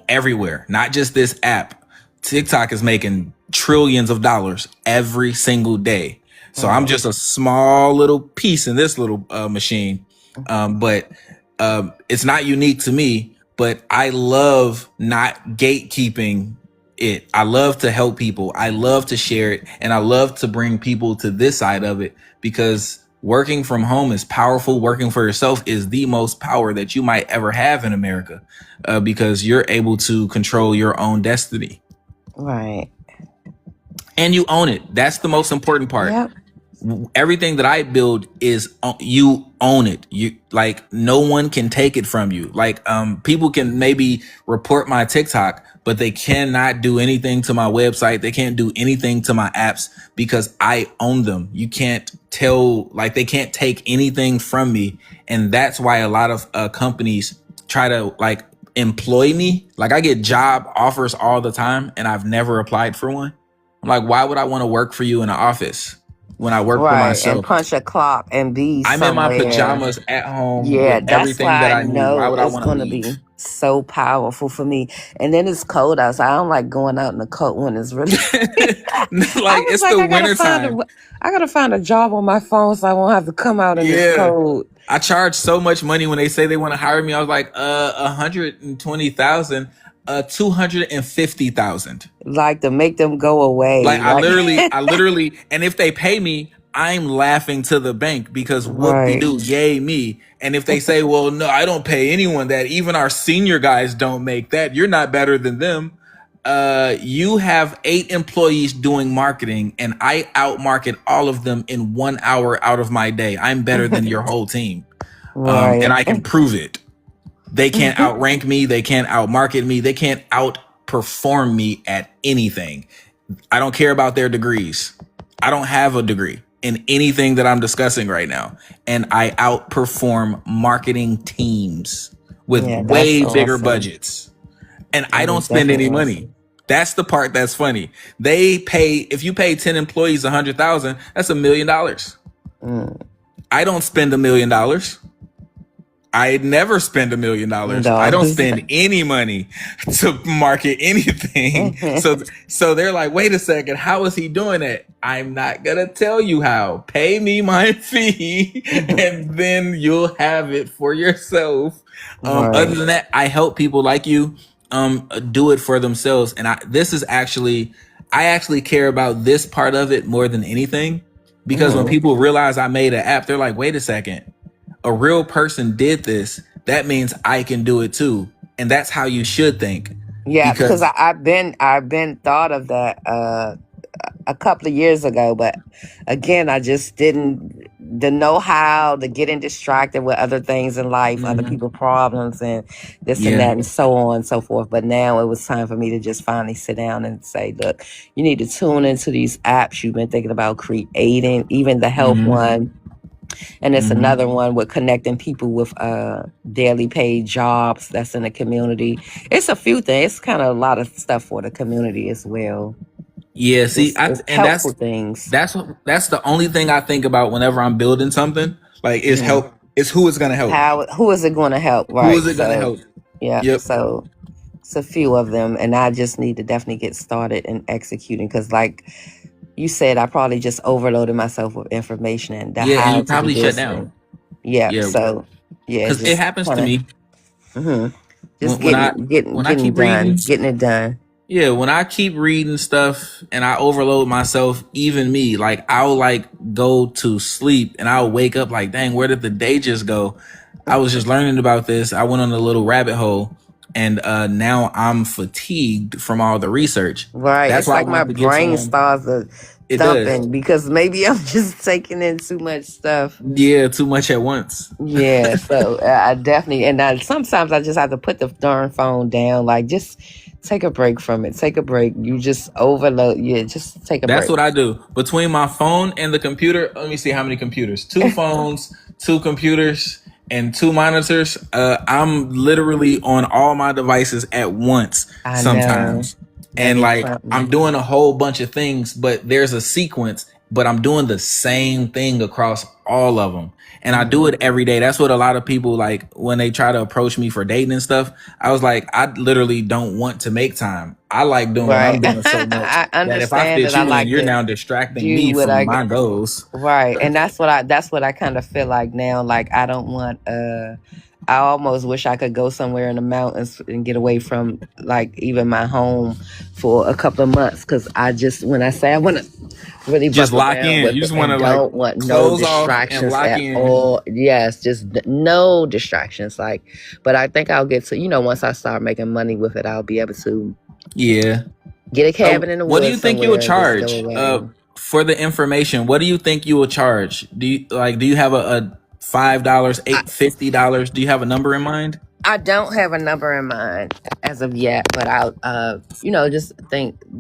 everywhere, not just this app. TikTok is making trillions of dollars every single day. So I'm just a small little piece in this little machine. But it's not unique to me, but I love not gatekeeping it. I love to help people. I love to share it. And I love to bring people to this side of it, because working from home is powerful. Working for yourself is the most power that you might ever have in America, because you're able to control your own destiny. Right. And you own it. That's the most important part. Yep. Everything that I build is you own it. You, like, no one can take it from you. Like, people can maybe report my TikTok, but they cannot do anything to my website. They can't do anything to my apps because I own them. You can't tell, like, they can't take anything from me. And that's why a lot of companies try to, like, employ me. Like, I get job offers all the time and I've never applied for one. I'm like, why would I want to work for you in an office when I work for myself? And punch a clock and be I'm somewhere. in my pajamas at home Yeah, with that's everything why that I I need. know Why would I it's want to going to leave? be so powerful for me. And then it's cold outside. I don't like going out in the cold when it's really Like, it's the winter time. I gotta find a job on my phone so I won't have to come out in this cold. I charge so much money when they say they want to hire me. I was like, 120,000, 250,000. Like, to make them go away. Like, I literally, and if they pay me, I'm laughing to the bank because whoop-de-doo, yay me. And if they say, well, no, I don't pay anyone that, even our senior guys don't make that, you're not better than them. You have 8 employees doing marketing and I outmarket all of them in 1 hour out of my day. I'm better than your whole team. And I can prove it. They can't outrank me. They can't outmarket me. They can't outperform me at anything. I don't care about their degrees. I don't have a degree in anything that I'm discussing right now. And I outperform marketing teams with way bigger budgets. And I don't spend any money. That's the part that's funny. They pay, if you pay 10 employees 100,000, that's $1 million. I don't spend $1 million. I never spend $1 million. I don't spend any money to market anything. So they're like, wait a second, how is he doing it? I'm not gonna tell you how. Pay me my fee and then you'll have it for yourself. Other than that, I help people like you do it for themselves. And I actually care about this part of it more than anything, because when people realize I made an app, they're like, wait a second, a real person did this. That means I can do it too. And that's how you should think. Yeah, because I've been thought of that a couple of years ago, but again, I just didn't the know-how to getting distracted with other things in life, other people's problems and this and that and so on and so forth. But now it was time for me to just finally sit down and say, look, you need to tune into these apps you've been thinking about creating, even the health one. And it's another one with connecting people with daily paid jobs that's in the community. It's a few things. It's kind of a lot of stuff for the community as well. Yeah, see, it's helpful things. That's the only thing I think about whenever I'm building something. Like, is help. It's who is going to help. Who is it going to help? Right. Who is it going to help? Yeah. Yep. So it's a few of them, and I just need to definitely get started in executing, because, like you said, I probably just overloaded myself with information and and you probably shut down. Yeah. So because it happens to me. Just getting it done. Yeah, when I keep reading stuff and I overload myself, even me, like, I'll like go to sleep and I'll wake up like, dang, where did the day just go? I was just learning about this. I went on a little rabbit hole, and now I'm fatigued from all the research. Right. That's why, like, my brain starts thumping because maybe I'm just taking in too much stuff. Yeah, too much at once. Yeah. So I definitely, and sometimes I just have to put the darn phone down, like, just take a break from it. Take a break. You just overload. Yeah, just take a break. That's what I do. Between my phone and the computer, let me see how many computers. 2 phones, 2 computers, and 2 monitors. I'm literally on all my devices at once sometimes. And like, I'm doing a whole bunch of things, but there's a sequence. but I'm doing the same thing across all of them. And I do it every day. That's what a lot of people like when they try to approach me for dating and stuff. I was like, I literally don't want to make time. I like doing what I'm Right. doing so much I that if I understand fit that. I you in, like you're to now distracting do me what from I my goals. right. And that's what I kind of feel like now. Like I don't want I almost wish I could go somewhere in the mountains and get away from like even my home for a couple of months. Cause I just when I say I want to really Just buckle lock down in. with You it just want and to like don't want no close off and distractions lock at in. all. Yes, just no distractions. Like, but I think I'll get to, once I start making money with it, I'll be able to Yeah. get a cabin in the What do you woods think you will somewhere and just go charge around. for the information? What do you think you will charge? Do you have a $5, $50? Do you have a number in mind? I don't have a number in mind as of yet, but I'll, just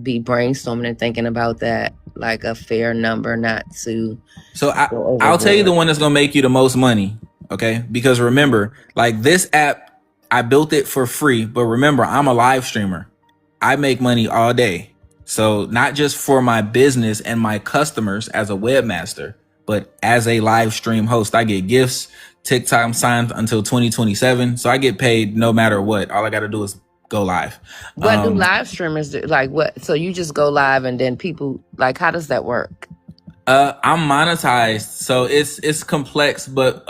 be brainstorming and thinking about that, like a fair number, not to So go I'll tell you the overboard. one that's gonna make you the most money. Okay, because remember, like this app, I built it for free, but remember, I'm a live streamer. I make money all day. So not just for my business and my customers as a webmaster, but as a live stream host, I get gifts. TikTok I'm signed until 2027, so I get paid no matter what. All I got to do is go live. What do live streamers do? Like what? So you just go live and then people, like, how does that work? I'm monetized, so it's complex, but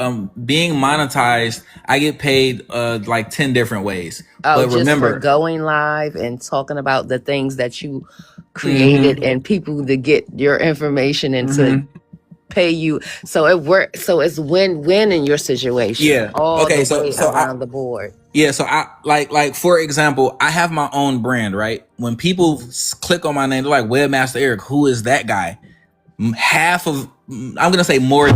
being monetized, I get paid like 10 different ways. Oh, But just for remember, going live and talking about the things that you created mm-hmm, and people to get your information and to mm-hmm, pay you. So it works. So it's win-win in your situation yeah. all the Okay, so way around the board. so I like for example, I have my own brand, right? When people click on my name, they're like Webmaster Eric, who is that guy? Half of I'm gonna say more.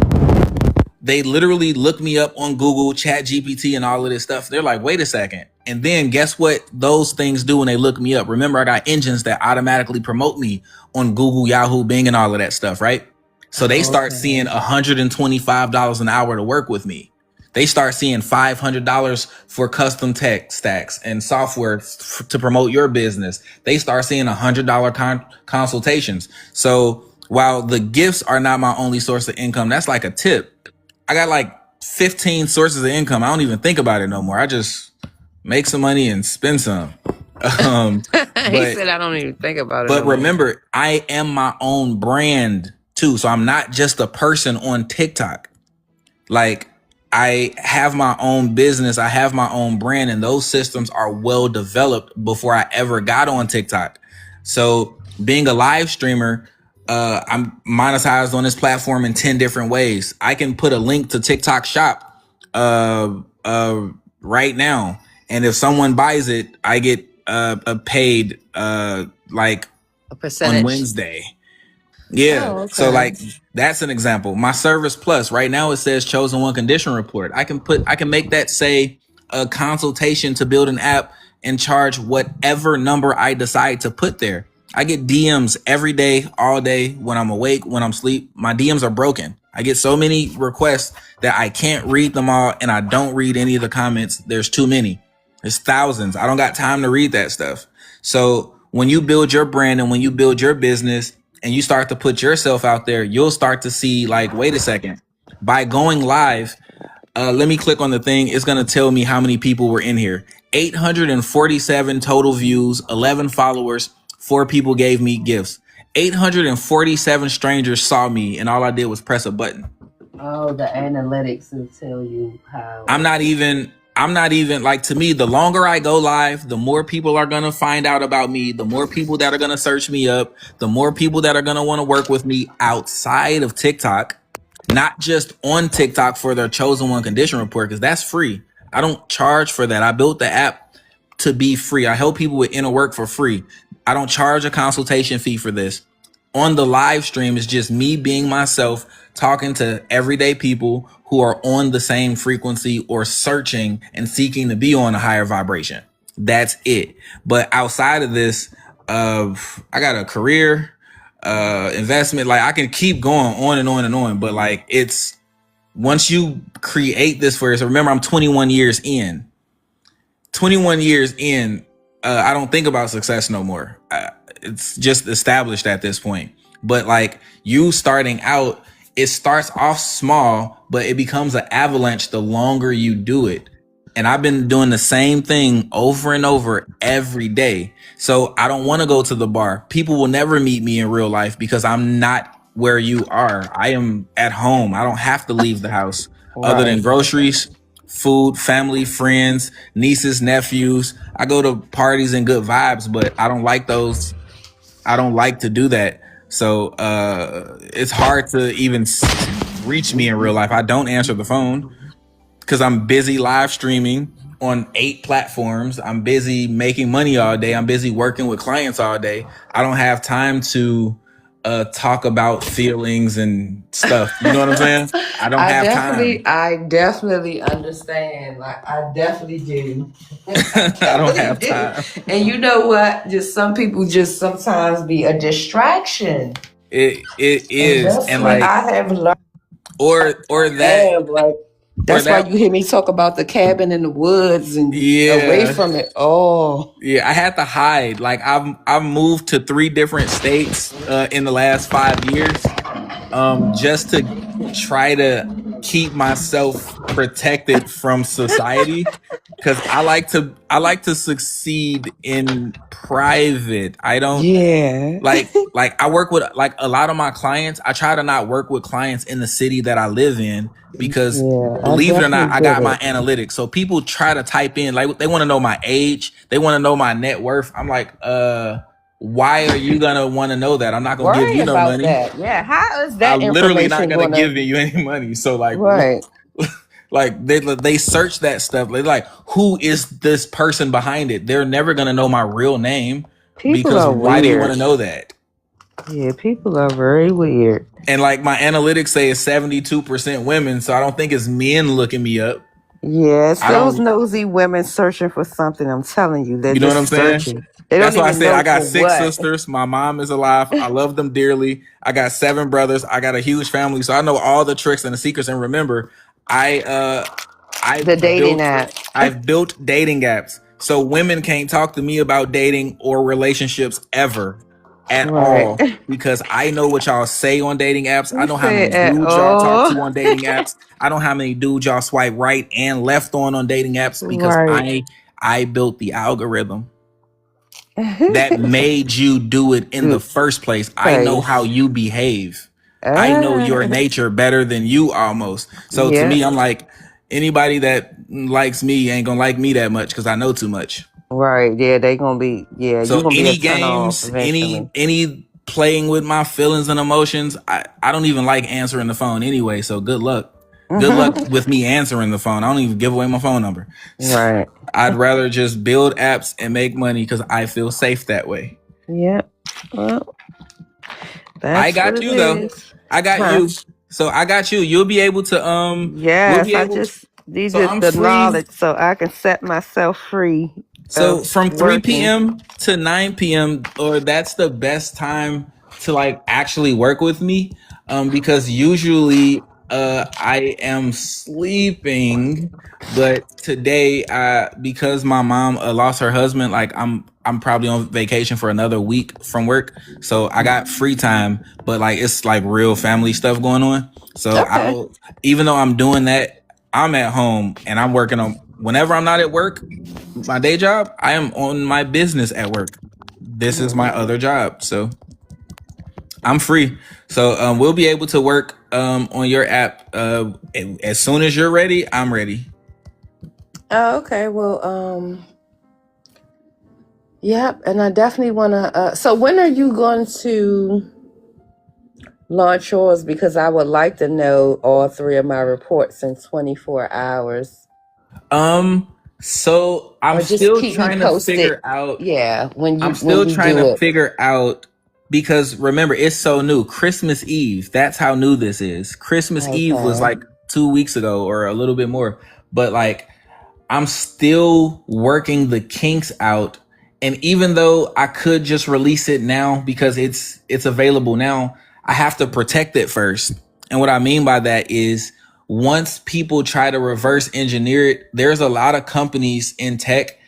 They literally look me up on Google, Chat GPT, and all of this stuff. They're like, wait a second. And then guess what those things do when they look me up? Remember, I got engines that automatically promote me on Google, Yahoo, Bing, and all of that stuff, right? So they start seeing $125 an hour to work with me. They start seeing $500 for custom tech stacks and software to promote your business. They start seeing $100 consultations. So while the gifts are not my only source of income, that's like a tip. I got like 15 sources of income. I don't even think about it no more. I just make some money and spend some. He said, I don't even think about it But no more. remember, I am my own brand too. So I'm not just a person on TikTok. Like I have my own business. I have my own brand, and those systems are well developed before I ever got on TikTok. So being a live streamer, I'm monetized on this platform in 10 different ways. I can put a link to TikTok shop right now. And if someone buys it, I get paid like A percentage on Wednesday. Yeah. Oh, So okay. like that's an example. My Service Plus right now it says chosen one condition report. I can make that say a consultation to build an app and charge whatever number I decide to put there. I get DMs every day, all day, when I'm awake, when I'm asleep. My DMs are broken. I get so many requests that I can't read them all, and I don't read any of the comments. There's too many. There's thousands. I don't got time to read that stuff. So when you build your brand and when you build your business and you start to put yourself out there, you'll start to see like, wait a second, by going live, let me click on the thing. It's going to tell me how many people were in here. 847 total views, 11 followers, 4 people gave me gifts. 847 strangers saw me and all I did was press a button. Oh, the analytics will tell you how. I'm not even like, to me, the longer I go live, the more people are going to find out about me, the more people that are going to search me up, the more people that are going to want to work with me outside of TikTok, not just on TikTok for their chosen one condition report, because that's free. I don't charge for that. I built the app to be free. I help people with inner work for free. I don't charge a consultation fee for this. On the live stream, it's just me being myself, talking to everyday people who are on the same frequency or searching and seeking to be on a higher vibration. That's it. But outside of this, I got a career, investment. Like I can keep going on and on and on. But like it's once you create this for yourself. Remember, I'm 21 years in. 21 years in, I don't think about success no more. It's just established at this point. But like you starting out, it starts off small, but it becomes an avalanche the longer you do it. And I've been doing the same thing over and over every day. So I don't want to go to the bar. People will never meet me in real life because I'm not where you are. I am at home. I don't have to leave the house other than Right. groceries, food, family, friends, nieces, nephews. I go to parties and good vibes, but I don't like those. I don't like to do that. So it's hard to even reach me in real life. I don't answer the phone because I'm busy live streaming on 8 platforms. I'm busy making money all day. I'm busy working with clients all day. I don't have time to talk about feelings and stuff. You know what I'm saying? I don't have time. I definitely understand. Like I definitely do. I I don't definitely have do. time. And you know what? Just some people just sometimes be a distraction. It And is, that's and what like, I have learned. or that, Damn, like or that's why that. you hear me talk about the cabin in the woods and away Yeah, from it. Oh, yeah. I had to hide. Like I've moved to 3 different states in the last 5 years, just to try to keep myself protected from society. Cause I like to succeed in private. I don't yeah. like I work with like a lot of my clients. I try to not work with clients in the city that I live in because Yeah, I believe it or not, definitely I get got my it. analytics. So people try to type in like they want to know my age, they want to know my net worth. I'm like, why are you gonna want to know that? I'm not gonna give Worry you no about money. that. Yeah, how is I'm that literally not information gonna gonna give you any money. So like, right? like they search that stuff. They're like, who is this person behind it? They're never gonna know my real name People because are why do you want weird. to know that? Yeah, people are very weird. And like my analytics say it's 72% women, so I don't think it's men looking me up. Yeah, it's I those don't, nosy women searching for something. I'm telling you, they're you know what I'm just saying? searching. They don't That's why I even said I know got for 6 what. sisters. My mom is alive. I love them dearly. I got 7 brothers. I got a huge family, so I know all the tricks and the secrets. And remember, I The I've dating built app. I've built dating apps. So women can't talk to me about dating or relationships ever at Right. all because I know what y'all say on dating apps. I You know how say many at dudes y'all talk all. to on dating apps. I know how many dudes y'all swipe right and left on dating apps because Right. I built the algorithm that made you do it in the Good first place. I know how place. you behave. I know your Ah, nature better than you almost. So to yeah. me, I'm like, anybody that likes me ain't gonna like me that much because I know too much. Right. Yeah, they gonna be. Yeah, you So gonna be a any turn off games, eventually. any playing with my feelings and emotions, I don't even like answering the phone anyway. So good luck. Good luck with me answering the phone. I don't even give away my phone number. Right. I'd rather just build apps and make money because I feel safe that way. Yeah. Well, I that's what got it you though. is. I got Huh. you. So I got you. You'll be able to we'll Yes, be I able to, just so needed I'm the free. knowledge so I can set myself free So of from 3 working. p.m. to 9 p.m. or that's the best time to like actually work with me. Because usually I am sleeping, but today because my mom lost her husband, like I'm probably on vacation for another week from work. So I got free time, but like it's like real family stuff going on. So Okay. I'll even though I'm doing that, I'm at home and I'm working on whenever I'm not at work, my day job, I am on my business at work. This is my other job. So I'm free. So we'll be able to work on your app as soon as you're ready. I'm ready. Oh, okay. Well, yep. And I definitely want to. So when are you going to launch yours? Because I would like to know all 3 of my reports in 24 hours. So I'm Or just still keep me trying to posted. figure out. Yeah, I'm when still you trying do to it. figure out because remember it's so new. Christmas Eve. That's how new this is. Christmas Eve was Okay. like 2 weeks ago or a little bit more. But like I'm still working the kinks out. And even though I could just release it now because it's available now, I have to protect it first. And what I mean by that is once people try to reverse engineer it, there's a lot of companies in tech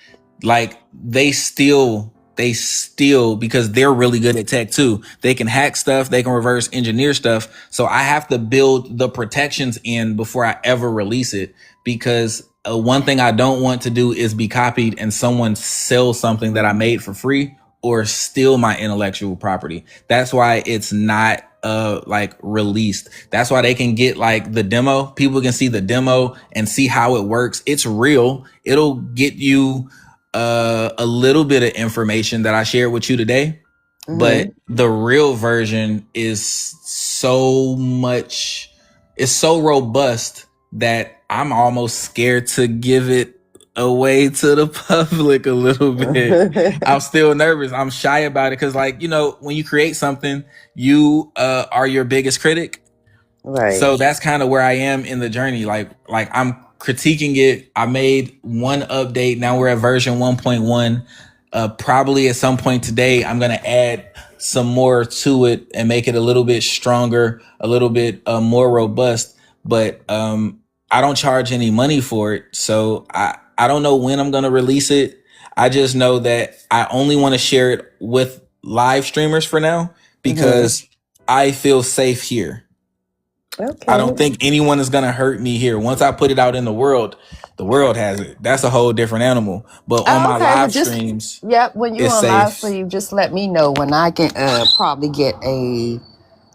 like they steal they still, because they're really good at tech too, they can hack stuff, they can reverse engineer stuff. So I have to build the protections in before I ever release it, because one thing I don't want to do is be copied and someone sell something that I made for free or steal my intellectual property. That's why it's not like released. That's why they can get like the demo. People can see the demo and see how it works. It's real. It'll get you a little bit of information that I shared with you today. But the real version is so much, it's so robust that I'm almost scared to give it away to the public a little bit. I'm still nervous. I'm shy about it because, like, you know, when you create something, you are your biggest critic. Right. So that's kind of where I am in the journey. Like I'm critiquing it. I made one update. Now we're at version 1.1. Probably at some point today, I'm going to add some more to it and make it a little bit stronger, a little bit more robust. But I don't charge any money for it. So I don't know when I'm going to release it. I just know that I only want to share it with live streamers for now because I feel safe here. Okay. I don't think anyone is going to hurt me here. Once I put it out in the world has it. That's a whole different animal. But on my live streams, when you're it's on safe. live stream, just let me know when I can probably get the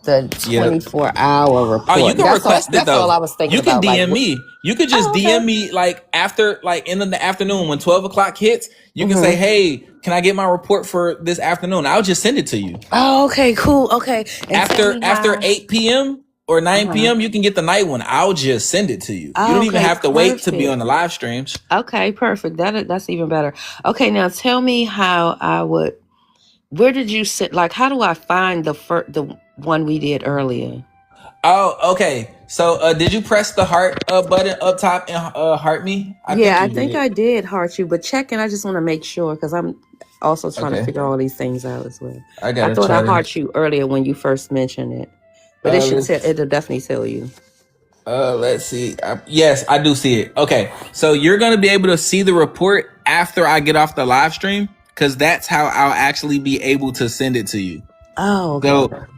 24-hour report. Oh, you can request it though. That's all I was thinking you can about. DM me. You could just DM me like after, like in the afternoon when 12 o'clock hits. You can say, "Hey, can I get my report for this afternoon?" I'll just send it to you. Oh, okay, cool. Okay. And after 8 p.m. or 9 p.m., you can get the night one. I'll just send it to you. You don't even have to wait to be on the live streams. Okay, perfect. That's even better. Okay, now tell me how I would. Where did you sit? Like, how do I find the one we did earlier? Oh, okay. So, did you press the heart button up top and heart me? I think I did heart you, but checking. I just want to make sure because I'm also trying to figure all these things out as well. I thought I heart you earlier when you first mentioned it, but it'll definitely tell you. Let's see. Yes, I do see it. Okay, so you're gonna be able to see the report after I get off the live stream, because that's how I'll actually be able to send it to you. Oh, okay.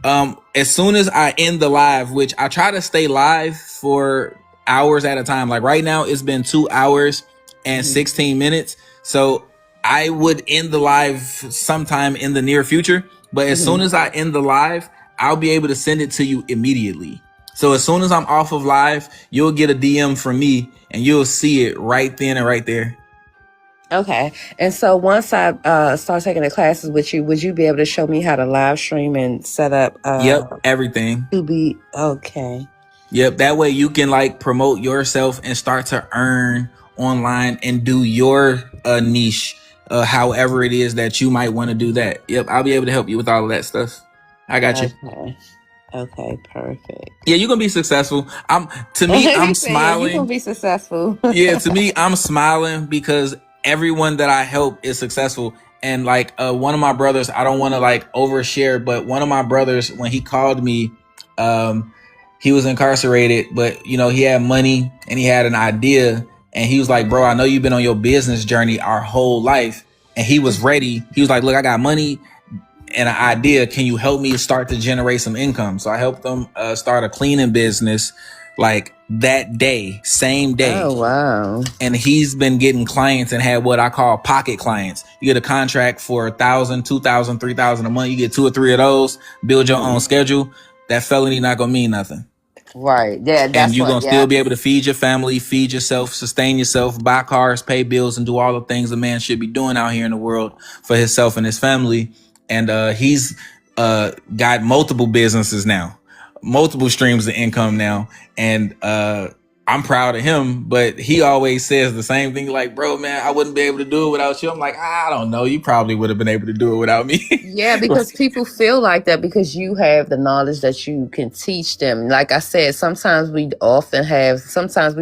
So, as soon as I end the live, which I try to stay live for hours at a time. Like right now, it's been 2 hours and 16 minutes. So I would end the live sometime in the near future. But as soon as I end the live, I'll be able to send it to you immediately. So as soon as I'm off of live, you'll get a DM from me and you'll see it right then and right there. Okay. And so once I start taking the classes with you, would you be able to show me how to live stream and set up? Yep, everything. To be okay. Yep, that way you can like promote yourself and start to earn online and do your niche, however it is that you might want to do that. Yep, I'll be able to help you with all of that stuff. I got you. Okay, perfect. Yeah, you're gonna be successful. I'm smiling. You're gonna be successful. Yeah, to me, I'm smiling because everyone that I help is successful. And like one of my brothers, I don't want to like overshare, but one of my brothers, when he called me, he was incarcerated, but you know, he had money and he had an idea. And he was like, "Bro, I know you've been on your business journey our whole life." And he was ready. He was like, "Look, I got money and an idea. Can you help me start to generate some income?" So I helped them start a cleaning business like that day, same day. Oh, wow. And he's been getting clients and had what I call pocket clients. You get a contract for 1,000, 2,000, 3,000 a month. You get 2 or 3 of those, build your own schedule. That felony not going to mean nothing. Right. Yeah. And you're going to still be able to feed your family, feed yourself, sustain yourself, buy cars, pay bills, and do all the things a man should be doing out here in the world for himself and his family. And he's got multiple businesses now, multiple streams of income now. And I'm proud of him, but he always says the same thing, like, "Bro, man, I wouldn't be able to do it without you." I'm like, "I don't know. You probably would have been able to do it without me." Yeah, because people feel like that because you have the knowledge that you can teach them. Like I said, sometimes we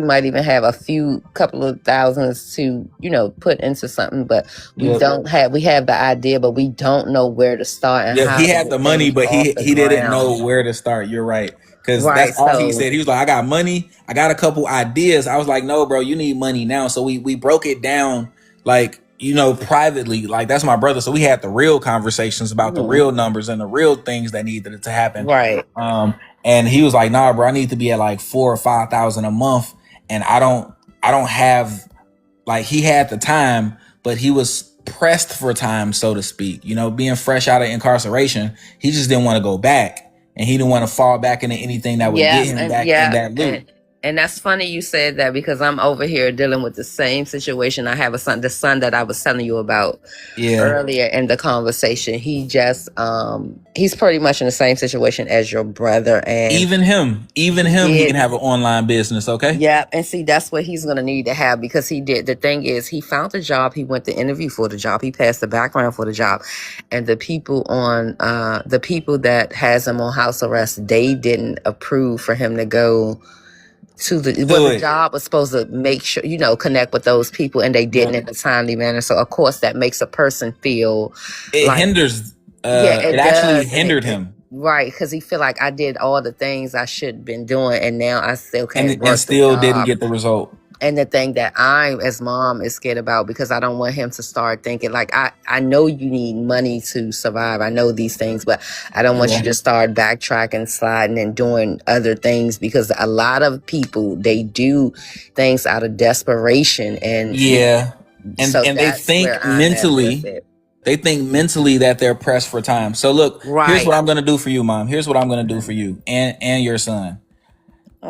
might even have a couple of thousands to, put into something, but we have the idea, but we don't know where to start. And he had the money, but he didn't know where to start. You're right. Because that's all he said. He was like, "I got money. I got a couple ideas." I was like, "No, bro, you need money now." So we broke it down like, privately, like that's my brother. So we had the real conversations about the real numbers and the real things that needed to happen. Right. And he was like, nah, bro, I need to be at like 4 or 5,000 a month. And I don't have, like, he had the time, but he was pressed for time, so to speak, being fresh out of incarceration. He just didn't want to go back, and he didn't want to fall back into anything that would get him back in that loop. And that's funny you said that, because I'm over here dealing with the same situation. I have the son that I was telling you about earlier in the conversation. He just he's pretty much in the same situation as your brother, and even him he can have an online business. Okay. Yeah, and see, that's what he's gonna need to have, because he did. The thing is, he found the job, he went to interview for the job, he passed the background for the job, and the people that has him on house arrest, they didn't approve for him to go to the job was supposed to make sure, connect with those people, and they didn't in a timely manner. So of course that makes a person feel it hinders. It actually hindered him. Right, because he feel like I did all the things I should have been doing, and now I still can't work and still didn't get the result. And the thing that I, as mom, is scared about, because I don't want him to start thinking, like, I know you need money to survive. I know these things, but I don't want you to start backtracking, sliding, and doing other things, because a lot of people, they do things out of desperation. And so they think mentally. They think mentally that they're pressed for time. So look, here's what I'm going to do for you, Mom. Here's what I'm going to do for you and your son.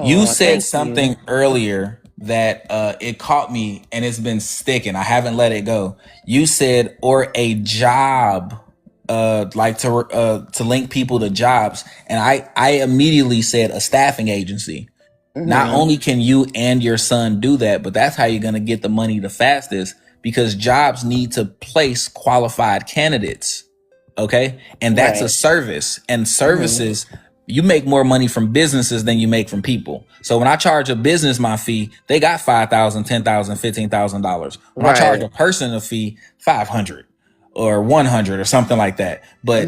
You said something earlier that it caught me, and it's been sticking. I haven't let it go. You said, or a job, like to link people to jobs. And I immediately said a staffing agency. Not only can you and your son do that, but that's how you're going to get the money the fastest, because jobs need to place qualified candidates. Okay. And that's a service, and services, you make more money from businesses than you make from people. So when I charge a business my fee, they got $5,000, $10,000, $15,000. When I charge a person a fee, $500 or $100 or something like that. But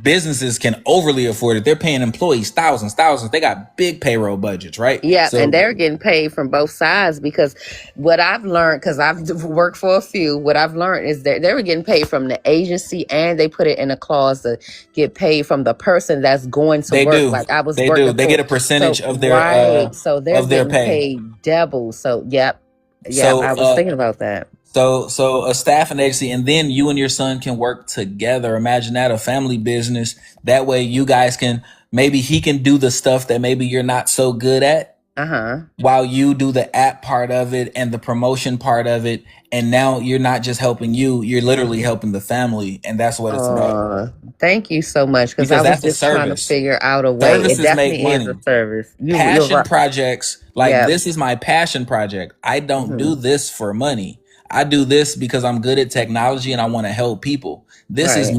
businesses can overly afford it. They're paying employees thousands. They got big payroll budgets, right? Yeah, so, and they're getting paid from both sides, because what I've learned, because I've worked for a few, what I've learned is that they were getting paid from the agency, and they put it in a clause to get paid from the person that's going to work. Like I was working. They get a percentage of their so they're getting paid double. So I was thinking about that. So a staffing agency, and then you and your son can work together. Imagine that, a family business. That way you guys can, maybe he can do the stuff that maybe you're not so good at. While you do the app part of it and the promotion part of it. And now you're not just helping you're literally helping the family. And that's what it's about. Thank you so much. Because I was just trying to figure out a way. Services it definitely make money. Is a service. Passion projects, like this is my passion project. I don't do this for money. I do this because I'm good at technology and I want to help people. This is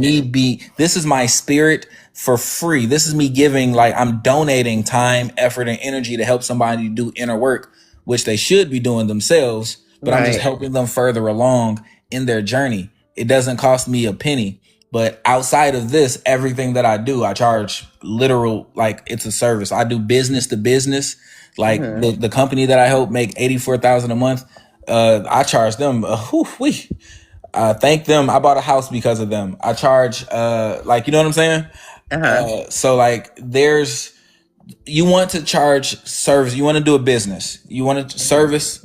this is my spirit for free. This is me giving, like I'm donating time, effort, and energy to help somebody do inner work, which they should be doing themselves, but I'm just helping them further along in their journey. It doesn't cost me a penny, but outside of this, everything that I do, I charge literal, like it's a service. I do business to business. Like the company that I help make $84,000 a month. I charge them, thank them. I bought a house because of them. I charge, like, you know what I'm saying? So like you want to charge service. You want to do a business. You want to service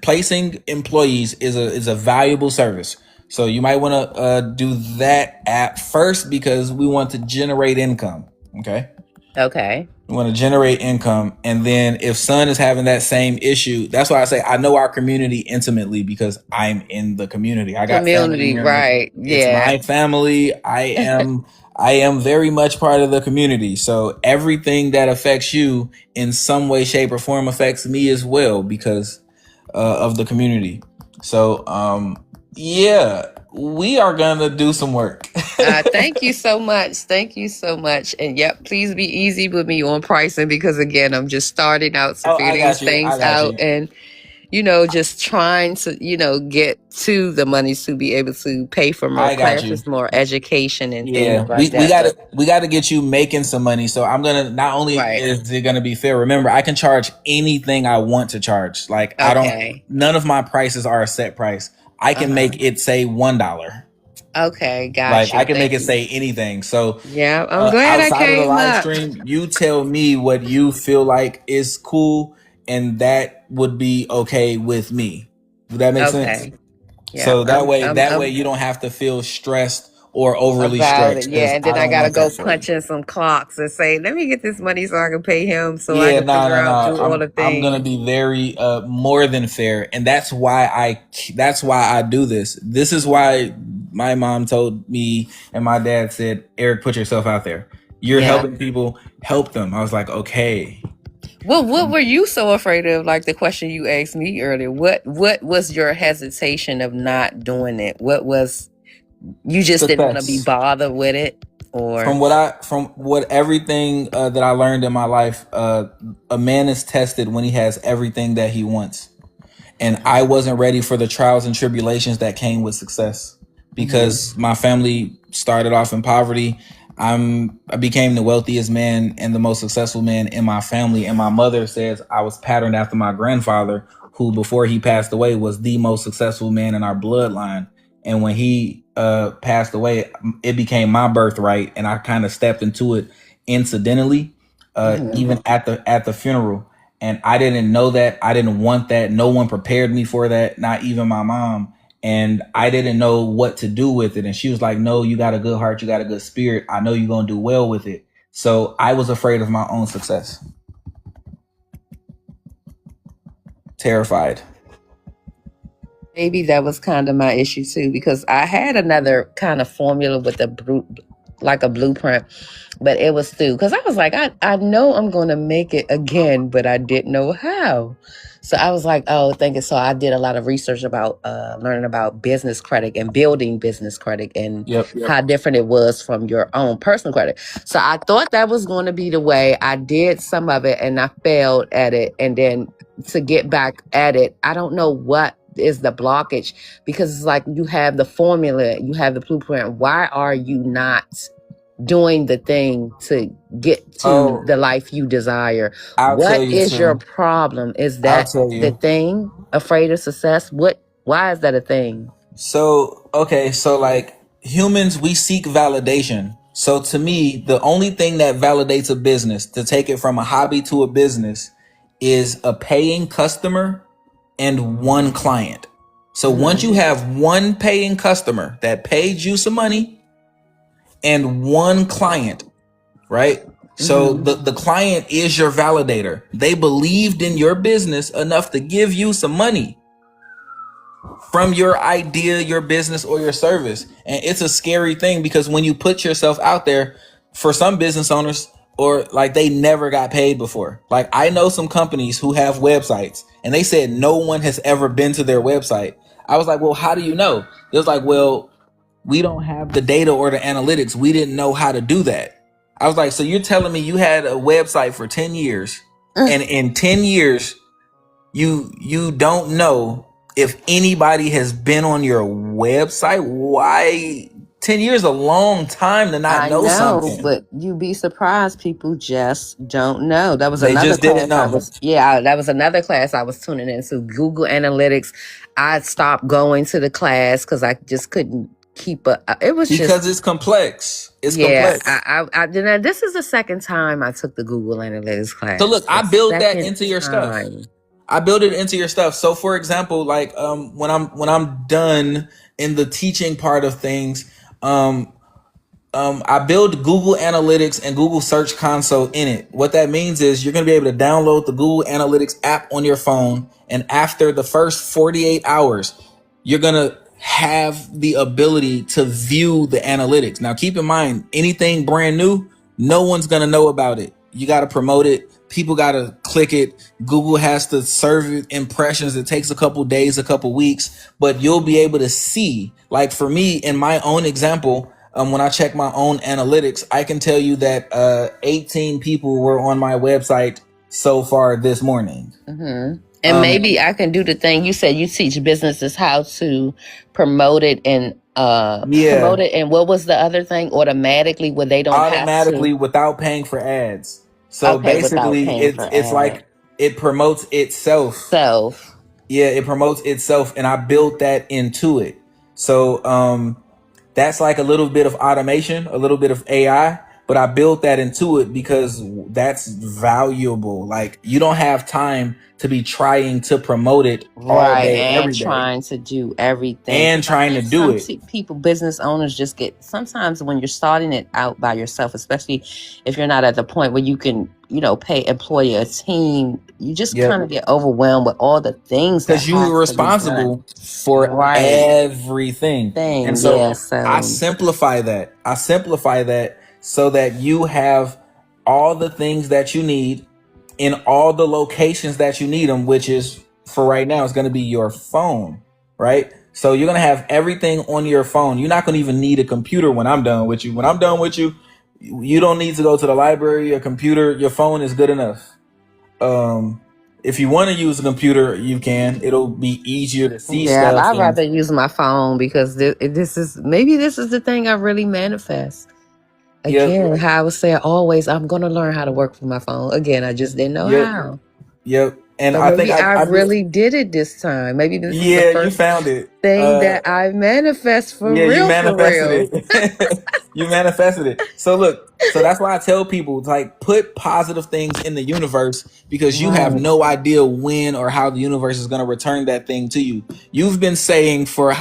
placing employees is a valuable service. So you might want to, do that app first, because we want to generate income. Okay. We want to generate income. And then if son is having that same issue, that's why I say I know our community intimately, because I'm in the community. I got community, right? It's my family. I am very much part of the community. So everything that affects you in some way, shape, or form affects me as well, because of the community. So we are gonna do some work. Thank you so much. And please be easy with me on pricing, because again, I'm just starting out to figure these things out, and just trying to get to the money to be able to pay for more classes, more education, and things like that. We gotta get you making some money. So I'm gonna, not only is it gonna be fair, remember I can charge anything I want to charge. Like none of my prices are a set price. I can make it say $1. Okay, Like got I you. can make Thank it you. say anything. So Yeah, I'm glad I outside of the came live up. stream, you tell me what you feel like is cool, and that would be okay with me. Would that make sense? Okay. Yeah, So that way you don't have to feel stressed or overly about it. stretched, Yeah, because and I then I don't gotta want go that for you. punch in some clocks and say, let me get this money so I can pay him so I Yeah, can no, figure no, out no. do all the I'm gonna things. be very more than fair, and that's why I do this. This is why my mom told me and my dad said, Eric, put yourself out there. You're Yeah. helping people, help them. I was like, okay. Well, what were you so afraid of? Like the question you asked me earlier. What was your hesitation of not doing it? What was you just didn't want to be Success. bothered with it? Or From what everything that I learned in my life, a man is tested when he has everything that he wants. And I wasn't ready for the trials and tribulations that came with success, because my family started off in poverty. I became the wealthiest man and the most successful man in my family, and my mother says I was patterned after my grandfather, who before he passed away was the most successful man in our bloodline. And when he passed away, it became my birthright, and I kind of stepped into it incidentally, even at the funeral. And I didn't know that. I didn't want that. No one prepared me for that, not even my mom. And I didn't know what to do with it. And she was like, no, you got a good heart. You got a good spirit. I know you're going to do well with it. So I was afraid of my own success. Terrified. maybe that was kind of my issue too, because I had another kind of formula with like a blueprint, but it was through because I was like, I know I'm going to make it again, but I didn't know how. So I was like, oh, thinking. So I did a lot of research about learning about business credit and building business credit and Yep. how different it was from your own personal credit. So I thought that was going to be the way. I did some of it and I failed at it. And then to get back at it, I don't know what is the blockage, because it's like you have the formula, you have the blueprint. Why are you not doing the thing to get to the life you desire? I'll tell What you is your too. problem? Is I'll that tell the you. thing? Afraid of success? Why is that a thing? So, okay. So like humans, we seek validation. So to me, the only thing that validates a business, to take it from a hobby to a business, is a paying customer and one client. So once you have one paying customer that paid you some money and one client, right? So the client is your validator. They believed in your business enough to give you some money from your idea, your business, or your service. And it's a scary thing, because when you put yourself out there, for some business owners, or like they never got paid before. Like I know some companies who have websites and they said no one has ever been to their website. I was like, well, how do you know? It was like, well, we don't have the data or the analytics. We didn't know how to do that. I was like, so you're telling me you had a website for 10 years, and in 10 years you don't know if anybody has been on your website? Why? 10 years is a long time to not I know know, something. but you'd be surprised. People just don't know. That was They another just didn't class know. that was another class I was tuning into. Google Analytics. I stopped going to the class because I just couldn't keep up. It was just, Because it's complex. It's yeah. complex. This is the second time I took the Google Analytics So look, class. I The build that second into your stuff. time. I build it into your stuff. So for example, like when I'm done in the teaching part of things, I build Google Analytics and Google Search Console in it. What that means is you're going to be able to download the Google Analytics app on your phone, and after the first 48 hours, you're going to have the ability to view the analytics. Now, keep in mind, anything brand new, no one's going to know about it. You got to promote it. People got to click it. Google has to serve it impressions. It takes a couple days, a couple weeks, but you'll be able to see. Like for me, in my own example, when I check my own analytics, I can tell you that 18 people were on my website so far this morning. And maybe I can do the thing you said. You teach businesses how to promote it and promote it. And what was the other thing? Automatically, where they don't have to. Automatically without paying for ads. So Okay, without basically, paying for it's ads. like it promotes itself. Self. Yeah, it promotes itself, and I built that into it. So that's like a little bit of automation, a little bit of AI, but I built that into it because that's valuable. Like, you don't have time to be trying to promote it all Right, day, and every day, trying to do everything. and Because I trying to think do some it. people, business owners, just get sometimes when you're starting it out by yourself, especially if you're not at the point where you can, employ a team, you just Yep. kind of get overwhelmed with all the things that Because you have were to be done. responsible for Right. everything. And Yeah, so I so simplify that. I simplify that so that you have all the things that you need in all the locations that you need them, which is, for right now, it's going to be your phone, right? So you're going to have everything on your phone. You're not going to even need a computer when I'm done with you. When I'm done with you, you don't need to go to the library. Your computer, your phone is good enough. um if you want to use a computer, you can. It'll be easier to see yeah, stuff. I'd And rather use my phone because this is the thing I really manifest. yep, Again, how I was saying always, I'm gonna learn how to work from my phone. Again, I just didn't know yep, how. yep. And So I think maybe I I did. really did it this time. Maybe this is the Yeah, you first found it. thing that I manifest for Yeah, you real, for manifested real. it. You manifested it. So look, so that's why I tell people to, like, put positive things in the universe, because you have Right. no idea when or how the universe is going to return that thing to you. You've been saying for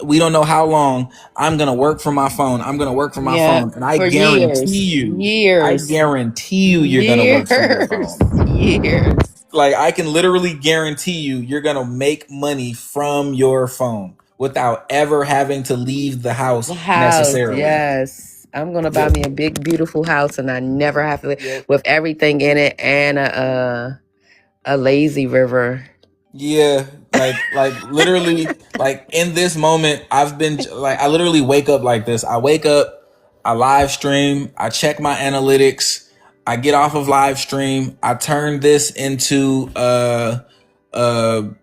we don't know how long, I'm going to work from my phone. I'm going to work from my Yeah. phone. And I For guarantee years. you, I Years. guarantee you, you're going to work from your Years. phone. Years. Like, I can literally guarantee you, you're going to make money from your phone without ever having to leave the The house house, necessarily. yes. I'm gonna buy Yep. me a big, beautiful house, and I never have to Yep. with everything in it, and a lazy river. Yeah, like literally, like, in this moment, I've been like, I literally wake up like this. I wake up, I live stream, I check my analytics, I get off of live stream, I turn this into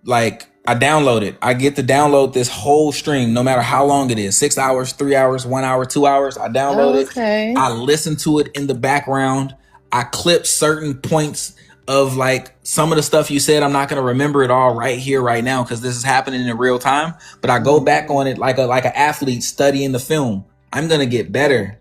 like, I download it. I get to download this whole stream, no matter how long it is, 6 hours, 3 hours, 1 hour, 2 hours. I download it. Okay. I listen to it in the background. I clip certain points of, like, some of the stuff you said. I'm not going to remember it all right here, right now, because this is happening in real time. But I go back on it like an athlete studying the film. I'm going to get better.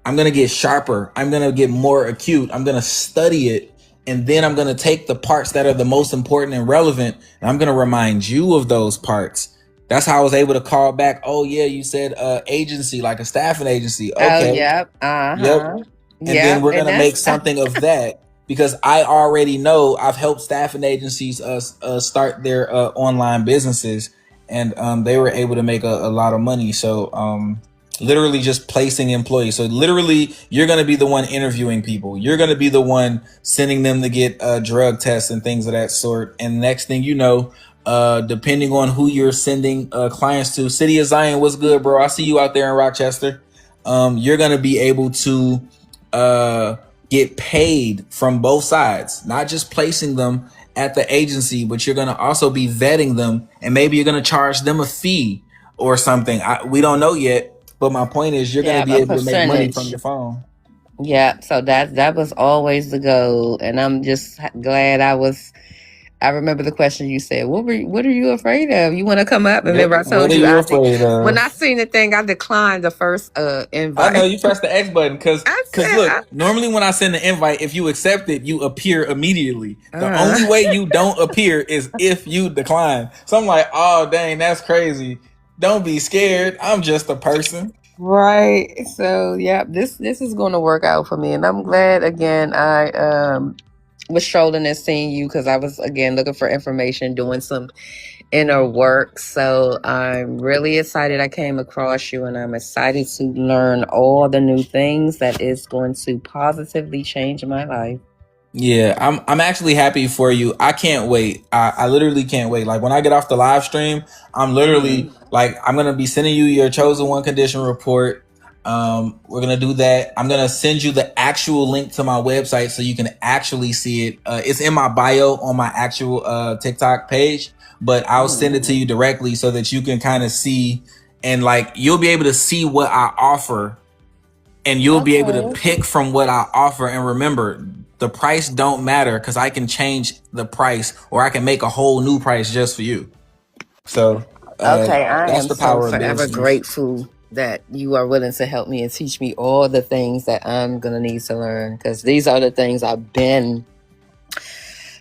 I'm going to get sharper. I'm going to get more acute. I'm going to study it. And then I'm going to take the parts that are the most important and relevant, and I'm going to remind you of those parts. That's how I was able to call back. Oh, yeah, you said agency, like a staffing agency. Oh, Okay. yep. Yep. Uh-huh. And then Yep. we're And going to make that's something of that, because I already know I've helped staffing agencies start their online businesses, and they were able to make a lot of money. So literally just placing employees. So literally, you're going to be the one interviewing people. You're going to be the one sending them to get drug tests and things of that sort. And next thing you know, depending on who you're sending clients to, City of Zion, what's good, bro? I see you out there in Rochester. You're going to be able to get paid from both sides, not just placing them at the agency, but you're going to also be vetting them, and maybe you're going to charge them a fee or something. We don't know yet, but my point is, you're going to yeah, be a able to make money from percentage. your phone. Yeah, so that was always the goal, and I'm just glad I remember the question you said. What are you afraid of? You want to come up? Yep. Remember I What told are you you afraid when I of? seen the thing, I declined the first I know invite. you press the X button because I look, said, normally when I send an invite, if you accept it, you appear immediately. The only uh, way you don't appear is if you decline. So I'm like, oh dang, that's crazy. Don't be scared. I'm just a person. right. So yeah, this is going to work out for me, and I'm glad again. I was strolling and seeing you because I was again looking for information, doing some inner work. So I'm really excited I came across you, and I'm excited to learn all the new things that is going to positively change my life. Yeah, I'm actually happy for you. I can't wait. I literally can't wait. Like, when I get off the live stream, I'm literally like, I'm gonna be sending you your chosen one condition report. We're gonna do that. I'm gonna send you the actual link to my website so you can actually see it. It's in my bio on my actual TikTok page, but I'll send it to you directly so that you can kind of see, and like, you'll be able to see what I offer, and you'll be able to Okay. pick from what I offer. And remember, the price don't matter because I can change the price, or I can make a whole new price just for you. So Okay, I that's am the so power of forever livestreams. grateful that you are willing to help me and teach me all the things that I'm gonna need to learn, because these are the things I've been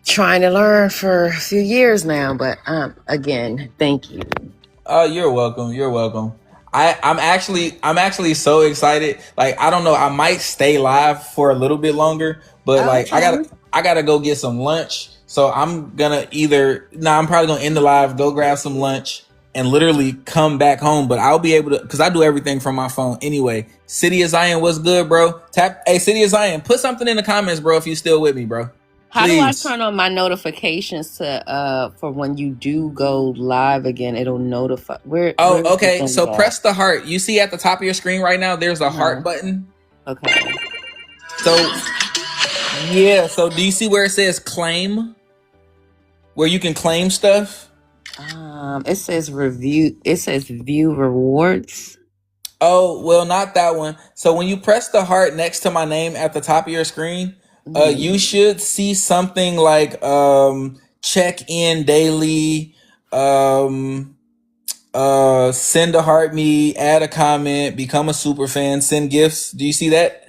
trying to learn for a few years now. But again, thank you. Oh, you're welcome. You're welcome. I'm actually so excited. Like, I don't know, I might stay live for a little bit longer, but like Okay. I gotta go get some lunch. So I'm gonna I'm probably gonna end the live, go grab some lunch, and literally come back home. But I'll be able to, because I do everything from my phone anyway. City of Zion, what's good, bro? Hey, City of Zion, put something in the comments, bro, if you still with me, bro. How do I Please. turn on my notifications to for when you do go live again? It'll notify. Where's Oh, the okay. thing So at? press the heart. You see at the top of your screen right now, there's a heart button. Okay. So yeah, so do you see where it says claim? Where you can claim stuff? It says review. It says view rewards. Oh, well, not that one. So when you press the heart next to my name at the top of your screen, you should see something like check in daily, send a heart me, add a comment, become a super fan, send gifts. Do you see that?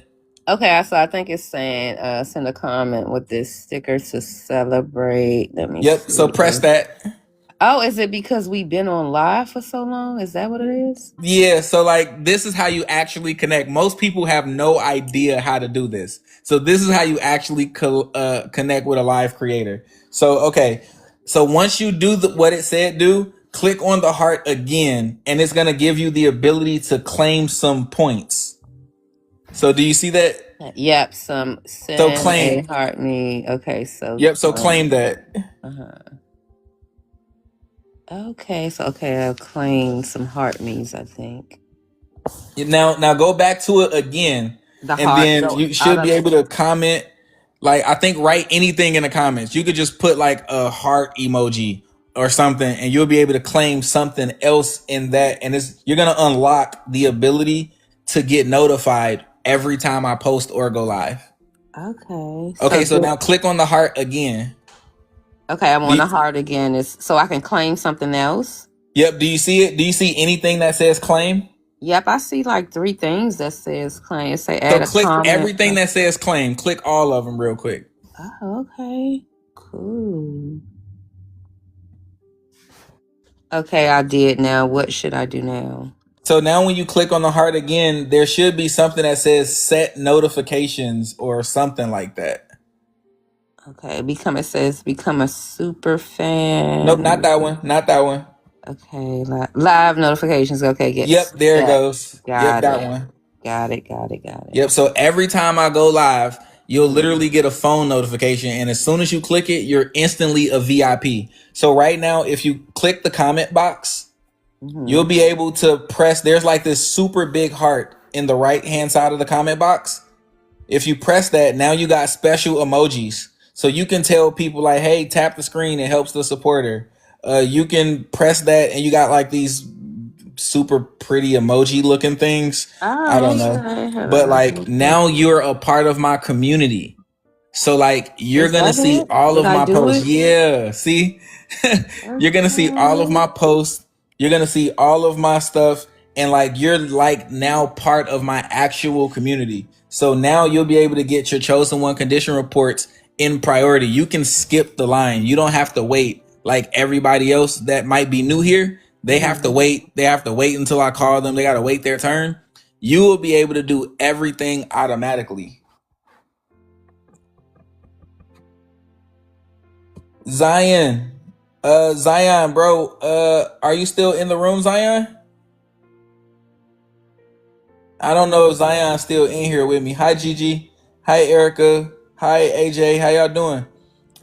Okay, so I think it's saying send a comment with this sticker to celebrate. Let me Yep. So press see. that. Oh, is it because we've been on live for so long? Is that what it is? Yeah, so like this is how you actually connect. Most people have no idea how to do this. So this is how you actually connect with a live creator. So okay, so once you do what it said do, click on the heart again, and it's gonna give you the ability to claim some points. So do you see that? Yep. So Send a claim. heart me. Okay, so Yep. So claim that. uh-huh. Okay, so okay, I'll claim some heart me's, I think. Now go back to it again, The and heart then go you out should of be able to comment. Like, I think write anything in the comments. You could just put like a heart emoji or something, and you'll be able to claim something else in that. And you're gonna unlock the ability to get notified every time I post or go live. Okay. Okay, so now click on the heart again. Okay, I'm on the heart again. Is so I can claim something else? Yep. Do you see it? Do you see anything that says claim? Yep, I see like 3 things that says claim. It say So add a click comment. everything that says claim. Click all of them real quick. Oh, okay. Cool. Okay, I did. Now what should I do now? So now when you click on the heart again, there should be something that says set notifications or something like that. Okay, it says become a super Nope, not fan. that one. Not that one. Okay, live notifications. Okay, get Yep, there it set. goes. Yep, Got that it. one. Got it. Got it. Got it. Yep, so every time I go live, you'll literally get a phone notification. And as soon as you click it, you're instantly a VIP. So right now, if you click the comment box, you'll be able to press, there's like this super big heart in the right hand side of the comment box. If you press that, now you got special emojis. So you can tell people like, hey, tap the screen, it helps the supporter. You can press that and you got like these super pretty emoji looking things. I Oh, don't know. okay. Hold But like on. now you're a part of my community. So like you're Is gonna that see it? all Did of I my do posts. it? Yeah, see, you're gonna see all of Okay. my posts. You're gonna see all of my stuff, and like you're like now part of my actual community. So now you'll be able to get your chosen one condition reports in priority. You can skip the line. You don't have to wait like everybody else that might be new here. They have to wait. They have to wait until I call them. They gotta wait their turn. You will be able to do everything automatically. Zion. Zion, bro. Are you still in the room, Zion? I don't know if Zion's still in here with me. Hi, Gigi. Hi, Erica. Hi, AJ. How y'all doing?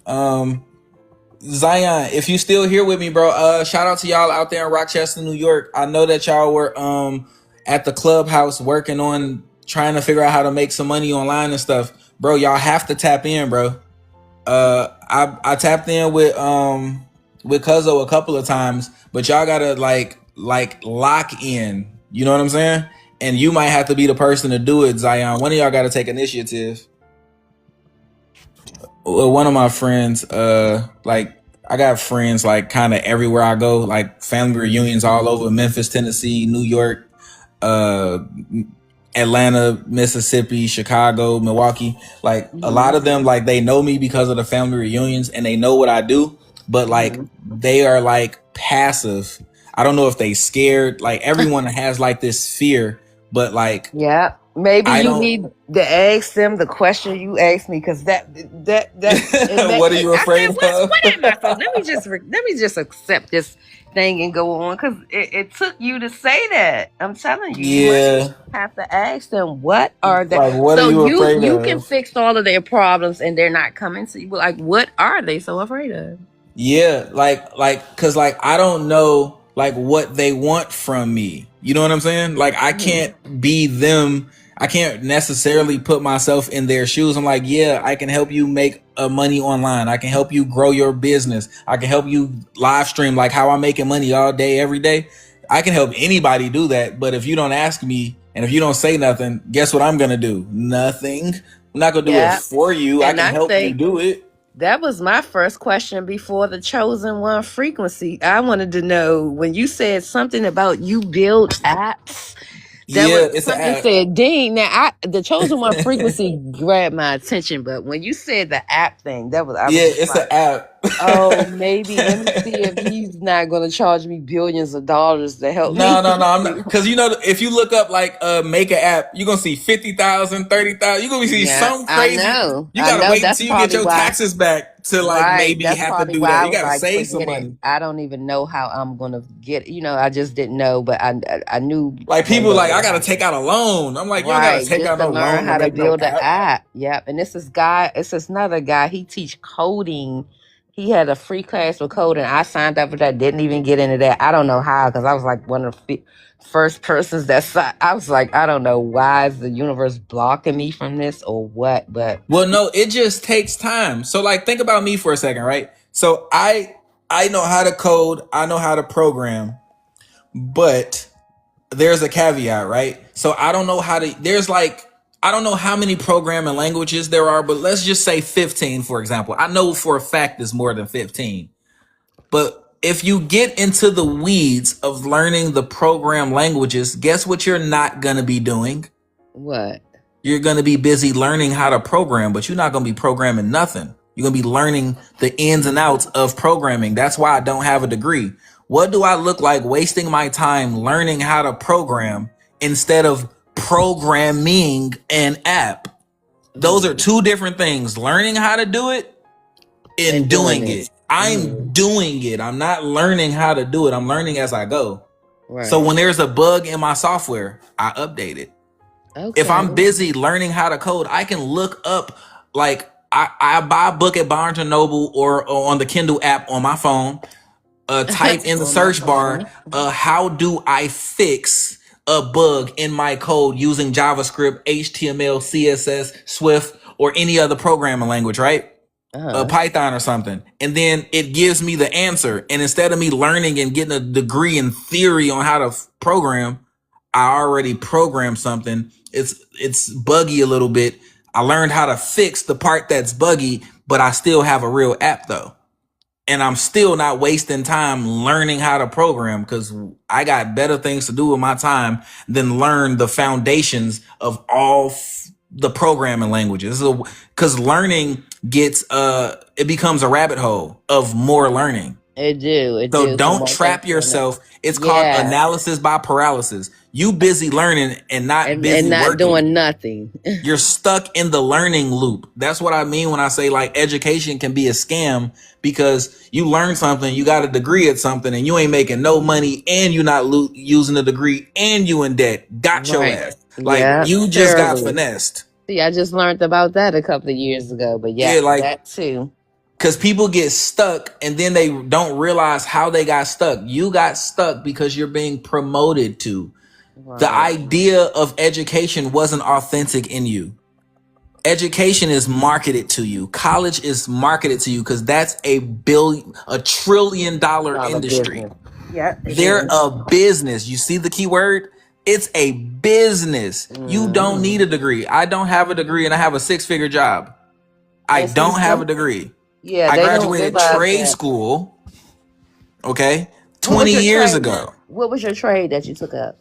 Um, Zion, if you still here with me, bro, shout out to y'all out there in Rochester, New York. I know that y'all were at the clubhouse working on trying to figure out how to make some money online and stuff. Bro, y'all have to tap in, bro. I tapped in with Cuzzo a couple of times, but y'all gotta like lock in. You know what I'm saying? And you might have to be the person to do it, Zion. One of y'all gotta take initiative. One of my friends, like I got friends like kind of everywhere I go, like family reunions all over Memphis, Tennessee, New York, uh, Atlanta, Mississippi, Chicago, Milwaukee. Like a lot of them, like they know me because of the family reunions and they know what I do, but like they are like passive. I don't know if they scared. Like everyone has like this fear, but like Yeah, maybe I you don't. need to ask them the question you asked me, because What are you I said, afraid of? what am I for? Let me just accept this thing and go on, because it took you to say that. I'm telling you, you might Yeah. have to ask them, what are they? Like, what are So you afraid you can of? fix all of their problems and they're not coming to you. But like, what are they so afraid of? Yeah, cause like I don't know like what they want from me. You know what I'm saying? Like I can't be them. I can't necessarily put myself in their shoes. I'm like, yeah, I can help you make money online. I can help you grow your business. I can help you live stream like how I'm making money all day, every day. I can help anybody do that. But if you don't ask me and if you don't say nothing, guess what I'm gonna do? Nothing. I'm not gonna do it Yeah, for you. I and can I help you think do it. that was my first question before the chosen one frequency. I wanted to know, when you said something about you build apps, that was Yeah, it's an something app. said ding. Now the chosen one frequency grabbed my attention, but when you said the app thing, I was Yeah, just it's an like, app. oh, maybe let me see if he's not gonna charge me billions of dollars to help me. No, I'm not. Because you know, if you look up like make an app, you're gonna see 50,000, 30,000. You're gonna see Yeah, some crazy. You I gotta know. wait That's until you get probably your why. taxes back to like Right. maybe That's have to probably do why that. I You was gotta like, save some forget it. money. I don't even know how I'm gonna get. I just didn't know, but I knew Like one people day like, it I would gotta take happen. out a loan. I'm like, you don't gotta Right, take just out to no learn loan to how to make no build an app. app. Yep. And it's this another guy. He teach coding. He had a free class for coding. I signed up for that. Didn't even get into that. I don't know how, because I was like one of the first persons that I was like, I don't know why is the universe blocking me from this or what, but Well, no, it just takes time. So like think about me for a second, right? So I know how to code, I know how to program, but there's a caveat, right? So I don't know how to, I don't know how many programming languages there are, but let's just say 15, for example. I know for a fact there's more than 15. But if you get into the weeds of learning the program languages, guess what you're not going to be doing? what? You're going to be busy learning how to program, but you're not going to be programming nothing. You're going to be learning the ins and outs of programming. That's why I don't have a degree. What do I look like wasting my time learning how to program instead of programming an app? Those are two different things. Learning how to do it and And doing doing it. it. I'm doing it. I'm not learning how to do it. I'm learning as I go. So Right. when there's a bug in my software, I update it. If Okay. I'm busy learning how to code, I can look up, like I buy a book at Barnes and Noble or on the Kindle app on my phone, type in the On my search bar, phone. how do I fix a bug in my code using JavaScript, HTML, CSS, Swift, or any other programming language, right? Uh-huh. Python or something, and then it gives me the answer. And instead of me learning and getting a degree in theory on how to program, I already programmed something. It's buggy a little bit. I learned how to fix the part that's buggy, but I still have a real app though. And I'm still not wasting time learning how to program because I got better things to do with my time than learn the foundations of all the programming languages. Because learning gets it becomes a rabbit hole of more learning. It So do from don't one thing trap to another. yourself. It's called Yeah. analysis by paralysis. You busy learning and not And busy not working. doing nothing. You're stuck in the learning loop. That's what I mean when I say like education can be a scam, because you learn something, you got a degree at something, and you ain't making no money, and you're not using the degree, and you in debt. Got your Right. ass. Like Yeah. you just got Terribly. finessed. See, I just learned about that a couple of years ago. But yeah, Yeah, like that too. because people get stuck and then they don't realize how they got stuck. You got stuck because you're being promoted to. The Right. idea of education wasn't authentic in you. Education is marketed to you. College is marketed to you because that's $1 trillion Dollar industry. business. Yeah, it They're is. a business. You see the key word? It's a business. You don't need a degree. I don't have a degree and I have a 6-figure job. I And see, don't have a degree. yeah, I they don't graduated realize trade that. school, okay, What was 20 your years trade? ago. What was your trade that you took up?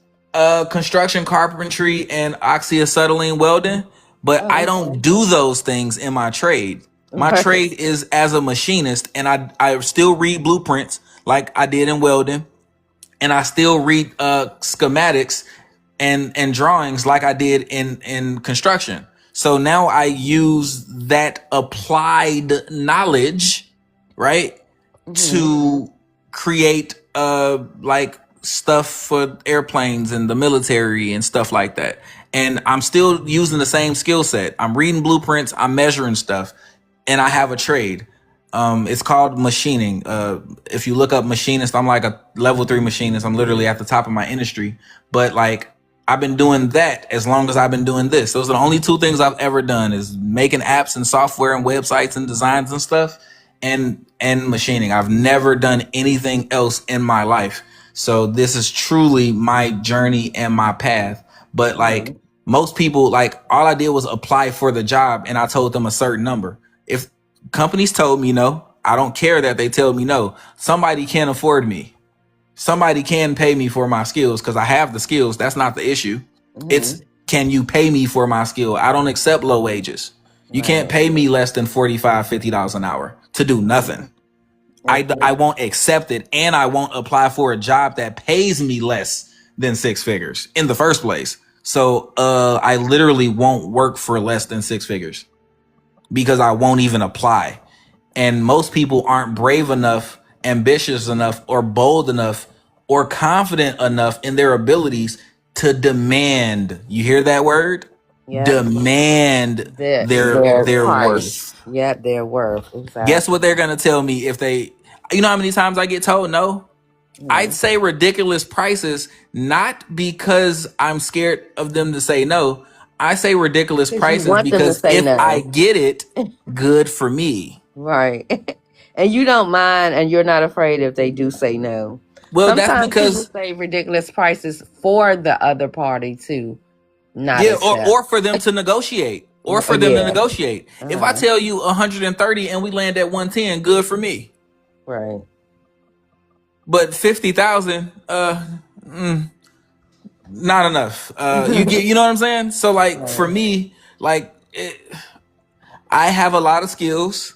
Construction carpentry and oxyacetylene welding, but I Oh, don't okay. do those things in my trade. My Right. trade is as a machinist, and I still read blueprints like I did in welding, and I still read schematics and drawings like I did in construction. So now I use that applied knowledge, right, Hmm. to create like stuff for airplanes and the military and stuff like that. And I'm still using the same skill set. I'm reading blueprints, I'm measuring stuff, and I have a trade. It's called machining. If you look up machinist, I'm like a level 3 machinist. I'm literally at the top of my industry. But like I've been doing that as long as I've been doing this. Those are the only two things I've ever done is making apps and software and websites and designs and stuff and machining. I've never done anything else in my life. So this is truly my journey and my path. But Hmm. like most people, like all I did was apply for the job and I told them a certain number. If companies told me no, I don't care that they tell me no. Somebody can afford me. Somebody can pay me for my skills because I have the skills. That's not the issue. Hmm. It's can you pay me for my skill? I don't accept low wages. You can't Right. pay me less than $45, $50 an hour to do nothing. I Okay. won't accept it, and I won't apply for a job that pays me less than six figures in the first place. So I literally won't work for less than six figures because I won't even apply. And most people aren't brave enough, ambitious enough, or bold enough, or confident enough in their abilities to demand. You hear that word? Yep. Demand Their their worth. price. Yep. Their worth. Guess Exactly. what they're gonna tell me if they? You know how many times I get told no? I'd No. say ridiculous prices, not because I'm scared of them to say no. I say ridiculous Because you prices want them to because say if I no. get it, good for me. Right. And you don't mind and you're not afraid if they do say no. Well, that's Sometimes people because say ridiculous prices for the other party to not yeah, accept. or for them to negotiate, or for them to Yeah. negotiate. If I Uh-huh. tell you 130 and we land at 110, good for me. Right. But 50,000, not enough. You know what I'm saying? So like for Right. me, like I have a lot of skills,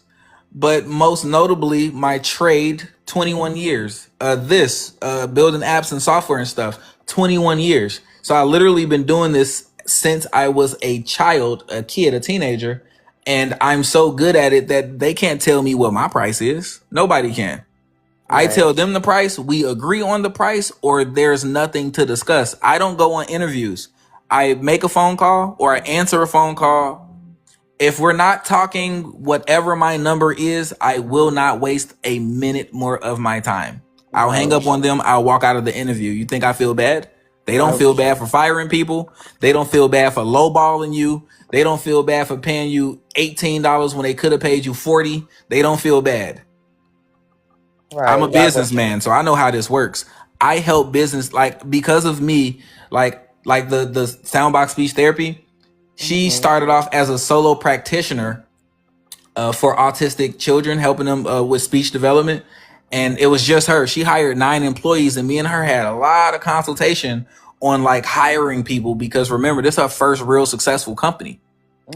but most notably my trade, 21 years. Building apps and software and stuff, 21 years. So I literally been doing this since I was a child, a kid, a teenager, and I'm so good at it that they can't tell me what my price is. Nobody can. I Right. tell them the price, we agree on the price, or there's nothing to discuss. I don't go on interviews. I make a phone call or I answer a phone call. If we're not talking whatever my number is, I will not waste a minute more of my time. I'll hang Right. up on them. I'll walk out of the interview. You think I feel bad? They don't Right. feel bad for firing people. They don't feel bad for lowballing you. They don't feel bad for paying you $18 when they could have paid you 40. They don't feel bad. I'm a Right. businessman, so I know how this works. I help business like because of me, like the soundbox speech therapy. She Mm-hmm. started off as a solo practitioner for autistic children, helping them with speech development. And it was just her. She hired 9 employees, and me and her had a lot of consultation on like hiring people because remember, this is her first real successful company.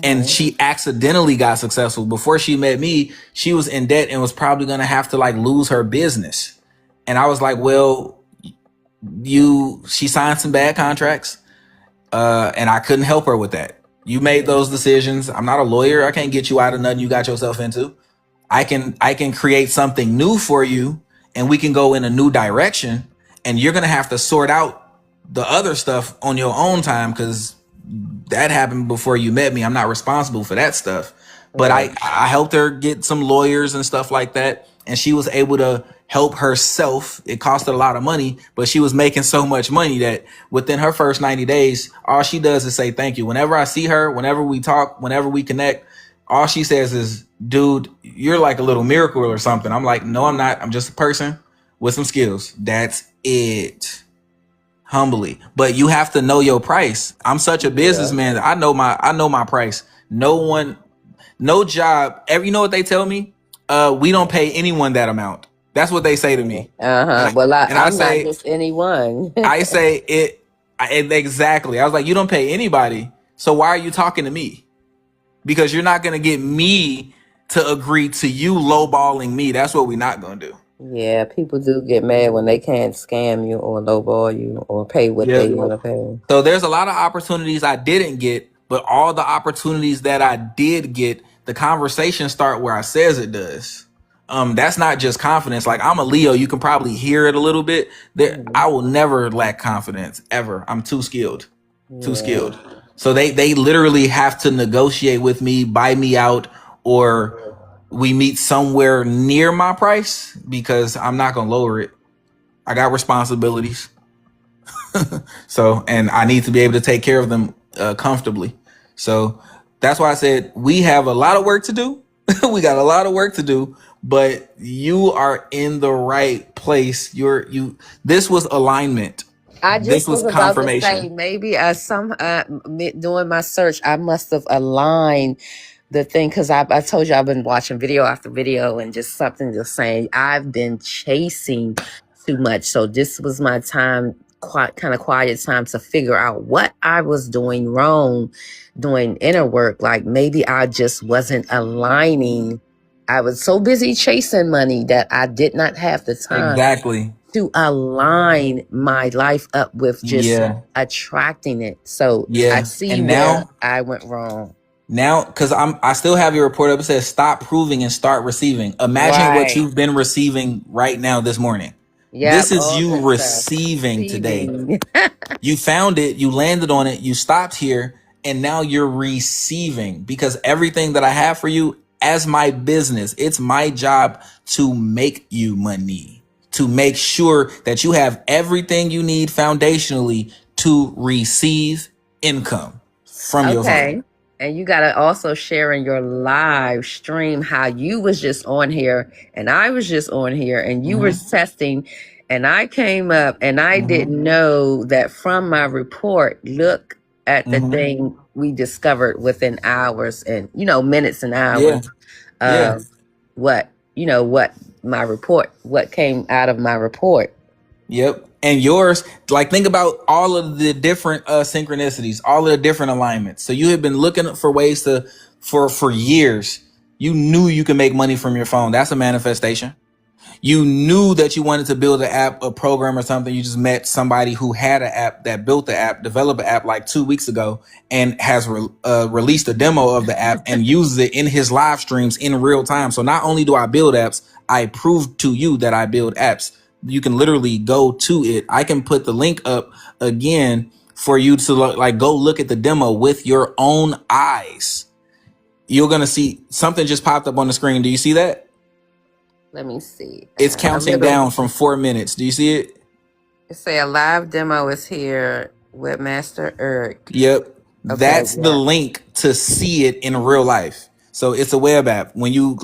And Mm-hmm. she accidentally got successful. Before she met me, she was in debt and was probably going to have to like lose her business. And I was like, well, she signed some bad contracts, and I couldn't help her with that. You made those decisions. I'm not a lawyer. I can't get you out of nothing you got yourself into. I can create something new for you, and we can go in a new direction, and you're going to have to sort out the other stuff on your own time because that happened before you met me. I'm not responsible for that stuff. But Right. I helped her get some lawyers and stuff like that. And she was able to help herself. It costed a lot of money, but she was making so much money that within her first 90 days, all she does is say thank you. Whenever I see her, whenever we talk, whenever we connect, all she says is, dude, you're like a little miracle or something. I'm like, no, I'm not. I'm just a person with some skills. That's it. Humbly. But you have to know your price. I'm such a Yeah. businessman. I know my price. No one No job. You know what they tell me? We don't pay anyone that amount. That's what they say to me. Well, And I I'm not say, just anyone. I say exactly. I was like, you don't pay anybody. So why are you talking to me? Because you're not going to get me to agree to you lowballing me. That's what we're not going to do. Yeah, people do get mad when they can't scam you or lowball you or pay what they Yep. want to pay. So there's a lot of opportunities I didn't get, but all the opportunities that I did get, the conversation start where I says it does. That's not just confidence. Like, I'm a Leo, you can probably hear it a little bit. There, I will never lack confidence ever. I'm too skilled. Too skilled. So they literally have to negotiate with me, buy me out, or we meet somewhere near my price because I'm not gonna lower it. I got responsibilities. So, and I need to be able to take care of them comfortably. So that's why I said we have a lot of work to do. We got a lot of work to do, but you are in the right place. This was alignment. I This just was was about to say confirmation. maybe doing my search, I must have aligned the thing because I told you I've been watching video after video and just something just saying I've been chasing too much. So this was my time, kind of quiet time to figure out what I was doing wrong, doing inner work. Like maybe I just wasn't aligning. I was so busy chasing money that I did not have the time Exactly. to align my life up with just Yeah. attracting it. So I Yeah. see And where I went wrong. now, because I still have your report up. It says stop proving and start receiving. Imagine what Right. you've been receiving right now this morning. Yep. This is All you good stuff. receiving today. Receiving. You found it, you landed on it, you stopped here, and now you're receiving because everything that I have for you as my business, it's my job to make you money, to make sure that you have everything you need foundationally to receive income from your phone. Okay. And you got to also share in your live stream how you was just on here and I was just on here and you were testing and I came up and I didn't know that from my report, look at the thing we discovered within hours and, minutes and Yeah. hours. Yeah. What my report, what came out of my report. Yep. And yours, like, think about all of the different synchronicities, all of the different alignments. So you have been looking for ways for years. You knew you could make money from your phone. That's a manifestation. You knew that you wanted to build an app, a program or something. You just met somebody who had an app that built the app, developed an app like 2 weeks ago and has released a demo of the app and uses it in his live streams in real time. So not only do I build apps, I prove to you that I build apps. You can literally go to it. I can put the link up again for you to go look at the demo with your own eyes. You're going to see something just popped up on the screen. Do you see that? Let me see. It's counting down from 4 minutes. Do you see it? It say a live demo is here with Master Eric. Yep. Okay, That's the link to see it in real life. So it's a web app. When you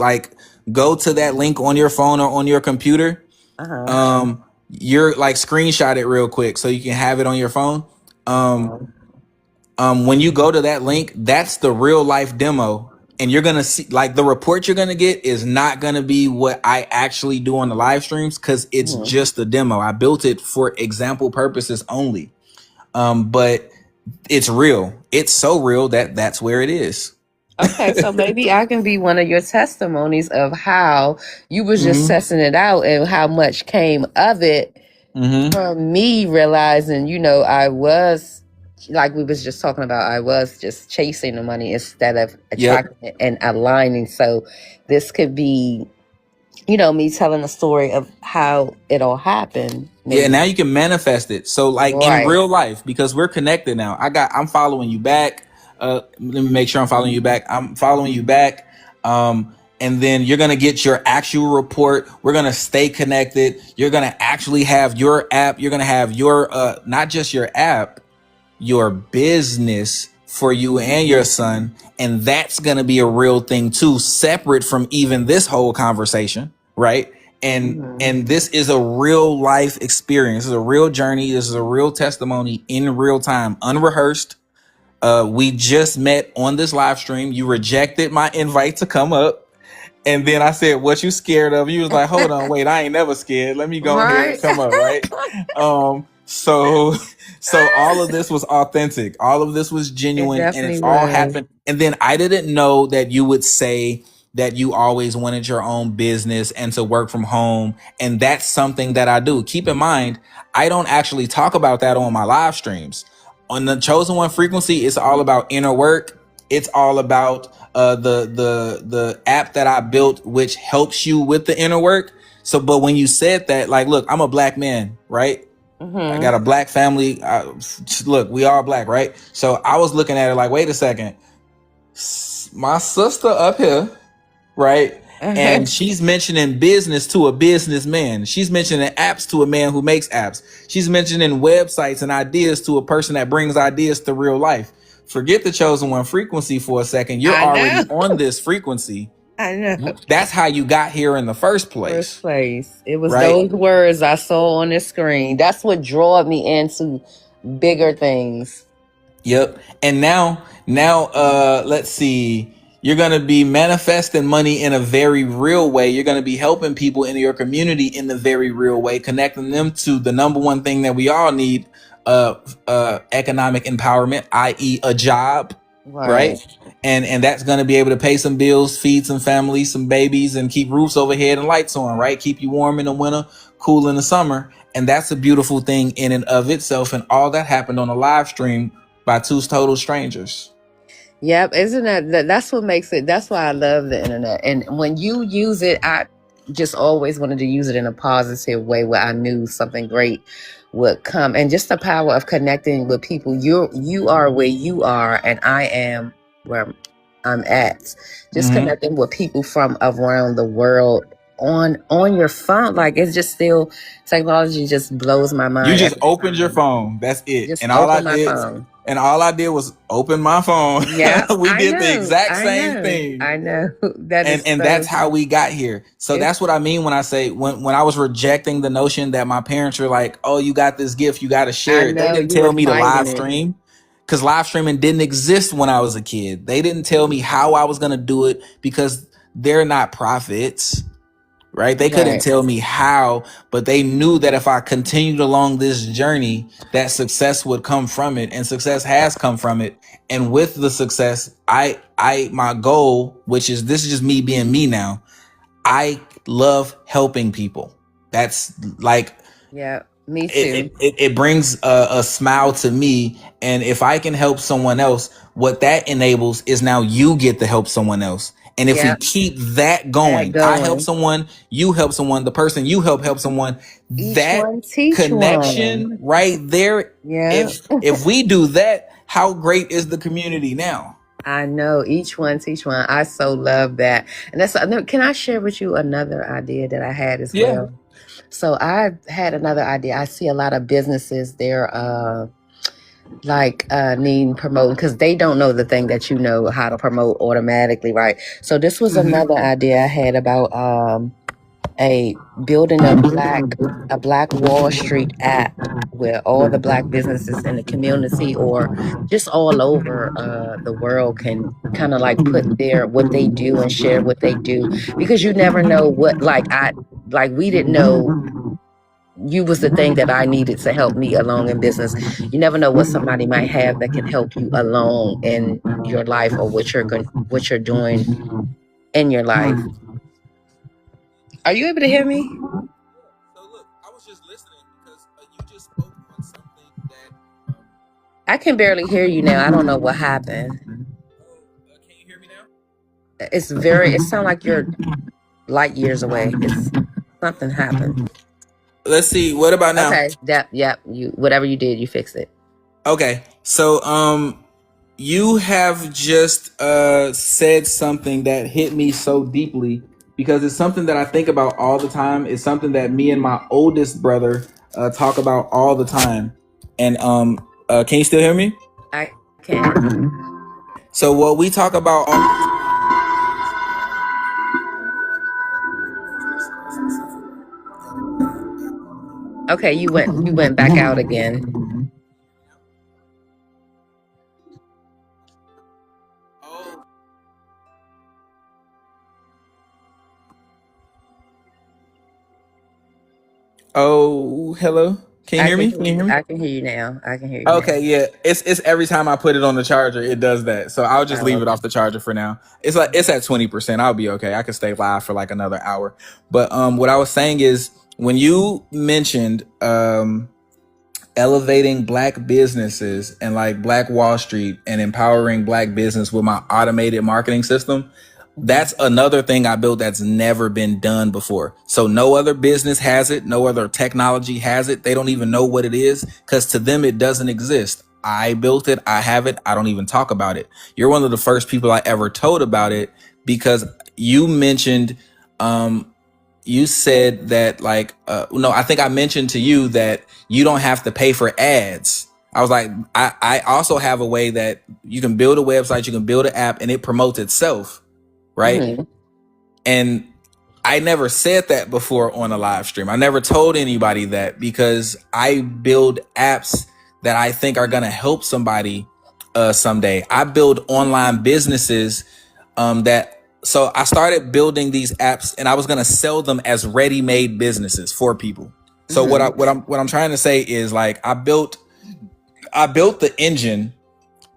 go to that link on your phone or on your computer, you're screenshot it real quick so you can have it on your phone. When you go to that link, that's the real life demo. And you're going to see the report you're going to get is not going to be what I actually do on the live streams because it's just a demo. I built it for example purposes only. But it's real. It's so real that that's where it is. Okay, so maybe I can be one of your testimonies of how you was just testing it out and how much came of it from me realizing, I was, like we was just talking about, I was just chasing the money instead of attracting it and aligning. So this could be, me telling the story of how it all happened. Maybe. Yeah, now you can manifest it. So in real life, because we're connected now. I'm following you back. Let me make sure I'm following you back. I'm following you back. And then you're going to get your actual report. We're going to stay connected. You're going to actually have your app. You're going to have your, not just your app, your business for you and your son. And that's going to be a real thing too, separate from even this whole conversation. Right. And this is a real life experience. This is a real journey. This is a real testimony in real time, unrehearsed. We just met on this live stream. You rejected my invite to come up. And then I said, what you scared of? You was like, hold on, wait, I ain't never scared. Let me go ahead and Right. come up, right? So all of this was authentic. All of this was It genuine, and it definitely all was. happened. And then I didn't know that you would say that you always wanted your own business and to work from home. And that's something that I do. Keep in mind, I don't actually talk about that on my live streams. On the Chosen One frequency, it's all about inner work. It's all about the app that I built, which helps you with the inner work. So, but when you said that, like, look, I'm a black man, right? I got a black family. Look, we are black, right? So I was looking at it like, wait a second, my sister up here, right? And she's mentioning business to a businessman. She's mentioning apps to a man who makes apps. She's mentioning websites and ideas to a person that brings ideas to real life. Forget the Chosen One frequency for a second. You're already on this frequency. I know. That's how you got here in the first place. It was right? those words I saw on the screen. That's what drew me into bigger things. Yep. And now let's see. You're going to be manifesting money in a very real way. You're going to be helping people in your community in the very real way, connecting them to the number one thing that we all need, economic empowerment, i.e. a job, right? And that's going to be able to pay some bills, feed some families, some babies, and keep roofs overhead and lights on, right? Keep you warm in the winter, cool in the summer. And that's a beautiful thing in and of itself. And all that happened on a live stream by two total strangers. Yep, isn't that's what makes it? That's why I love the internet. And when you use it, I just always wanted to use it in a positive way where I knew something great would come. And just the power of connecting with people. You are where you are, and I am where I'm at. Just connecting with people from around the world on your phone. Like, it's just still, technology just blows my mind. You just opened your phone. That's it. Just and all I open my did phone. And all I did was open my phone. Yeah, we did the exact same thing. I know. And that's how we got here. So that's what I mean when I say when I was rejecting the notion that my parents were like, "Oh, you got this gift, you got to share it." They didn't tell me to live stream, because live streaming didn't exist when I was a kid. They didn't tell me how I was gonna do it because they're not prophets. Right? They couldn't tell me how, but they knew that if I continued along this journey, that success would come from it, and success has come from it. And with the success, my goal, which is, this is just me being me now, I love helping people. That's like, yeah, me too. It brings a smile to me. And if I can help someone else, what that enables is now you get to help someone else. And if we keep that going, I help someone, you help someone, the person you help someone, that connection right there. Yeah. If we do that, how great is the community now? I know, each one teach one. I so love that. And that's, can I share with you another idea that I had as well? So I had another idea. I see a lot of businesses, they're needing promoting because they don't know the thing that you know how to promote automatically, right? So this was another idea I had about building a black Wall Street app where all the black businesses in the community or just all over the world can kind of like put what they do and share what they do, because you never know what, we didn't know you was the thing that I needed to help me along in business. You never know what somebody might have that can help you along in your life or what you're doing in your life. Are you able to hear me? So look, I was just listening because you just spoke on something that I can barely hear you now. I don't know what happened. Can you hear me now? It sounds like you're light years away. Something happened. Let's see. What about now? Okay. Yep. Whatever you did, you fixed it. Okay. So you have just said something that hit me so deeply, because it's something that I think about all the time. It's something that me and my oldest brother talk about all the time. And can you still hear me? I can. So what we talk about Okay, you went back out again. Oh, hello. Can you I hear can me? hear Can you you. hear me? I can hear you now. I can hear you now. Okay, yeah. It's every time I put it on the charger, it does that. So I'll just Oh, leave it okay. off the charger for now. It's at 20%. I'll be okay. I can stay live for like another hour. But what I was saying is when you mentioned elevating black businesses and like Black Wall Street and empowering black business with my automated marketing system, Mhm. that's another thing I built that's never been done before. So no other business has it. No other technology has it. They don't even know what it is because to them, it doesn't exist. I built it. I have it. I don't even talk about it. You're one of the first people I ever told about it because you mentioned, you said that like, no, I think I mentioned to you that you don't have to pay for ads. I was like, I also have a way that you can build a website, you can build an app and it promotes itself, right? Mhm. And I never said that before on a live stream. I never told anybody that because I build apps that I think are going to help somebody someday. I build online businesses that so I started building these apps and I was going to sell them as ready-made businesses for people. So Mhm. what I'm trying to say is like I built the engine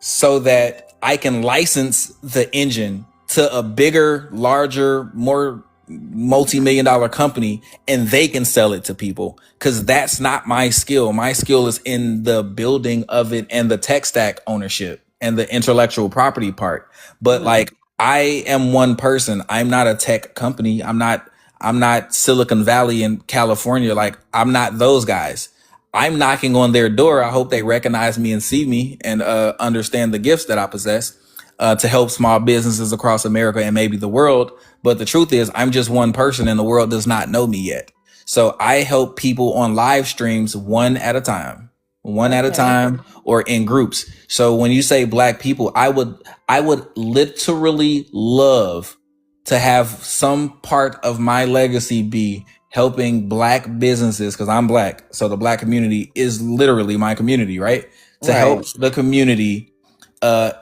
so that I can license the engine to a bigger, larger, more multi-million dollar company and they can sell it to people because that's not my skill. My skill is in the building of it and the tech stack ownership and the intellectual property part. But Mhm. like I am one person. I'm not a tech company. I'm not Silicon Valley in California. Like I'm not those guys. I'm knocking on their door. I hope they recognize me and see me and understand the gifts that I possess to help small businesses across America and maybe the world. But the truth is, I'm just one person and the world does not know me yet. So I help people on live streams one at a Okay. time or in groups. So when you say black people, I would literally love to have some part of my legacy be helping black businesses because I'm black. So the black community is literally my community, right? To help Right. the community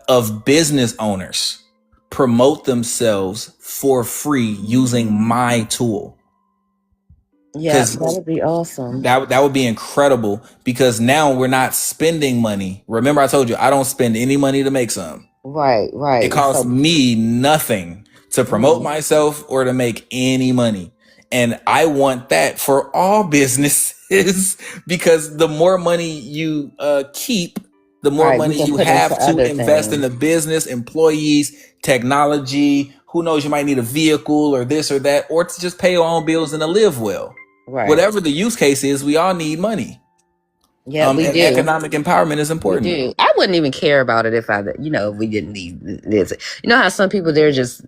of business owners promote themselves for free using my tool. Yeah, that Because would be awesome. that would be incredible because now we're not spending money. Remember, I told you I don't spend any money to make some. Right. It Right. costs So. me nothing to promote Mhm. myself or to make any money. And I want that for all businesses because the more money you keep, the more Right. You money can you put into have to other invest in things. the business, employees, technology. Who knows, you might need a vehicle or this or that, or to just pay your own bills and to live well. Right. Whatever the use case is, we all need money. Yeah, we And do. economic empowerment is We important. do. I wouldn't even care about it if if we didn't need this. You know how some people they're just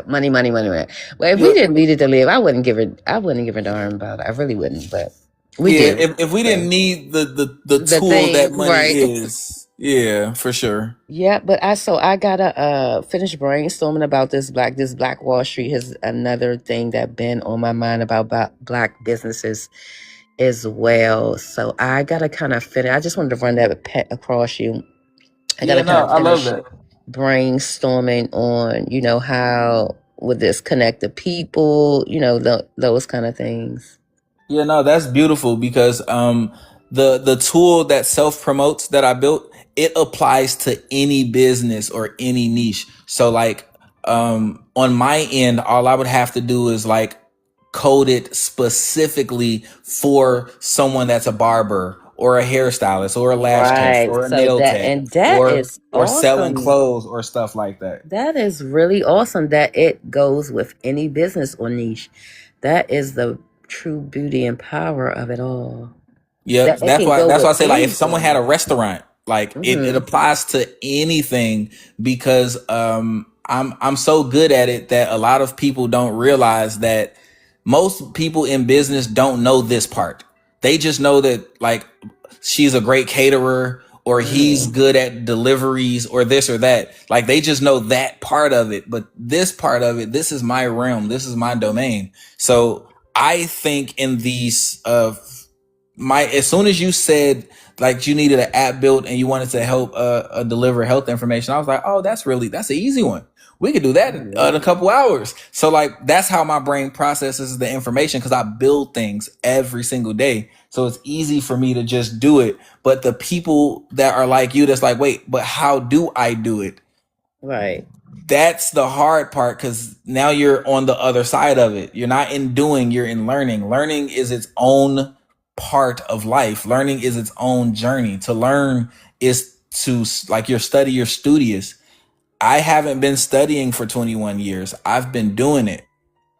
money, money, money, money. Well, if we You, didn't need it to live, I wouldn't give it. I wouldn't give a darn about it. I really wouldn't. But we Yeah, do. if we didn't So need the the tool that thing, money right? is, yeah, for sure. Yeah, but I gotta finish brainstorming about this Black Wall Street is another thing that been on my mind about black businesses as well. So I gotta kind of finish. I just wanted to run that across you. I Yeah, gotta kind no, of I love finish that. brainstorming on how would this connect the people, those kind of things. Yeah, no, that's beautiful because the tool that self promotes that I built, it applies to any business or any niche. So like on my end, all I would have to do is like code it specifically for someone that's a barber or a hairstylist or a lash tech Right. or a So nail that tech and that is or selling awesome. clothes or stuff like that. That is really awesome that it goes with any business or niche. That is the true beauty and power of it all. Yep, That it can go that's why with I say like if someone had a anything. restaurant, like it Hmm. applies to anything because I'm so good at it that a lot of people don't realize that most people in business don't know this part. They just know that like she's a great caterer or he's Hmm. good at deliveries or this or that. Like they just know that part of it, but this part of it, this is my realm, this is my domain. So I think in these my as soon as you said like you needed an app built and you wanted to help deliver health information, I was like, oh, that's an easy one. We could do that in a couple hours. So like that's how my brain processes the information because I build things every single day. So it's easy for me to just do it. But the people that are like you, that's like, wait, but how do I do it? Right. That's the hard part because now you're on the other side of it. You're not in doing, you're in learning. Learning is its own part of life. Learning is its own journey. To learn is to, like, you're studious. I haven't been studying for 21 years. I've been doing it.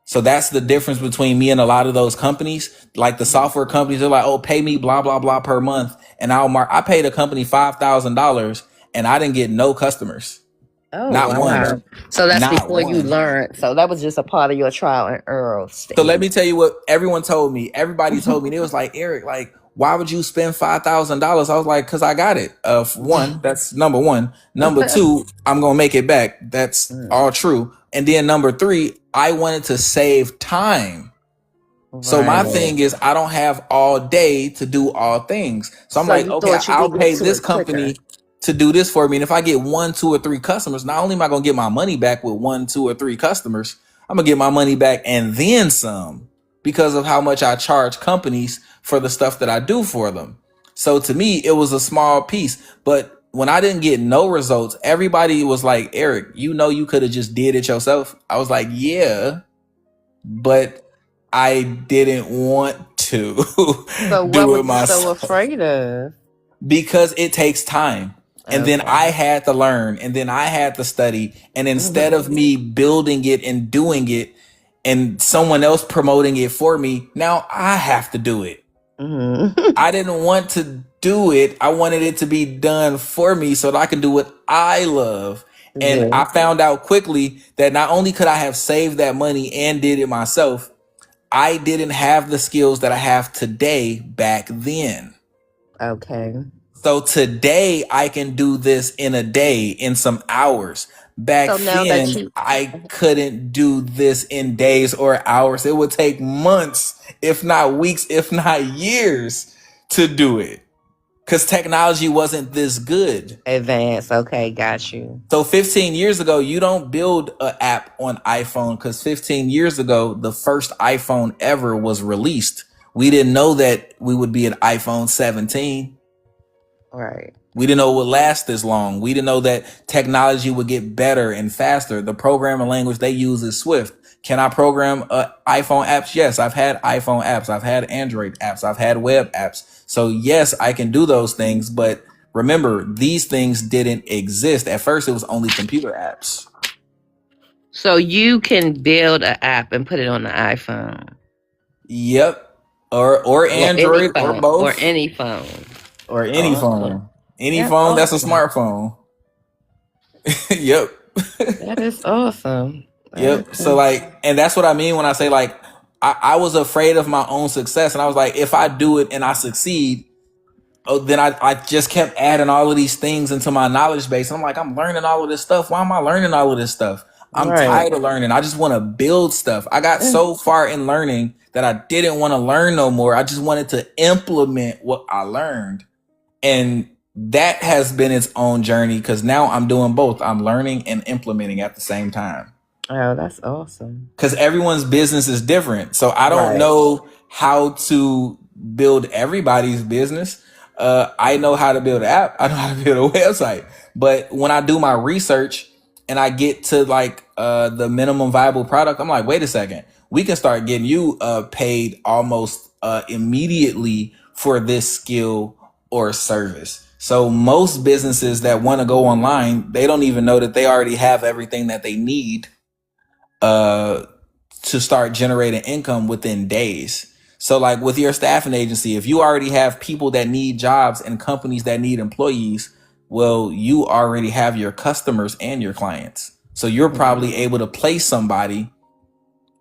So that's the difference between me and a lot of those companies. Like the software companies, they're like, oh, pay me blah, blah, blah per month. And I paid a company $5,000 and I didn't get no customers. Oh, Not one. wow. So that's Not before you one. learned. So that was just a part of your trial and error So let stage. me tell you what everyone told me. Everybody told me, they was like, Eric, like, why would you spend $5,000? I was like, because I got it. One, that's number one. Number two, I'm gonna make it back. That's all true. And then number three, I wanted to save time. So my Right. thing is, I don't have all day to do all things. So I'm So like, you okay, thought you I'll could get pay to this it quicker. company to do this for me. And if I get 1, 2, or 3 customers, not only am I gonna get my money back with 1, 2, or 3 customers, I'm gonna get my money back and then some because of how much I charge companies for the stuff that I do for them. So to me, it was a small piece. But when I didn't get no results, everybody was like, Eric, you could have just did it yourself. I was like, yeah, but I didn't want to So what do were it you so myself afraid of? because it takes time. And then Okay. I had to learn and then I had to study. And instead of me building it and doing it and someone else promoting it for me, now I have to do it. I didn't want to do it. I wanted it to be done for me so that I can do what I love. And Yeah. I found out quickly that not only could I have saved that money and did it myself, I didn't have the skills that I have today back then. Okay. So today I can do this in a day, in some hours. Back So now that then, you I couldn't do this in days or hours. It would take months, if not weeks, if not years to do it because technology wasn't this good. advance, okay, got you. So 15 years ago, you don't build an app on iPhone because 15 years ago, the first iPhone ever was released. We didn't know that we would be an iPhone 17. Right. We didn't know it would last this long. We didn't know that technology would get better and faster. The programming language they use is Swift. Can I program iPhone apps? Yes, I've had iPhone apps. I've had Android apps. I've had web apps. So yes, I can do those things. But remember, these things didn't exist. At first, it was only computer apps. So you can build an app and put it on the iPhone. Yep. Or Any Android or phone. Or both. any phone. Or any Awesome. phone. Any That's phone that's a awesome. smartphone. Yep. That is awesome. Yep. So like, and that's what I mean when I say like, I was afraid of my own success. And I was like, if I do it and I succeed, then I just kept adding all of these things into my knowledge base. I'm like, I'm learning all of this stuff. Why am I learning all of this stuff? I'm Right. tired of learning. I just want to build stuff. I got so far in learning that I didn't want to learn no more. I just wanted to implement what I learned. And that has been its own journey because now I'm doing both. I'm learning and implementing at the same time. Oh, that's awesome. Because everyone's business is different. So I don't Right. know how to build everybody's business. I know how to build an app. I know how to build a website. But when I do my research and I get to like the minimum viable product, I'm like, wait a second. We can start getting you paid almost immediately for this skill or service. So most businesses that want to go online, they don't even know that they already have everything that they need to start generating income within days. So like with your staffing agency, if you already have people that need jobs and companies that need employees, well, you already have your customers and your clients. So you're probably able to place somebody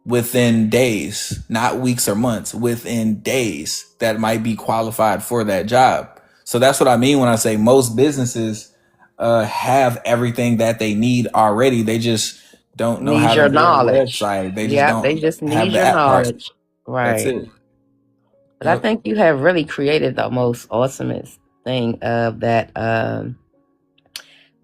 within days, not weeks or months, within days that might be qualified for that job. So that's what I mean when I say most businesses have everything that they need already. They just don't know Need how to your build a knowledge. website. They just Yeah, they don't just have need the your app part. knowledge. That's Right. it. But I Yep. think you have really created the most awesomest thing of that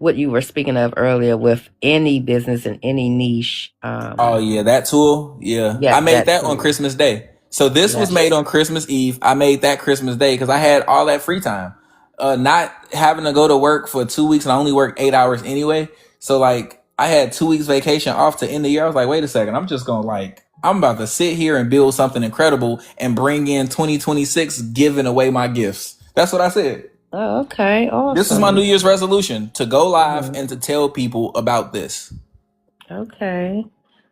what you were speaking of earlier with any business in any niche. Oh yeah, that tool. Yeah, I Yep, made that that on too. Christmas Day. So this was Yep. made on Christmas Eve. I made that Christmas Day because I had all that free time. Not having to go to work for 2 weeks, and I only work 8 hours anyway. So like I had 2 weeks vacation off to end the year. I was like, wait a second, I'm about to sit here and build something incredible and bring in 2026 giving away my gifts. That's what I said. Oh, okay. This is my New Awesome. Year's resolution to go live Mhm. and to tell people about this. Okay.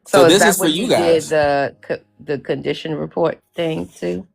So So is this that is for what you you did guys. the condition report thing too?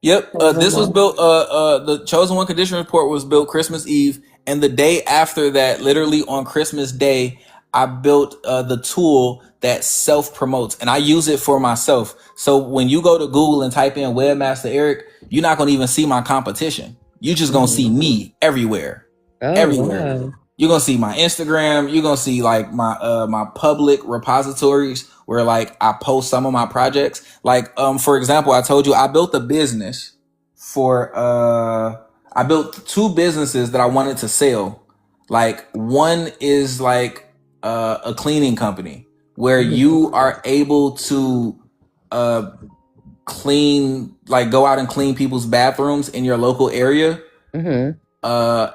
Yep. Chosen This was one. built. The chosen one condition report was built Christmas Eve, and the day after that, literally on Christmas Day, I built the tool that self promotes, and I use it for myself. So when you go to Google and type in Webmaster Eric, you're not gonna even see my competition. You just gonna see Mhm. me everywhere, Oh everywhere. wow. You're gonna see my Instagram. You're gonna see like my public repositories where like I post some of my projects. Like for example, I told you I built a business for I built two businesses that I wanted to sell. Like one is like a cleaning company where Mhm. you are able to uh clean, like go out and clean people's bathrooms in your local area Mhm.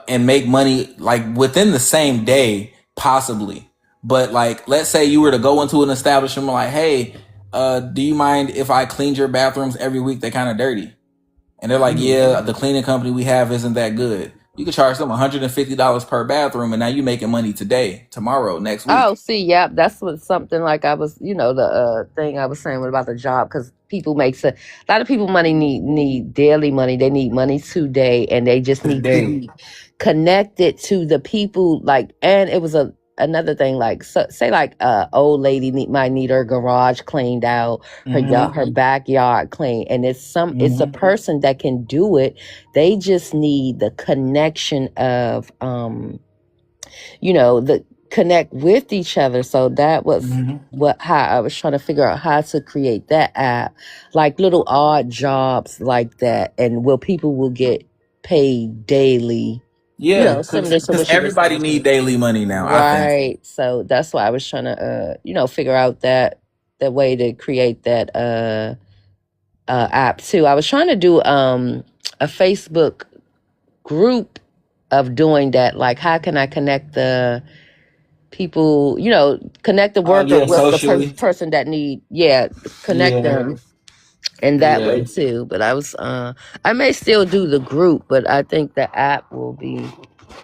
and make money like within the same day, possibly. But like, let's say you were to go into an establishment like, hey, do you mind if I cleaned your bathrooms every week? They're kind of dirty. And they're like, Mhm. yeah, the cleaning company we have isn't that good. You could charge them $150 per bathroom, and now you're making money today, tomorrow, next Oh, week. see, yep, that's what something like I was, the thing I was saying about the job because people makes a lot of people money need daily money. They need money today, and they just need to Today. be connected to the people. Like, and it was another thing. Like, so, say like old lady might need her garage cleaned out, her yard, Mm-hmm. her backyard clean, and it's a Mm-hmm. person that can do it. They just need the connection of the connect with each other. So that was Mm-hmm. what how I was trying to figure out how to create that app, like little odd jobs like that, and where people will get paid daily. Yeah, Similar to because what you were everybody saying need too. daily money now, I think. Right. So that's why I was trying to figure out that way to create that app too. I was trying to do a Facebook group of doing that. Like how can I connect the people, connect the Oh worker yeah, with the socially. person that need, connect Yeah, them in that way yeah. too. But I may still do the group, but I think the app will be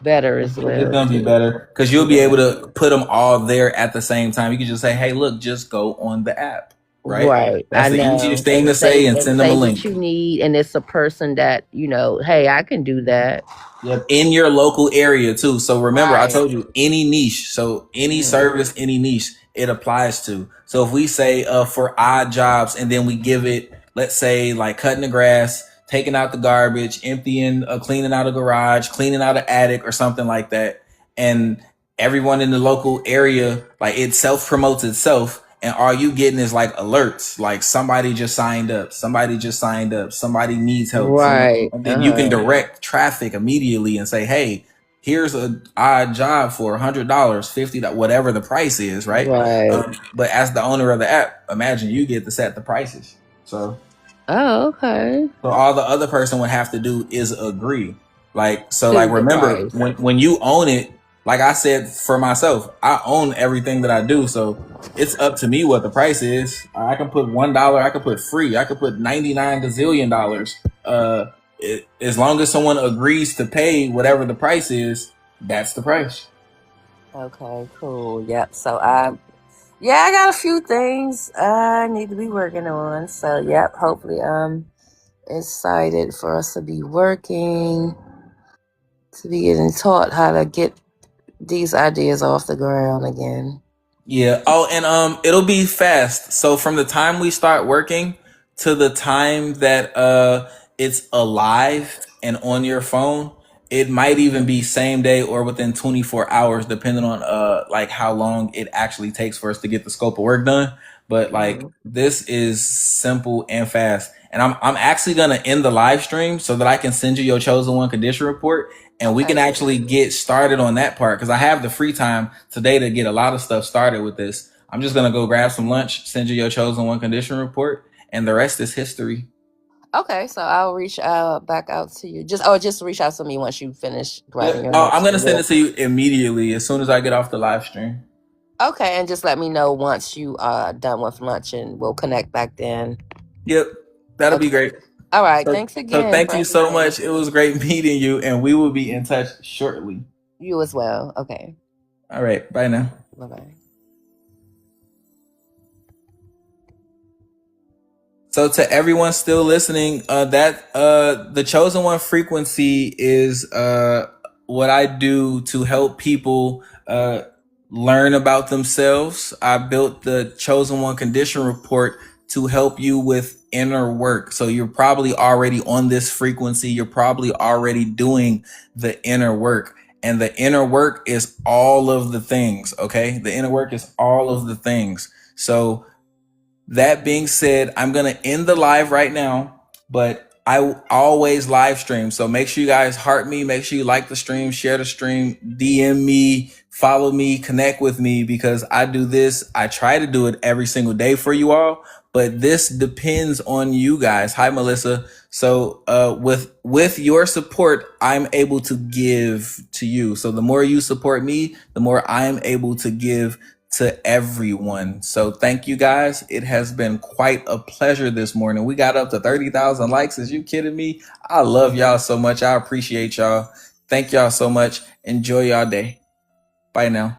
better as It's well gonna be too. better because you'll be able to put them all there at the same time. You can just say, "Hey, look, just go on the app." Right? Right, I That's the easiest know, thing and to say, say and and send them a say what link. you need, and it's a person that hey, I can do that. Yep, in your local area too. So remember, I Right. told you any niche. So any Mhm. service, any niche, it applies to. So if we say for odd jobs, and then we give it, let's say like cutting the grass, taking out the garbage, emptying, cleaning out a garage, cleaning out an attic, or something like that, and everyone in the local area, like it self promotes itself. And all you getting is like alerts, like somebody just signed up, somebody just signed up, somebody needs help, someone, Right. and then you can Uh-huh. direct traffic immediately and say, hey, here's a odd job for $100, $50, whatever the price is, right? Right. But as the owner of the app, imagine you get to set the prices. Oh, okay. So all the other person would have to do is agree. Like To the remember price. when you own it, like I said for myself, I own everything that I do. So it's up to me what the price is. I can put $1, I can put free, I could put 99 gazillion dollars. As long as someone agrees to pay whatever the price is, that's the price. Okay, cool. Yep. So I got a few things I need to be working on. So yep, hopefully I'm excited for us to be working, to be getting taught how to get these ideas off the ground again. Yeah. Oh, and it'll be fast. So from the time we start working to the time that it's alive and on your phone, it might even be same day or within 24 hours, depending on like how long it actually takes for us to get the scope of work done. But like Mhm. this is simple and fast. And I'm actually gonna end the live stream so that I can send you your chosen one condition report. and we can actually get started on that part because I have the free time today to get a lot of stuff started with this. I'm just gonna go grab some lunch, send you your chosen one condition report, and the rest is history. Okay, so I'll reach back out to you. Just reach out to me once you finish grabbing your I'm lunch. gonna send it to you immediately as soon as I get off the live stream. Okay, and just let me know once you are done with lunch, and we'll connect back then. Yep, that'll be great. All right, So, thanks again. So thank you so much. It was great meeting you, and we will be in touch shortly. You as well. Okay. All right. Bye now. Bye-bye. So to everyone still listening, the chosen one frequency is what I do to help people learn about themselves. I built the chosen one condition report to help you with inner work. So you're probably already on this frequency. You're probably already doing the inner work. And the inner work is all of the things, okay? The inner work is all of the things. So that being said, I'm going to end the live right now, but I always live stream. So make sure you guys heart me, make sure you like the stream, share the stream, DM me, follow me, connect with me, because I do this. I try to do it every single day for you all, but this depends on you guys. Hi, Melissa. So with your support, I'm able to give to you. So the more you support me, the more I'm able to give to everyone. So thank you guys. It has been quite a pleasure this morning. We got up to 30,000 likes. Is you kidding me? I love y'all so much. I appreciate y'all. Thank y'all so much. Enjoy y'all day. Bye now.